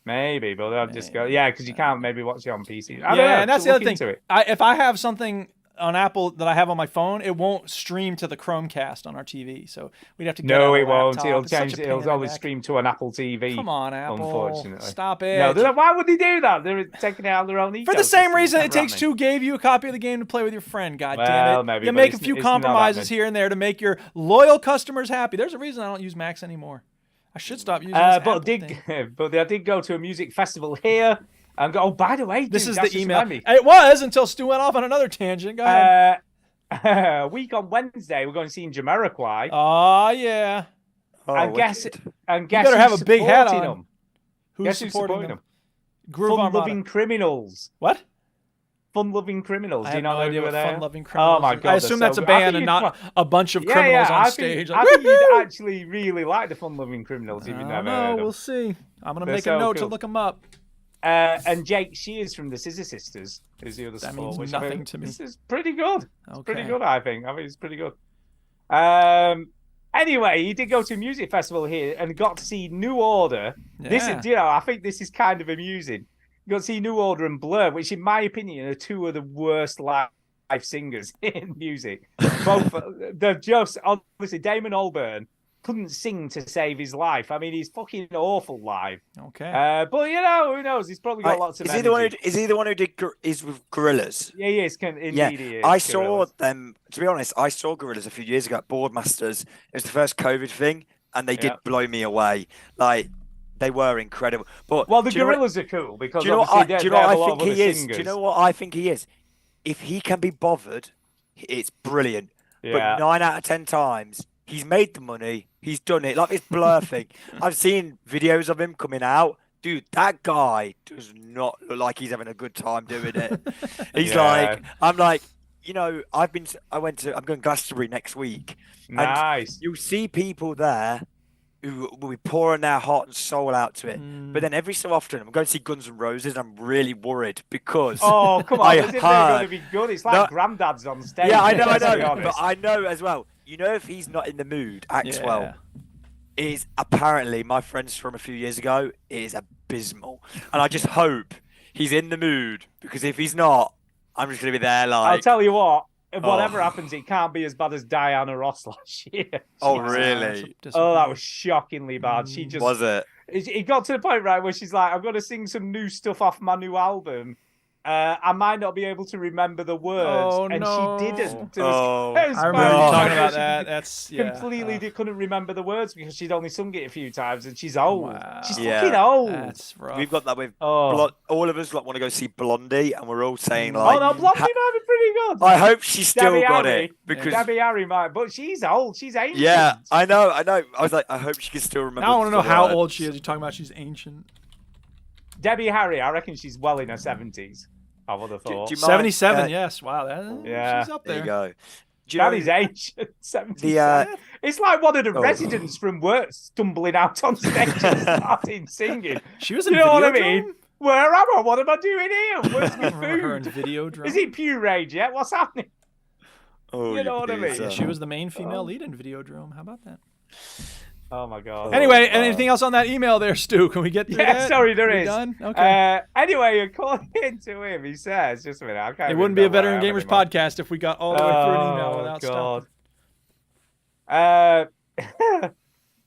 Maybe, but I'll just go. Yeah, because you can't maybe watch it on PC. I don't Yeah, know. and that's So the look other into thing. it. If I have something on Apple that I have on my phone, it won't stream to the Chromecast on our TV. So we'd have to get No, out it a won't. laptop. It'll It's such change. a pain It'll in the always neck. stream to an Apple TV. Come on, Apple. Unfortunately, Stop it. No, why would they do that? They're taking it out of their own ecosystem. For the same reason It's It not Takes happening. Two gave you a copy of the game to play with your friend. God Well, damn it. maybe, You but make a it's- few it's not compromises happening. here and there to make your loyal customers happy. There's a reason I don't use Macs anymore. I should stop using this Apple thing. But I did go to a music festival here and go. Oh, by the way, This dude, is that's the just email. reminded me. It was until Stu went off on another tangent. Go ahead. A week on Wednesday, we're going to see Jamiroquai. Oh, yeah. and guess, You better have a big hat on. Them? Who's Guess who's supporting supporting them? them? Groove Armada. Fun-loving criminals. What? Fun-loving criminals. I Do you have not no know idea who what they're? fun-loving criminals Oh my is. god! I assume they're that's so a good. I band think and you'd not a bunch of Yeah, criminals yeah, on I stage. Think, Like, I think you'd "Woohoo!" actually really like the fun-loving criminals if I you've don't never know. heard them. We'll see. I'm gonna They're make so a note to cool. look them up. And Jake Shears from the Scissor Sisters is the other That support. means which I nothing think to me. This is pretty good. It's pretty Okay. good, I think. I think it's pretty good. Anyway, he did go to a music festival here and got to see New Order. This Yeah. is, I think this is kind of amusing. You got to see New Order and Blur, which, in my opinion, are two of the worst live singers in music. Both, they're just, honestly, Damon Albarn couldn't sing to save his life. I mean, he's fucking awful live. Okay. But who knows? He's probably got lots of is energy. he the one who did is with Gorillaz? Yeah, he is. Indeed, Yeah, he is. I saw them. To be honest, I saw Gorillaz a few years ago at Boardmasters. It was the first COVID thing, and they did blow me away. Like, they were incredible. But the Gorillaz are cool because do you know obviously what they I have a lot think of other he is? singers. Do you know what I think he is? If he can be bothered, it's brilliant. Yeah. But 9 out of 10 times, he's made the money. He's done it. Like this Blur thing. I've seen videos of him coming out. Dude, that guy does not look like he's having a good time doing it. He's I'm like, I'm going Glastonbury next week. Nice. You'll see people there who will be pouring their heart and soul out to it. But then every so often, I'm going to see Guns N' Roses, and I'm really worried because oh, come on, as if they're going to be good. It's like Grandad's on stage. Yeah, I know, be but I know as well. You know, if he's not in the mood, Axwell is apparently, my friends from a few years ago, is abysmal. And I just hope he's in the mood, because if he's not, I'm just going to be there like... I'll tell you what, whatever happens, it can't be as bad as Diana Ross last year. Oh, really? Oh, that was shockingly bad. She just... Was it? It got to the point, right, where she's like, I'm going to sing some new stuff off my new album. I might not be able to remember the words, she didn't. I remember you talking about that. That's completely couldn't remember the words because she'd only sung it a few times, and she's old. Wow. She's fucking old. That's rough. We've got that with all of us want to go see Blondie, and we're all saying like, "Oh no, Blondie might be pretty good." I hope she's still Debbie got Harry, it because Debbie Harry might, but she's old. She's ancient. Yeah, I know. I was like, I hope she can still remember. Now I want to know how words. old she is. You're talking about she's ancient. Debbie Harry, I reckon she's well in her 70s. I would have thought. Do you mind, 77, yes. Wow, she's up there. There you go. Daddy's ancient, 77. It's like one of the residents from work stumbling out on stage and starting singing. She was in you know what I Videodrome? mean? Where am I? What am I doing here? Where's my Her in food? Videodrome? Is it Pew Rage yet? What's happening? Oh, you know what I mean? Yeah, she was the main female lead in Videodrome. How about that? Oh my god. Anyway, anything else on that email there, Stu? Can we get through that? Sorry, there we is. Done? Okay. Anyway, according to him, he says, just a minute. I can't It wouldn't be a Veteran Gamers podcast if we got all the way through an email without stopping.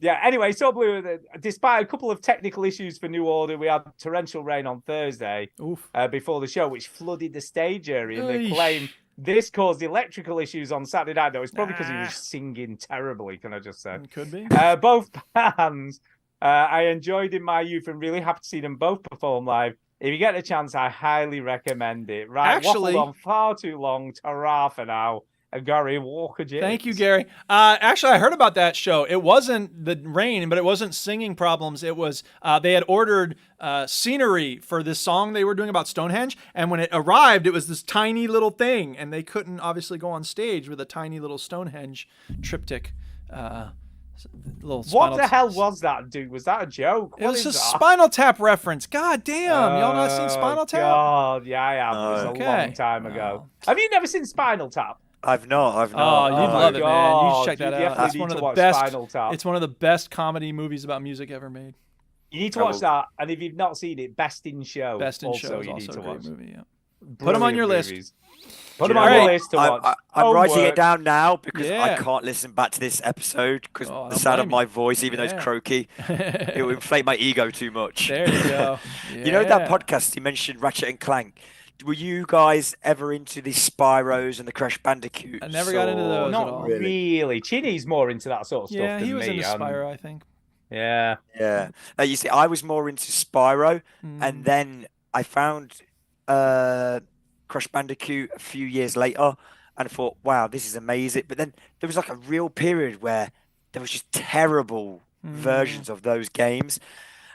Yeah, anyway, So Blue, despite a couple of technical issues for New Order, we had torrential rain on Thursday before the show, which flooded the stage area. And they claim this caused electrical issues on Saturday night. No, it's probably because he was singing terribly, can I just say? Could be. Both bands I enjoyed in my youth and really happy to see them both perform live. If you get a chance, I highly recommend it. Right, actually, waffled on far too long. Ta-ra for now. Gary Walker James. Thank you, Gary. Actually, I heard about that show. It wasn't the rain, but it wasn't singing problems. It was they had ordered scenery for this song they were doing about Stonehenge, and when it arrived, it was this tiny little thing, and they couldn't obviously go on stage with a tiny little Stonehenge triptych. What the hell was that, dude? Was that a joke? It was a Spinal Tap reference. God damn, y'all not seen Spinal Tap? God, yeah, I have. It was a long time ago. Have you never seen Spinal Tap? I've not. Oh, you'd love it, man. You should check that out. That's one of the best. It's one of the best comedy movies about music ever made. You need to watch that, and if you've not seen it, Best in Show. Best in Show is you also need to a great watch. movie. Yeah. Brilliant Put them on your movies. list. Put them on your list to watch. I'm writing it down now because I can't listen back to this episode because the sound of my voice, even though it's croaky, it will inflate my ego too much. There you go. You know that podcast you mentioned, Ratchet and Clank? Were you guys ever into the Spyros and the Crash Bandicoots? I never got into those. Not really. Chinny's more into that sort of stuff Yeah, than he was me. into Spyro, I think. Yeah. Yeah. You see, I was more into Spyro, and then I found Crash Bandicoot a few years later, and I thought, wow, this is amazing. But then there was like a real period where there was just terrible versions of those games.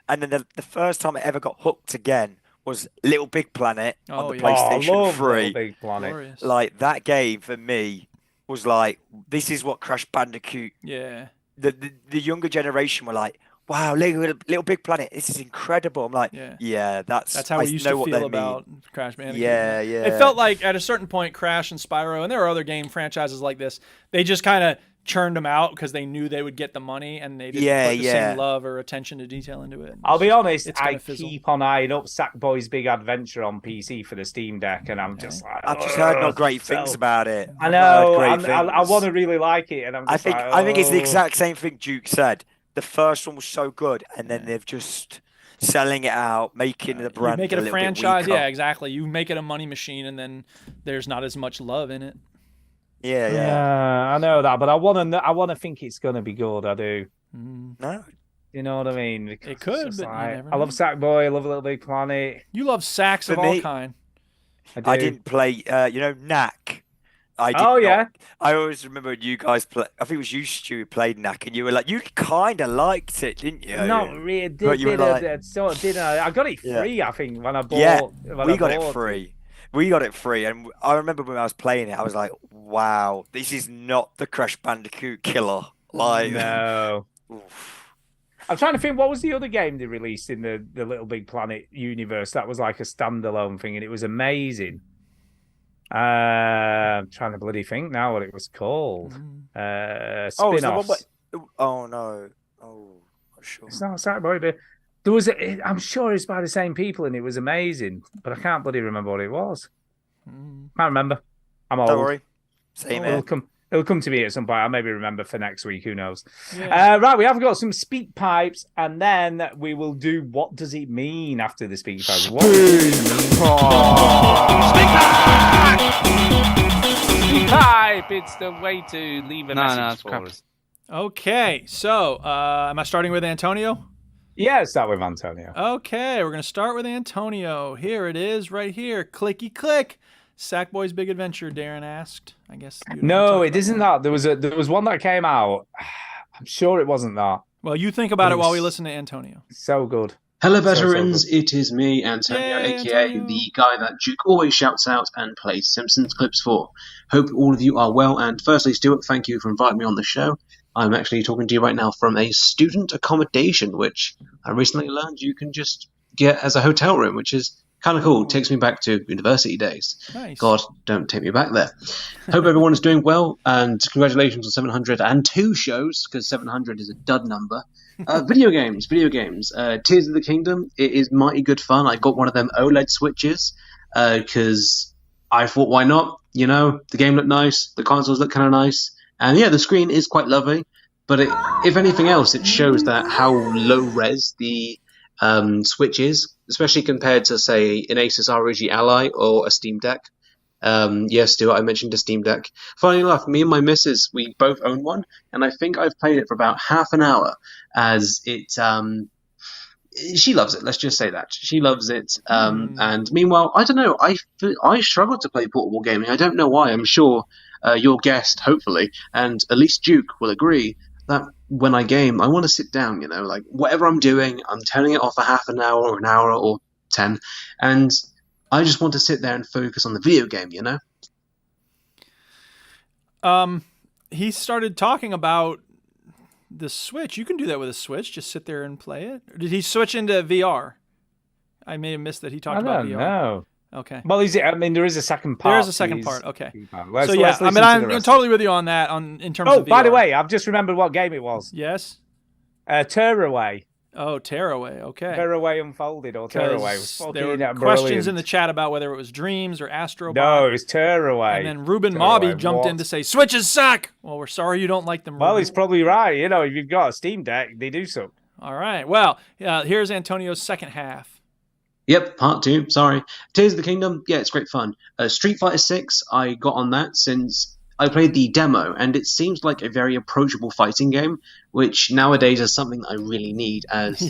And then the first time I ever got hooked again was Little Big Planet on the PlayStation 3. Little Big Planet. Like, that game for me was like, this is what Crash Bandicoot... Yeah. The younger generation were like, wow, Little Big Planet, this is incredible. I'm like, yeah, that's how we used to feel about Crash Bandicoot. Yeah. It felt like at a certain point, Crash and Spyro, and there are other game franchises like this, they just kind of churned them out because they knew they would get the money and they didn't put the same love or attention to detail into it. I'll be honest, I fizzle. keep on eyeing up Sackboy's Big Adventure on PC for the Steam Deck, and I'm just like, I've just heard not great things about it. I know. I want to really like it, and I'm just I think it's the exact same thing Duke said. The first one was so good, and then they've just selling it out, making the brand make it a little franchise. bit weaker. Yeah, exactly. You make it a money machine, and then there's not as much love in it. Yeah. I know that, but I want to think it's going to be good. I do. No. You know what I mean? It could, but I love Sackboy. I love Little Big Planet. You love sacks of all kind. I didn't play. Knack. I did not. I always remember you guys play. I think it was you, Stu, who played Knack, and you were like, you kind of liked it, didn't you? Not really. Sort of didn't I? I got it free, I think, when I bought. Yeah, we got it free. We got it free, and I remember when I was playing it, I was like, "Wow, this is not the Crash Bandicoot killer." Like, no. I'm trying to think, what was the other game they released in the Little Big Planet universe that was like a standalone thing, and it was amazing. I'm trying to bloody think now what it was called. Spin-offs. Oh no! Oh, not sure. It's not Sackboy, but there was. I'm sure it's by the same people, and it was amazing. But I can't bloody remember what it was. Can't remember. I'm old. Don't worry. Same here. It'll come to me at some point. I'll maybe remember for next week. Who knows? Yeah. Right, we have got some speak pipes, and then we will do what does it mean after the speak pipes. What does it mean? Speak pipe. It's the way to leave a message for us. Okay, so am I starting with Antonio? Yeah, start with Antonio. Okay, we're going to start with Antonio. Here it is, right here. Clicky click. Sackboy's Big Adventure, Darren asked. I guess. No, it isn't that. There was one that came out. I'm sure it wasn't that. Well, you think about it while we listen to Antonio. So good. Hello, veterans. It is me, Antonio, Yay, aka Antonio. the guy that Duke always shouts out and plays Simpsons clips for. Hope all of you are well. And firstly, Stuart, thank you for inviting me on the show. I'm actually talking to you right now from a student accommodation, which I recently learned you can just get as a hotel room, which is kind of cool. It takes me back to university days. Nice. God, don't take me back there. Hope everyone is doing well, and congratulations on 702 shows, because 700 is a dud number. Video games. Tears of the Kingdom, it is mighty good fun. I got one of them OLED switches, because I thought, why not? You know, the game looked nice, the consoles look kind of nice, and yeah, the screen is quite lovely, but if anything else, it shows that how low-res the Switch is, especially compared to, say, an Asus ROG Ally or a Steam Deck. Yes, Stuart, I mentioned a Steam Deck. Funny enough, me and my missus, we both own one, and I think I've played it for about half an hour, as it, she loves it, let's just say that. She loves it, and meanwhile, I don't know, I struggle to play portable gaming. I don't know why. I'm sure your guest, hopefully, and at least Duke will agree, that when I game, I want to sit down, you know, like whatever I'm doing, I'm turning it off for half an hour or an hour or 10, and I just want to sit there and focus on the video game, you know? He started talking about the Switch. You can do that with a Switch, just sit there and play it. Or did he switch into VR? I may have missed that he talked about VR. No. Okay. Well, there is a second part. There is a second part. Okay. Let's I'm totally with you on that. In terms of VR. Oh, by the way, I've just remembered what game it was. Yes. Tearaway. Oh, Tearaway. Okay. Tearaway Unfolded or Tearaway. There were questions in the chat about whether it was Dreams or Astrobot. No, it was Tearaway. And then Ruben Mobby jumped in to say, Switches suck! Well, we're sorry you don't like them, Ruben. Well, he's probably right. You know, if you've got a Steam Deck, they do so. All right. Well, here's Antonio's second half. Yep, part 2, sorry. Tears of the Kingdom, yeah, it's great fun. Street Fighter 6, I got on that since I played the demo, and it seems like a very approachable fighting game, which nowadays is something I really need, as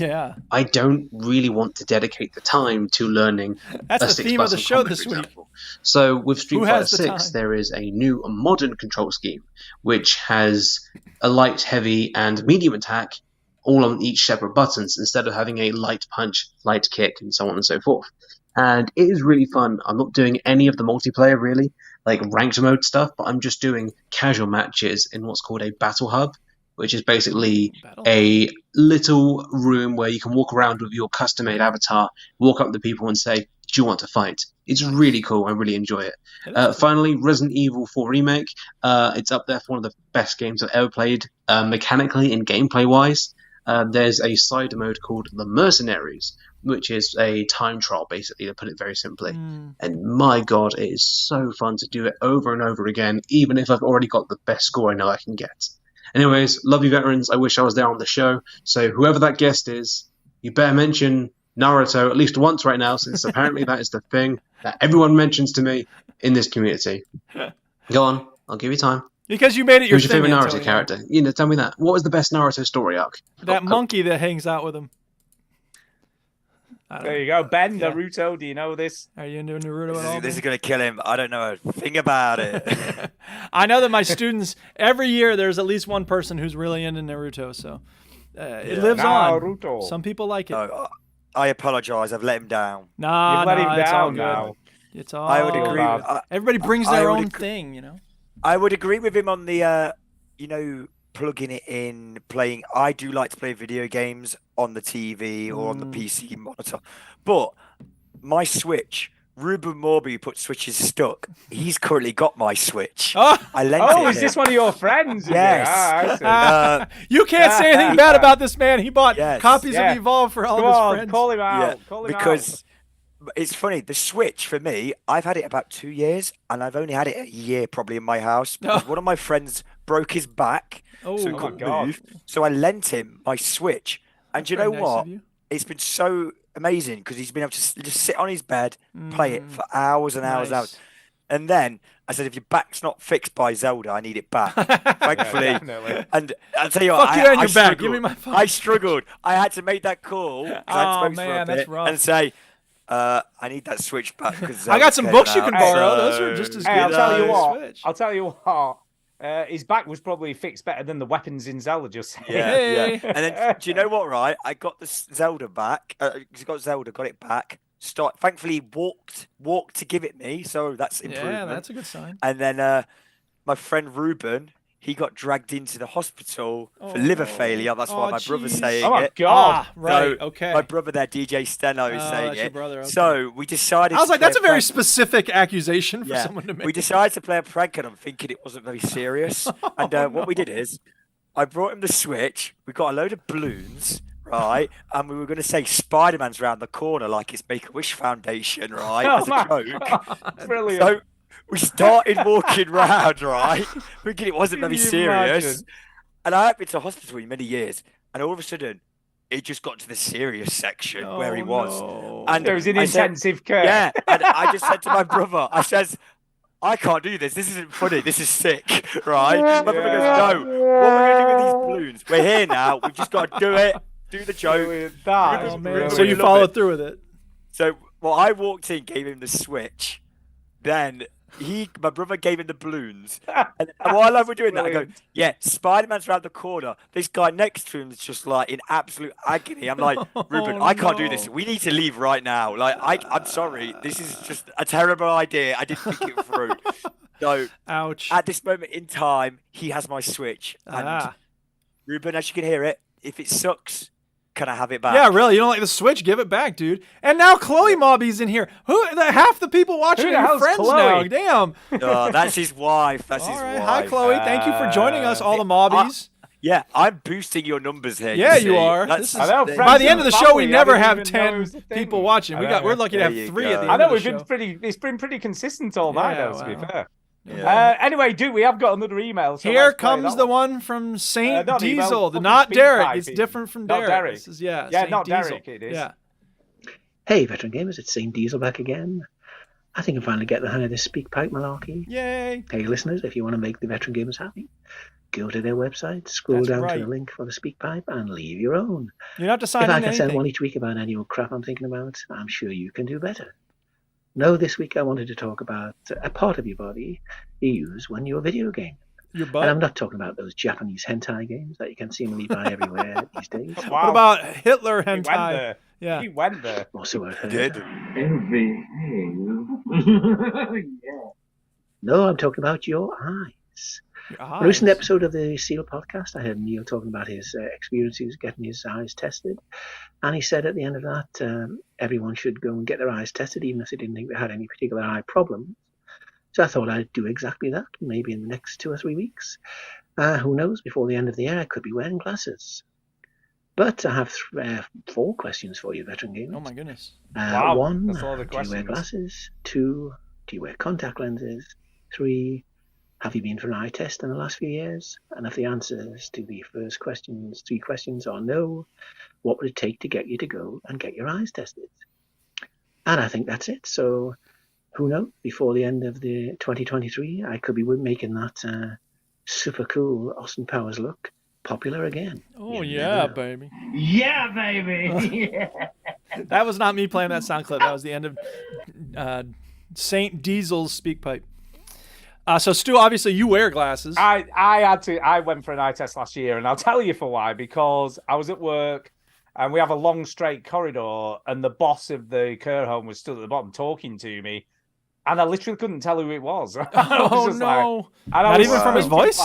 I don't really want to dedicate the time to learning That's the theme of the show this week. So with Street Fighter 6, there is a new modern control scheme, which has a light, heavy, and medium attack, all on each separate buttons, instead of having a light punch, light kick, and so on and so forth. And it is really fun. I'm not doing any of the multiplayer, really, like ranked mode stuff, but I'm just doing casual matches in what's called a battle hub, which is basically a little room where you can walk around with your custom-made avatar, walk up to people and say, you want to fight. It's really cool. I really enjoy it. Finally, Resident Evil 4 Remake. It's up there for one of the best games I've ever played, mechanically and gameplay-wise. There's a side mode called The Mercenaries, which is a time trial, basically, to put it very simply. And my God, it is so fun to do it over and over again, even if I've already got the best score I know I can get. Anyways, love you, veterans. I wish I was there on the show. So whoever that guest is, you better mention Naruto at least once right now, since apparently that is the thing that everyone mentions to me in this community. Go on, I'll give you time. Because you made it your Who's your thing, favorite Naruto character? Tell me that. What was the best Naruto story arc? That monkey that hangs out with him. There you go, Ben Naruto. Do you know this? Are you into Naruto at all? This is going to kill him. I don't know a thing about it. I know that my students, every year, there's at least one person who's really into Naruto, so it lives on. Some people like it. No, I apologize. I've let him down. Nah, You've let him it's all down good. now. It's all I would agree. Everybody brings their own thing, you know? I would agree with him on the, plugging it in, playing. I do like to play video games on the TV or on the PC monitor. But my Switch, Ruben Morby, who put Switches stuck, he's currently got my Switch. I lent it. Is this one of your friends? Yes. You can't say anything bad about this man. He bought copies of Evolve for all of his friends. Call him out. Yeah, Call him because it's funny. The Switch, for me, I've had it about 2 years, and I've only had it a year probably in my house. Because one of my friends broke his back, so he couldn't move. So I lent him my Switch. And do you know what? It's been so amazing because he's been able to just sit on his bed, play it for hours and hours and hours. And then I said, if your back's not fixed by Zelda, I need it back. Thankfully. And I'll tell you what, Fuck you and your back. Give me my phone. I struggled. I had to make that call. Oh, man, that's rough. And say, I need that Switch back. I got some books you can borrow. Those are just as good. I'll tell you what. I'll tell you what. His back was probably fixed better than the weapons in Zelda, just saying. Yeah. And then, do you know what, right? I got the Zelda back. Got it back. Thankfully, walked to give it me, so that's improvement. Yeah, that's a good sign. And then my friend Ruben, he got dragged into the hospital for liver failure. That's why my brother's saying it. Oh, my God. Right, so okay. My brother there, DJ Steno, is saying that's it. your brother, okay. So we decided I was like, that's a very prank. specific accusation for someone to make. We decided to play a prank on him, thinking it wasn't very serious. And what we did is, I brought him the Switch. We got a load of balloons, right? And we were going to say Spider-Man's round the corner like it's Make-A-Wish Foundation, right? As a joke. Brilliant. So we started walking round, right? Thinking it wasn't very serious. And I have been to hospital in many years. And all of a sudden, it just got to the serious section where he was. No. And there was an intensive care. Yeah. And I just said to my brother, I says, I can't do this. This isn't funny. This is sick, right? My brother goes, no. What are we going to do with these balloons? We're here now. We've just got to do it. Do the joke. So you followed through with it. So, I walked in, gave him the Switch. Then my brother gave him the balloons. And while I was doing that, I go, yeah, Spider-Man's around the corner. This guy next to him is just like in absolute agony. I'm like, Ruben, I can't do this. We need to leave right now. Like, I'm sorry. This is just a terrible idea. I didn't think it through. So, ouch. At this moment in time, he has my Switch. And Ruben, as you can hear it, if it sucks, can I have it back? Yeah, really. You don't like the Switch? Give it back, dude. And now Chloe Mobby's in here. Half the people watching are your friends now. Damn. That's his wife. That's his right. wife. Hi, Chloe. Thank you for joining us, all the Mobbies. Yeah, I'm boosting your numbers here. Yeah, you are. By the end of the show, we never have 10 people watching. We're lucky to have 3 at the end of the show. It's been pretty consistent all night, though, to be fair. Yeah. Anyway, dude, we have got another email. So here comes the one from Saint Diesel. Not Derek. It's different from Derek. Not Derek. This is, Saint not Diesel. Derek. It is. Yeah. Hey, Veteran Gamers, it's Saint Diesel back again. I think I'm finally getting the hang of this speak pipe malarkey. Yay! Hey, listeners, if you want to make the Veteran Gamers happy, go to their website, scroll down to the link for the speak pipe, and leave your own. You don't have to sign in anything. If I can send one each week about any old crap I'm thinking about, I'm sure you can do better. No, this week I wanted to talk about a part of your body you use when you're video gaming. Your butt? And I'm not talking about those Japanese hentai games that you can seemingly buy everywhere these days. Wow. What about Hitler hentai? He went there. Also, I've heard. Did. No, I'm talking about your eyes. A recent episode of the SEAL podcast, I heard Neil talking about his experiences getting his eyes tested. And he said at the end of that, everyone should go and get their eyes tested, even if they didn't think they had any particular eye problems. So I thought I'd do exactly that, maybe in the next 2 or 3 weeks. Who knows, before the end of the year, I could be wearing glasses. But I have 4 questions for you, Veteran Gamers. Oh, my goodness. Wow, 1, that's all the do you wear questions. glasses? 2, do you wear contact lenses? 3, have you been for an eye test in the last few years? And if the answers to the first 3 questions are no, what would it take to get you to go and get your eyes tested? And I think that's it. So who knows? Before the end of the 2023, I could be making that super cool Austin Powers look popular again. Oh, You yeah, never know. baby. Yeah, baby. That was not me playing that sound clip. That was the end of Saint Diesel's speak pipe. So, Stu, obviously you wear glasses. I went for an eye test last year, and I'll tell you for why. Because I was at work, and we have a long straight corridor, and the boss of the care home was stood at the bottom talking to me, and I literally couldn't tell who it was. Oh, no. Not even from his voice?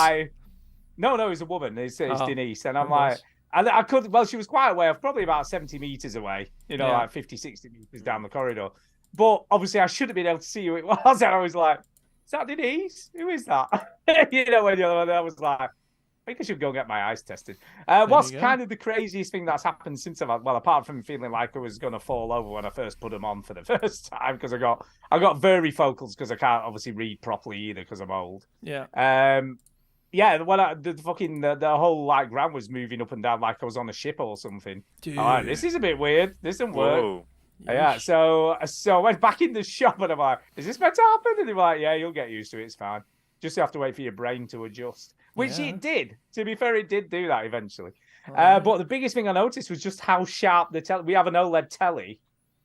No, he's a woman. It's Denise. And I'm like, and I could, well, she was quite away, probably about 70 meters away, like 50, 60 meters down the corridor. But obviously, I should have been able to see who it was. And I was like, is that Denise? Who is that? When I was like, I think I should go get my eyes tested. What's kind of the craziest thing that's happened since I've, well, apart from feeling like I was going to fall over when I first put them on for the first time, because I got varifocals because I can't obviously read properly either because I'm old. Yeah. Yeah, when the whole like ground was moving up and down like I was on a ship or something. Dude. I'm like, this is a bit weird. This doesn't work. Whoa. Yeah, so I went back in the shop and I'm like, is this meant to happen? And they were like, yeah, you'll get used to it. It's fine. Just have to wait for your brain to adjust, which it did. To be fair, it did do that eventually. But the biggest thing I noticed was just how sharp the telly. We have an OLED telly,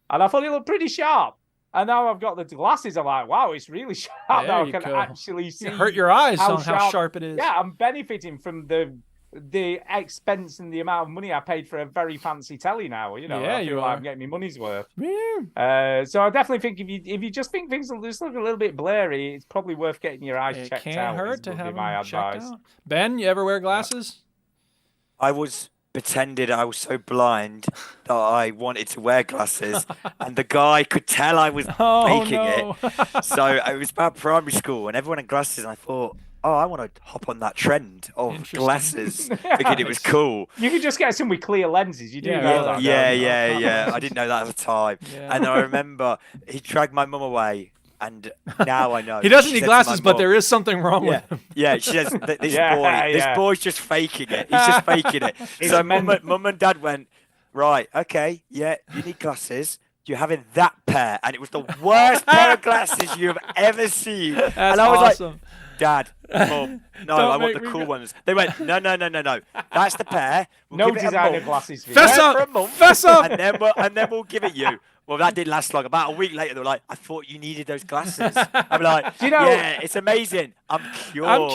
and I thought it looked pretty sharp. And now I've got the glasses. I'm like, wow, it's really sharp. Now I can actually see. You hurt your eyes on how sharp it is. Yeah, I'm benefiting from the expense and the amount of money I paid for a very fancy telly now. I feel like I'm getting my money's worth. So I definitely think if you just think things will just look a little bit blurry, it's probably worth getting your eyes checked out. It can't hurt to have them checked out. Ben, you ever wear glasses? I was pretended I was so blind that I wanted to wear glasses, and the guy could tell I was faking it. So it was about primary school, and everyone had glasses, and I thought, oh, I want to hop on that trend of glasses, thinking it was cool. You could just get some with clear lenses. You do know that. Yeah. I didn't know that at the time. Yeah. And I remember he dragged my mum away, and now I know. He doesn't need glasses, but there is something wrong with him. Yeah, she says, this boy's just faking it. He's just faking it. So mum and dad went, right, okay, yeah, you need glasses. You're having that pair. And it was the worst pair of glasses you've ever seen. That's and I was awesome. like, Dad, Mum, no, I want the cool ones. They went, no. That's the pair. No designer glasses. Fess up! And then we'll give it you. Well, that didn't last long. About a week later, they were like, I thought you needed those glasses. I'm like, yeah, it's amazing. I'm cured.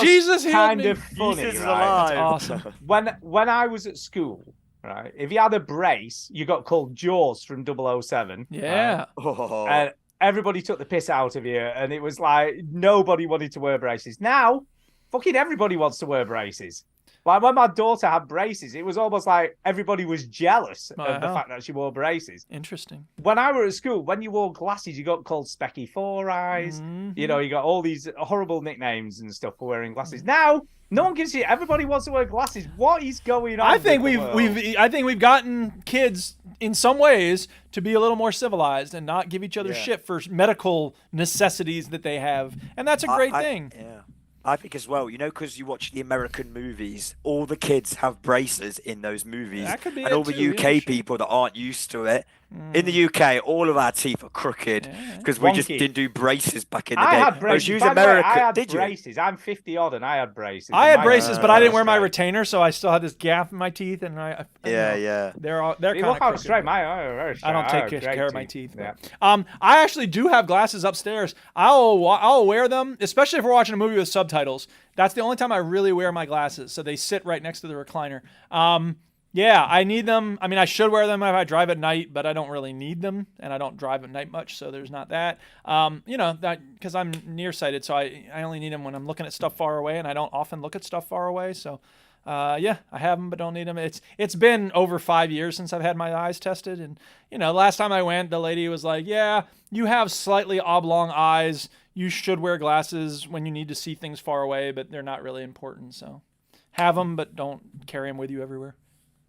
Jesus healed me. Kind of funny, Jesus is right? alive. That's awesome. When I was at school, right, if you had a brace, you got called Jaws from 007. Yeah. Oh. And everybody took the piss out of you, and it was like nobody wanted to wear braces. Now, fucking everybody wants to wear braces. Like when my daughter had braces, it was almost like everybody was jealous of the fact that she wore braces. Interesting. When I were at school, when you wore glasses, you got called Specky Four Eyes. Mm-hmm. You got all these horrible nicknames and stuff for wearing glasses. Now, no one gives a shit. Everybody wants to wear glasses. What is going on? I think we've gotten kids in some ways to be a little more civilized and not give each other shit for medical necessities that they have, and that's a great thing. Yeah. I think as well, because you watch the American movies, all the kids have braces in those movies. That could be and all the UK people that aren't used to it. In the UK, all of our teeth are crooked because we just didn't do braces back in the day. I had braces. By the way, I had Did braces. I'm 50 odd and I had braces. I had braces, but I didn't wear my retainer, so I still had this gap in my teeth. And they're kind of crooked. Straight. I don't take care of my teeth. Yeah. I actually do have glasses upstairs. I'll wear them, especially if we're watching a movie with subtitles. That's the only time I really wear my glasses, so they sit right next to the recliner. Yeah, I need them. I mean, I should wear them if I drive at night, but I don't really need them, and I don't drive at night much, so there's not that. That because I'm nearsighted, so I only need them when I'm looking at stuff far away, and I don't often look at stuff far away. So, I have them, but don't need them. It's been over 5 years since I've had my eyes tested, and last time I went, the lady was like, "Yeah, you have slightly oblong eyes. You should wear glasses when you need to see things far away, but they're not really important. So, have them, but don't carry them with you everywhere."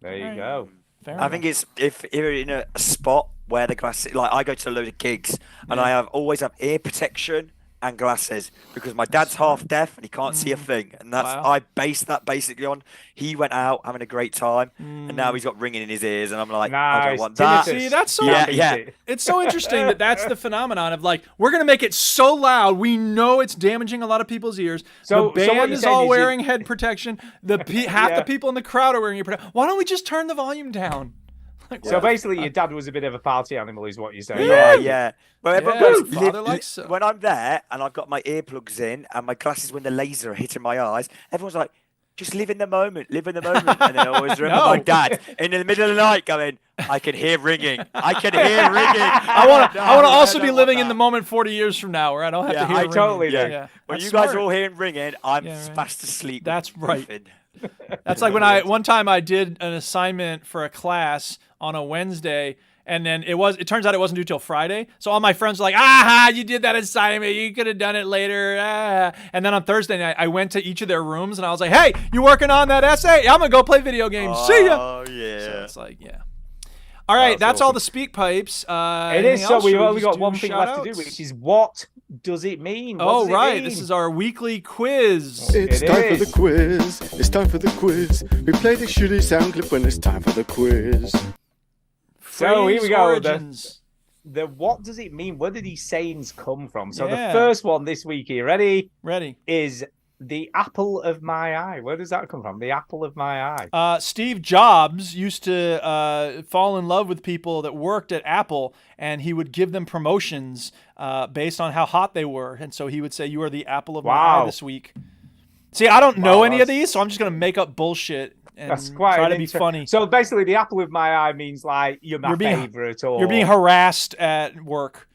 There you go. I think it's if you're in a spot where the glasses, like I go to a load of gigs and I always have ear protection and glasses because my dad's half deaf and he can't see a thing, and that's I base that basically on he went out having a great time and now he's got ringing in his ears, and I'm like, I don't want that. See, that's so yeah. It's so interesting that's the phenomenon of like we're gonna make it so loud we know it's damaging a lot of people's ears. So the band is all wearing you... head protection. Half the people in the crowd are wearing ear protection. Why don't we just turn the volume down? Like, so basically, your dad was a bit of a party animal, is what you're saying. Yeah. Well, everyone goes, when I'm there and I've got my earplugs in and my glasses when the laser are hitting my eyes, everyone's like, just live in the moment. And then I always remember my dad in the middle of the night going, I can hear ringing. I want to also be living in the moment 40 years from now where I don't have to hear ringing. Totally do. Yeah. When you guys are all hearing ringing, I'm fast asleep. That's right. That's like when one time I did an assignment for a class on a Wednesday, and then it turns out it wasn't due till Friday. So all my friends were like, you did that assignment. You could have done it later. And then on Thursday night, I went to each of their rooms and I was like, hey, you working on that essay? Yeah, I'm going to go play video games. See ya. Oh, yeah. So it's like, yeah. All right, that's all the speak pipes. It is, so we've only got one thing left to do, which is what does it mean? This is our weekly quiz. It's time for the quiz. It's time for the quiz. We play the shitty sound clip when it's time for the quiz. So here we go. Origins. The what does it mean? Where did these sayings come from? So the first one this week here, ready, is the apple of my eye. Where does that come from? The apple of my eye. Steve Jobs used to fall in love with people that worked at Apple, and he would give them promotions based on how hot they were. And so he would say, "You are the apple of my eye this week." See, I don't know any of these, so I'm just going to make up bullshit and try to be funny. So basically, the apple of my eye means like you're my favorite, or you're being harassed at work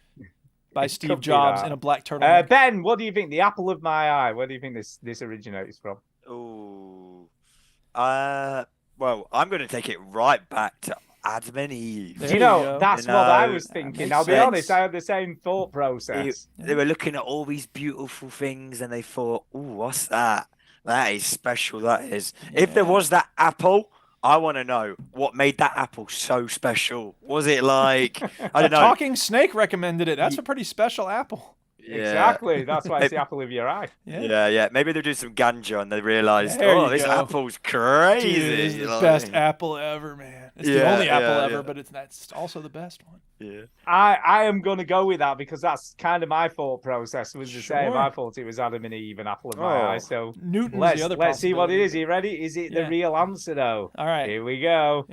by Steve Jobs in a black turtleneck. Ben, what do you think? The apple of my eye. Where do you think this originates from? Oh, well, I'm going to take it right back to Adam and Eve. Do you know, that's what I was thinking. I'll be honest, I had the same thought process. They were looking at all these beautiful things and they thought, "Ooh, what's that? That is special, that is." Yeah. If there was that apple, I want to know what made that apple so special. Was it like, I don't know. Talking Snake recommended it. That's a pretty special apple. Yeah. Exactly. That's why it's the apple of your eye. Yeah. Maybe they're doing some ganja and they realized, this apple's crazy. Dude, it's the best apple ever, man. It's the only apple ever, but that's also the best one. Yeah. I am going to go with that because that's kind of my thought process was the same. I thought it was Adam and Eve and apple of my eye. So Newton's the other let's see what it is. Are you ready? Is it the real answer, though? All right. Here we go.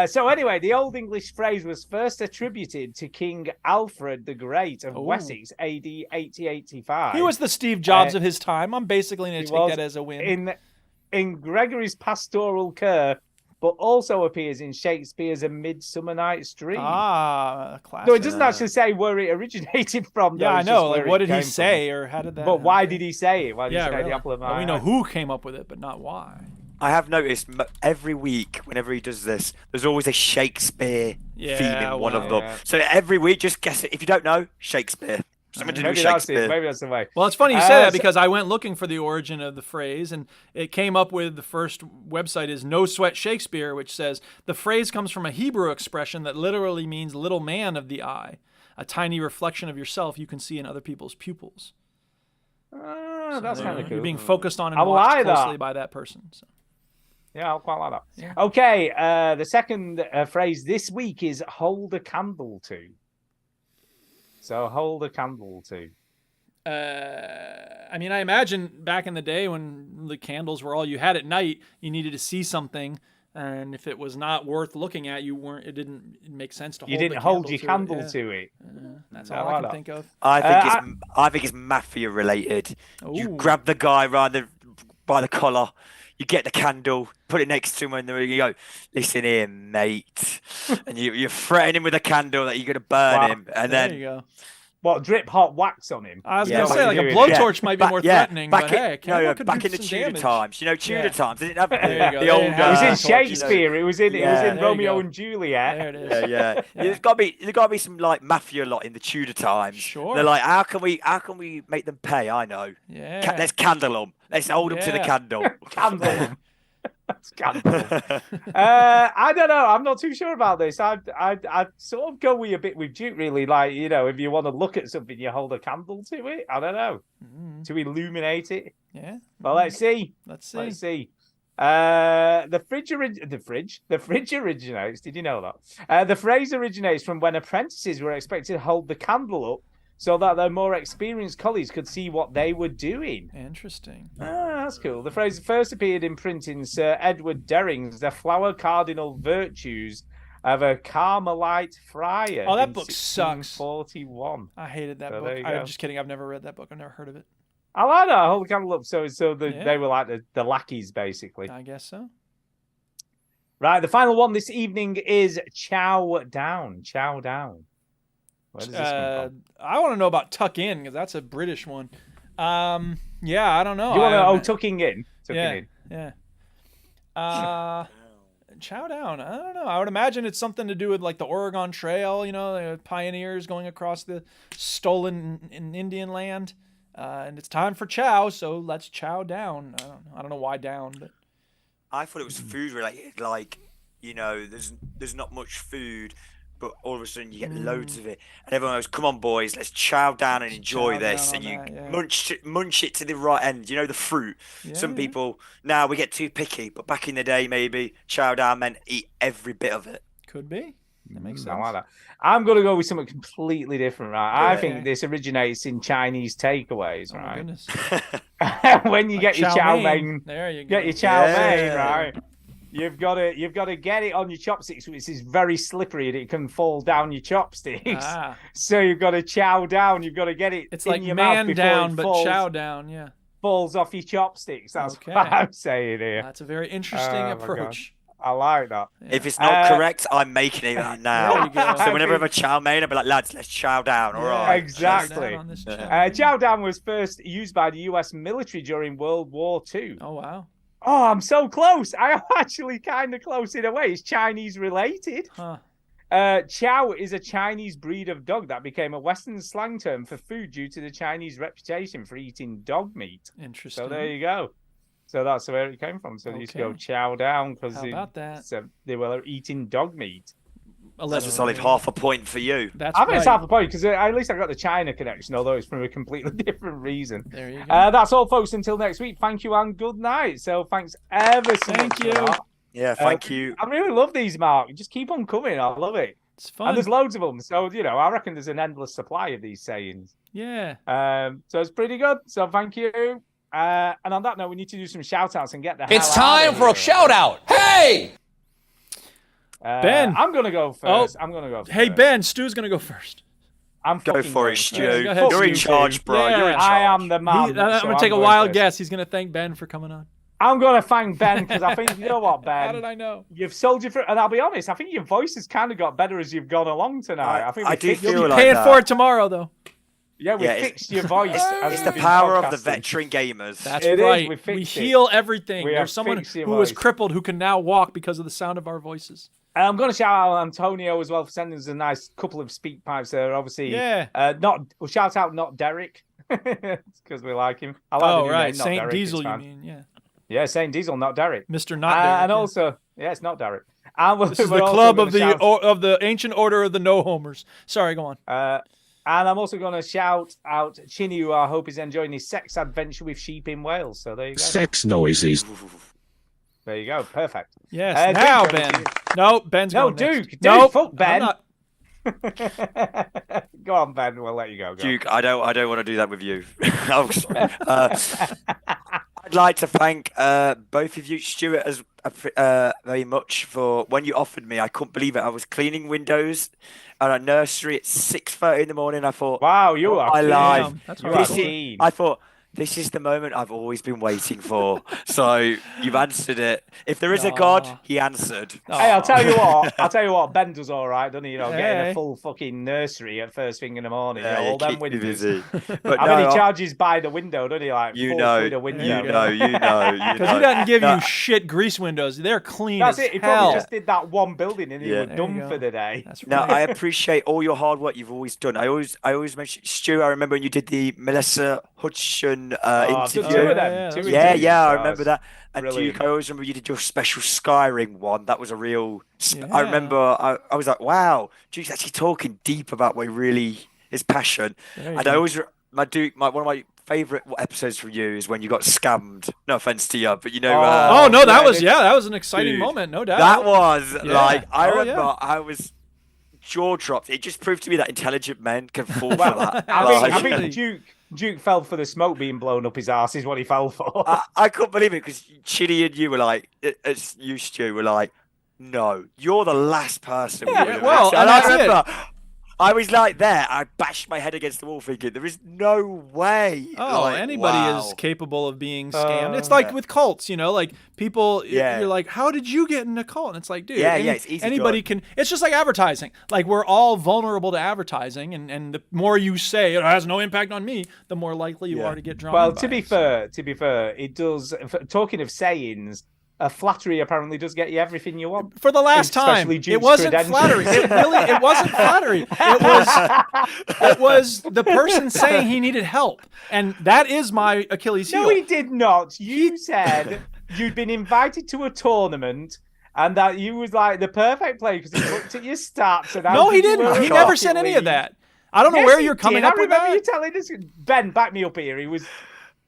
So anyway, the Old English phrase was first attributed to King Alfred the Great of Wessex, AD 8085. He was the Steve Jobs of his time. I'm basically going to take that as a win. In Gregory's Pastoral Cur, but also appears in Shakespeare's A Midsummer Night's Dream. Classic. So it doesn't actually say where it originated from. Yeah, I know. Like, what did he say, or how did that? But why did he say it? Why did he say the apple of my eye? We know who came up with it, but not why. I have noticed every week, whenever he does this, there's always a Shakespeare theme in one of them. So every week, just guess it. If you don't know, Shakespeare. Something to do with Shakespeare. Maybe that's the way. Well, it's funny you say that because I went looking for the origin of the phrase, and it came up with the first website is No Sweat Shakespeare, which says the phrase comes from a Hebrew expression that literally means little man of the eye, a tiny reflection of yourself you can see in other people's pupils. That's kind of cool. You're being focused on and watched closely by that person. So. Yeah, I'll quite like that. Yeah. Okay, the second phrase this week is hold a candle to. So hold a candle to. I mean, I imagine back in the day when the candles were all you had at night, you needed to see something, and if it was not worth looking at, it didn't make sense to hold. You didn't hold your candle to it. That's all I can think of. I think it's mafia related. You grab the guy by the collar. You get the candle, put it next to him, and you go, "Listen here, mate," and you're threatening him with a candle that you're gonna burn him, and there then you go. What, drip hot wax on him? I was Yeah, going to say, what like a you doing? blowtorch might be more threatening, back but in, hey, candle could back do in the some Tudor damage. times. Tudor Yeah. times. They didn't have There you go. the old. It It was in Ah, Shakespeare. It was in there you Romeo go. and Juliet. There it is. Yeah. There's got to be some like mafia lot in the Tudor times. Sure. They're like, how can we make them pay? I know. Yeah. Let's candle them. Let's hold them to the Yeah. candle. Candle. I don't know. I'm not too sure about this. I'd sort of go a bit with Duke, really. Like, if you want to look at something, you hold a candle to it. I don't know. To illuminate it. Yeah. Well, let's see. Let's see. Let's see. The fridge originates. Did you know that? The phrase originates from when apprentices were expected to hold the candle up so that their more experienced colleagues could see what they were doing. Interesting. That's cool. The phrase first appeared in print in Sir Edward Derring's The Flower Cardinal Virtues of a Carmelite Friar. Oh, that in book sucks. 1641. I hated that So book. there you I'm go. just kidding. I've never read that book. I've never heard of it. I like that. Hold the candle up. So Yeah. they were like the lackeys, basically. I guess so. Right, the final one this evening is Chow Down. Chow Down. Where does this come from? I want to know about Tuck In because that's a British one. Yeah, I don't know. You want to tucking in? Tucking yeah, in. yeah. Chow Down. I don't know. I would imagine it's something to do with like the Oregon Trail. The pioneers going across the stolen in Indian land, and it's time for chow. So let's chow down. I don't know why down, but I thought it was food related. Like, there's not much food, but all of a sudden you get loads of it, and everyone goes, "Come on, boys, let's chow down and enjoy chow this." down And on you that, yeah. munch it to the right end. The fruit. Some people now we get too picky, but back in the day, maybe chow down meant eat every bit of it. Could be. That makes sense. I like that. I'm going to go with something completely different, right? I think Okay. this originates in Chinese takeaways, Oh my right? goodness. When you get your chow mein, There you go. get your chow mein, Yeah. right? You've got to get it on your chopsticks, which is very slippery and it can fall down your chopsticks. Ah. So you've got to chow down. You've got to get it. It's in like your mouth man before down, it but falls, chow down. Yeah. falls off your chopsticks. That's Okay. what I'm saying here. That's a very interesting Oh, my God. approach. I like that. If it's not correct, I'm making it that now. There you go. So whenever I have a chow mein, I'll be like, "Lads, let's chow down." All Yeah, right. Exactly. chow down on this chow. Chow down was first used by the U.S. military during World War II. Oh wow. Oh, I'm so close. I am actually kind of close in a way. It's Chinese related. Huh. Chow is a Chinese breed of dog that became a Western slang term for food due to the Chinese reputation for eating dog meat. Interesting. So there you go. So that's where it came from. So they used to go Okay. chow down because How about that? they were eating dog meat. That's a solid half a point for you. That's I think it's right. half a point because at least I got the China connection, although it's from a completely different reason. There you go. That's all, folks. Until next week, thank you and good night. So thanks ever so Thank much for you. that. Yeah, thank you. I really love these, Mark. Just keep on coming. I love it. It's fun. And there's loads of them. So, I reckon there's an endless supply of these sayings. Yeah. So it's pretty good. So thank you. And on that note, we need to do some shout outs and get the It's hell out time of for a here. shout out. Hey! Ben. I'm going to go first. I'm going to go first. Hey Ben, Stu's gonna go first. I'm Go fucking for going it, first. Stu. Yeah, go ahead, You're in Stu. charge, bro. Yeah. You're in charge. I am the man. I'm so gonna take a going wild first. guess. He's gonna thank Ben for coming on. I'm going to thank Ben because I think, you know what, Ben? How did I know? You've sold your... And I'll be honest, I think your voice has kind of got better as you've gone along tonight. I think I we do fixed- feel You'll be like paying that. for it tomorrow, though. Yeah, we Yeah, it's- fixed your voice. as It's we've the been power of the podcasting. veteran gamers. That's It is, right. we We fixed it. heal everything. We have There's someone fixed your who was voice. crippled who can now walk because of the sound of our voices. And I'm going to shout out Antonio as well for sending us a nice couple of speak pipes there. Obviously, Yeah. Shout out not Derek because we like him. I like the Oh new right, name, not Saint Derek, Diesel. it's You fine. mean? Yeah. Yeah, Saint Diesel, not Derek. Mr. Not Derek. And yeah. also, yeah, it's not Derek. And This is we're the also club gonna of the shout- of the ancient order of the no homers. Sorry, go on. And I'm also going to shout out Chinny, who I hope is enjoying his sex adventure with sheep in Wales. So there you go. Sex noises. There you go. Perfect. Yes. Now, Duke, Ben. No, Ben's No, going next. Duke. Nope, Fuck Ben. I'm not- Go on, Ben. We'll let you go. Duke, I don't want to do that with you. I'd like to thank both of you, Stuart, as very much for when you offered me. I couldn't believe it. I was cleaning windows at a nursery at 6:30 in the morning. I thought, wow, you are my life. That's You hard. are keen. I thought this is the moment I've always been waiting for. So you've answered it. If there is a God, he answered. Hey, I'll tell you what. Ben does all right, doesn't he? Getting Hey. a full fucking nursery at first thing in the morning. Yeah, all you them keep me windows. busy. But How no, many charges by the window, doesn't he? Like You 4 know, through the window. you know. Because he doesn't give you shit grease windows. They're clean That's as it. He hell. probably just did that one building and he Yeah. was There done you go. for the day. That's No, right. I appreciate all your hard work you've always done. I always mention Stu. I remember when you did the Melissa Hudson I've done interview. two of them. Yeah, Two Yeah, interviews, I guys. remember that. And Brilliant. Duke, I always remember you did your special Skyrim one. That was a real. Yeah. I remember. I was like, wow, Duke's actually talking deep about what really his passion. There you And go. I always one of my favorite episodes from you is when you got scammed. No offense to you, but Oh no, that yeah, was an exciting Dude, moment, no doubt. that was Yeah. like I Oh, remember yeah. I was jaw dropped. It just proved to me that intelligent men can fall Well, for that. I Like, think Duke fell for the smoke being blown up his arse is what he fell for. I couldn't believe it because Chitty and you were like, it's you, Stu, were like, no, you're the last person. we Yeah, would have well, accepted." and I that's it. remember I was like there. I bashed my head against the wall thinking, there is no way. Oh, Like, anybody wow. is capable of being scammed. It's like with cults, like people, Yeah. you're like, how did you get in a cult? And it's like, dude, Yeah, it's easy anybody can. It's just like advertising. Like we're all vulnerable to advertising, and the more you say it has no impact on me, the more likely you are to get drawn. Well, in by to be it. fair, it does. Talking of sayings, flattery apparently does get you everything you want. For the last time, Especially it Duke's wasn't credentials. flattery. It wasn't flattery. It was the person saying he needed help, and that is my Achilles heel. No, he did not. You said you'd been invited to a tournament and that you was like the perfect player because he looked at your stats. And No, how he good you didn't. were He at never Rocket said any of League. that. I don't know Yes, where he you're did. coming up I with remember that. you telling us. Ben, back me up here. He was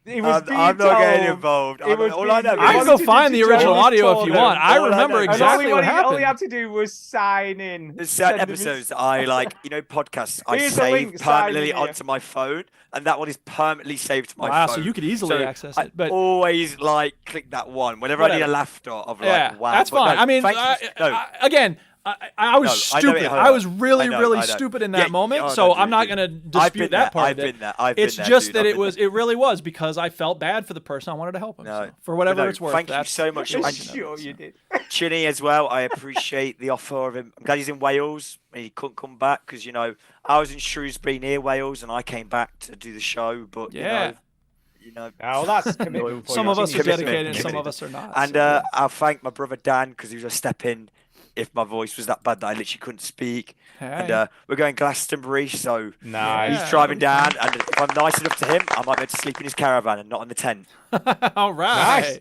being I'm not told, getting involved. it was All I know being- is- I can go wanted to find the join original this audio if you tournament. want. I All I remember know is- And exactly what all he happened. had to do was sign in. There's certain Send him his- episodes that I like, podcasts I Here's the link, save sign permanently in here. onto my phone, and that one is permanently saved to my Wow, phone. so you could easily So access I it, but always click that one whenever I need a Whatever. laughter of yeah, wow. that's But fine. no, I mean, thank you. No. again, I was No, I know it stupid. hurt. I was really, I know, really I know. stupid in Yeah, that moment. oh, So no, I'm not dude. going to I've dispute been that there. part I've of it. been there. I've been It's there, just dude. that I've it been was. It really was because I felt bad for the person. I wanted to help him. No. So, for whatever No, it's worth. thank you that's so much. I'm And sure you did. Chinny as well. I appreciate the offer of him. I'm glad he's in Wales. He couldn't come back because I was in Shrewsbury near Wales and I came back to do the show. But Yeah. Oh, that's commitment for Some you. of us are Commitment. dedicated, and some Commitment. of us are not. And so, I'll thank my brother Dan because he was a step in if my voice was that bad that I literally couldn't speak. Hey. And we're going Glastonbury, so Nice. he's driving down. And if I'm nice enough to him, I might be able to sleep in his caravan and not in the tent. all right.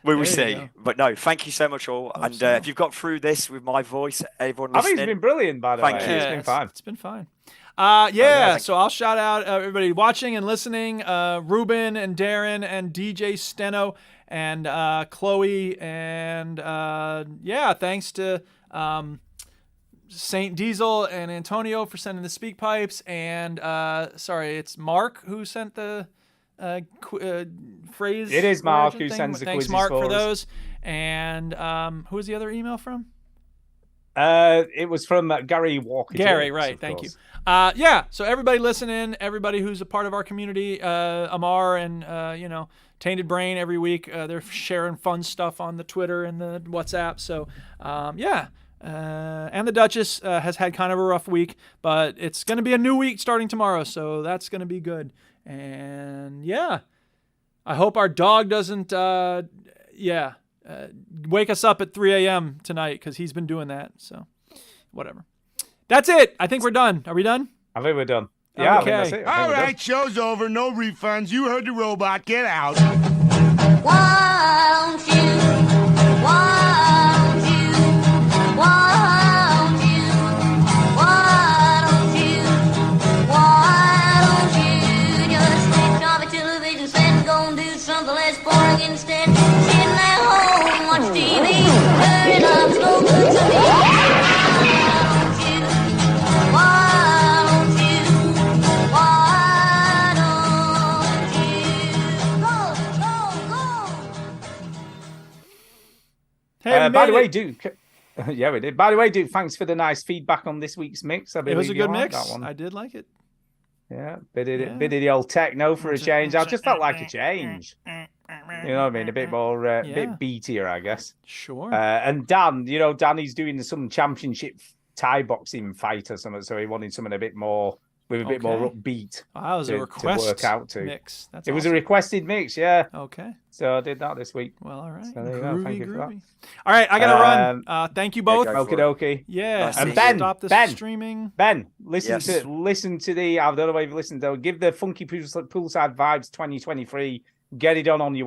We will There you see. go. But no, thank you so much all. And so. if you've got through this with my voice, everyone I think listening, it's been brilliant, by the Thank way. you. It's been fun. It's been fine. yeah, thank So I'll shout out everybody watching and listening, Ruben and Darren and DJ Steno and Chloe and thanks to Saint Diesel and Antonio for sending the speak pipes and it's Mark who sent the phrase. It is Mark origin who thing. sends the Thanks quizzes Mark for for us. those. And who was the other email from? It was from Gary Walker. Gary, Jones, right. of Thank you. course. So everybody listening, everybody who's a part of our community, Amar and, Tainted Brain every week, they're sharing fun stuff on the Twitter and the WhatsApp. So, and the Duchess has had kind of a rough week, but it's going to be a new week starting tomorrow. So that's going to be good. And I hope our dog doesn't, wake us up at 3 a.m. tonight because he's been doing that. So whatever. That's it. I think we're done. Are we done? I think we're done. Yeah, Okay. I think that's it. I think All we're done. right, show's over. No refunds. You heard the robot. Get out. Won't you, won't you, won't you, won't you, won't you just switch off the television set and go and do something less boring instead? Sitting at home, watch TV, turn up slow books of me. Won't you, why don't you, go, go, go. Hey, we By made the way, it. Duke. Yeah, we did. By the way, Duke, thanks for the nice feedback on this week's mix. I It was a believe you good liked mix. that one. I did like it. Yeah, bit of the old techno for a change. I just felt like a change. You know what I mean? A bit more, bit beatier, I guess. Sure. And Dan, Danny's doing some championship Thai boxing fight or something, so he wanted something a bit more with a bit more upbeat. That was a request to work out to. mix. That's it was a awesome. requested mix, yeah. Okay. So I did that this week. Well, all right. So there you go. Thank you for that. All right, I gotta run. Thank you both. Okie dokie. Yeah. And Ben, stop the Ben, streaming. Ben, listen to the. I don't know if you've listened though. Give the Funky Poolside Vibes 2023. Get it on your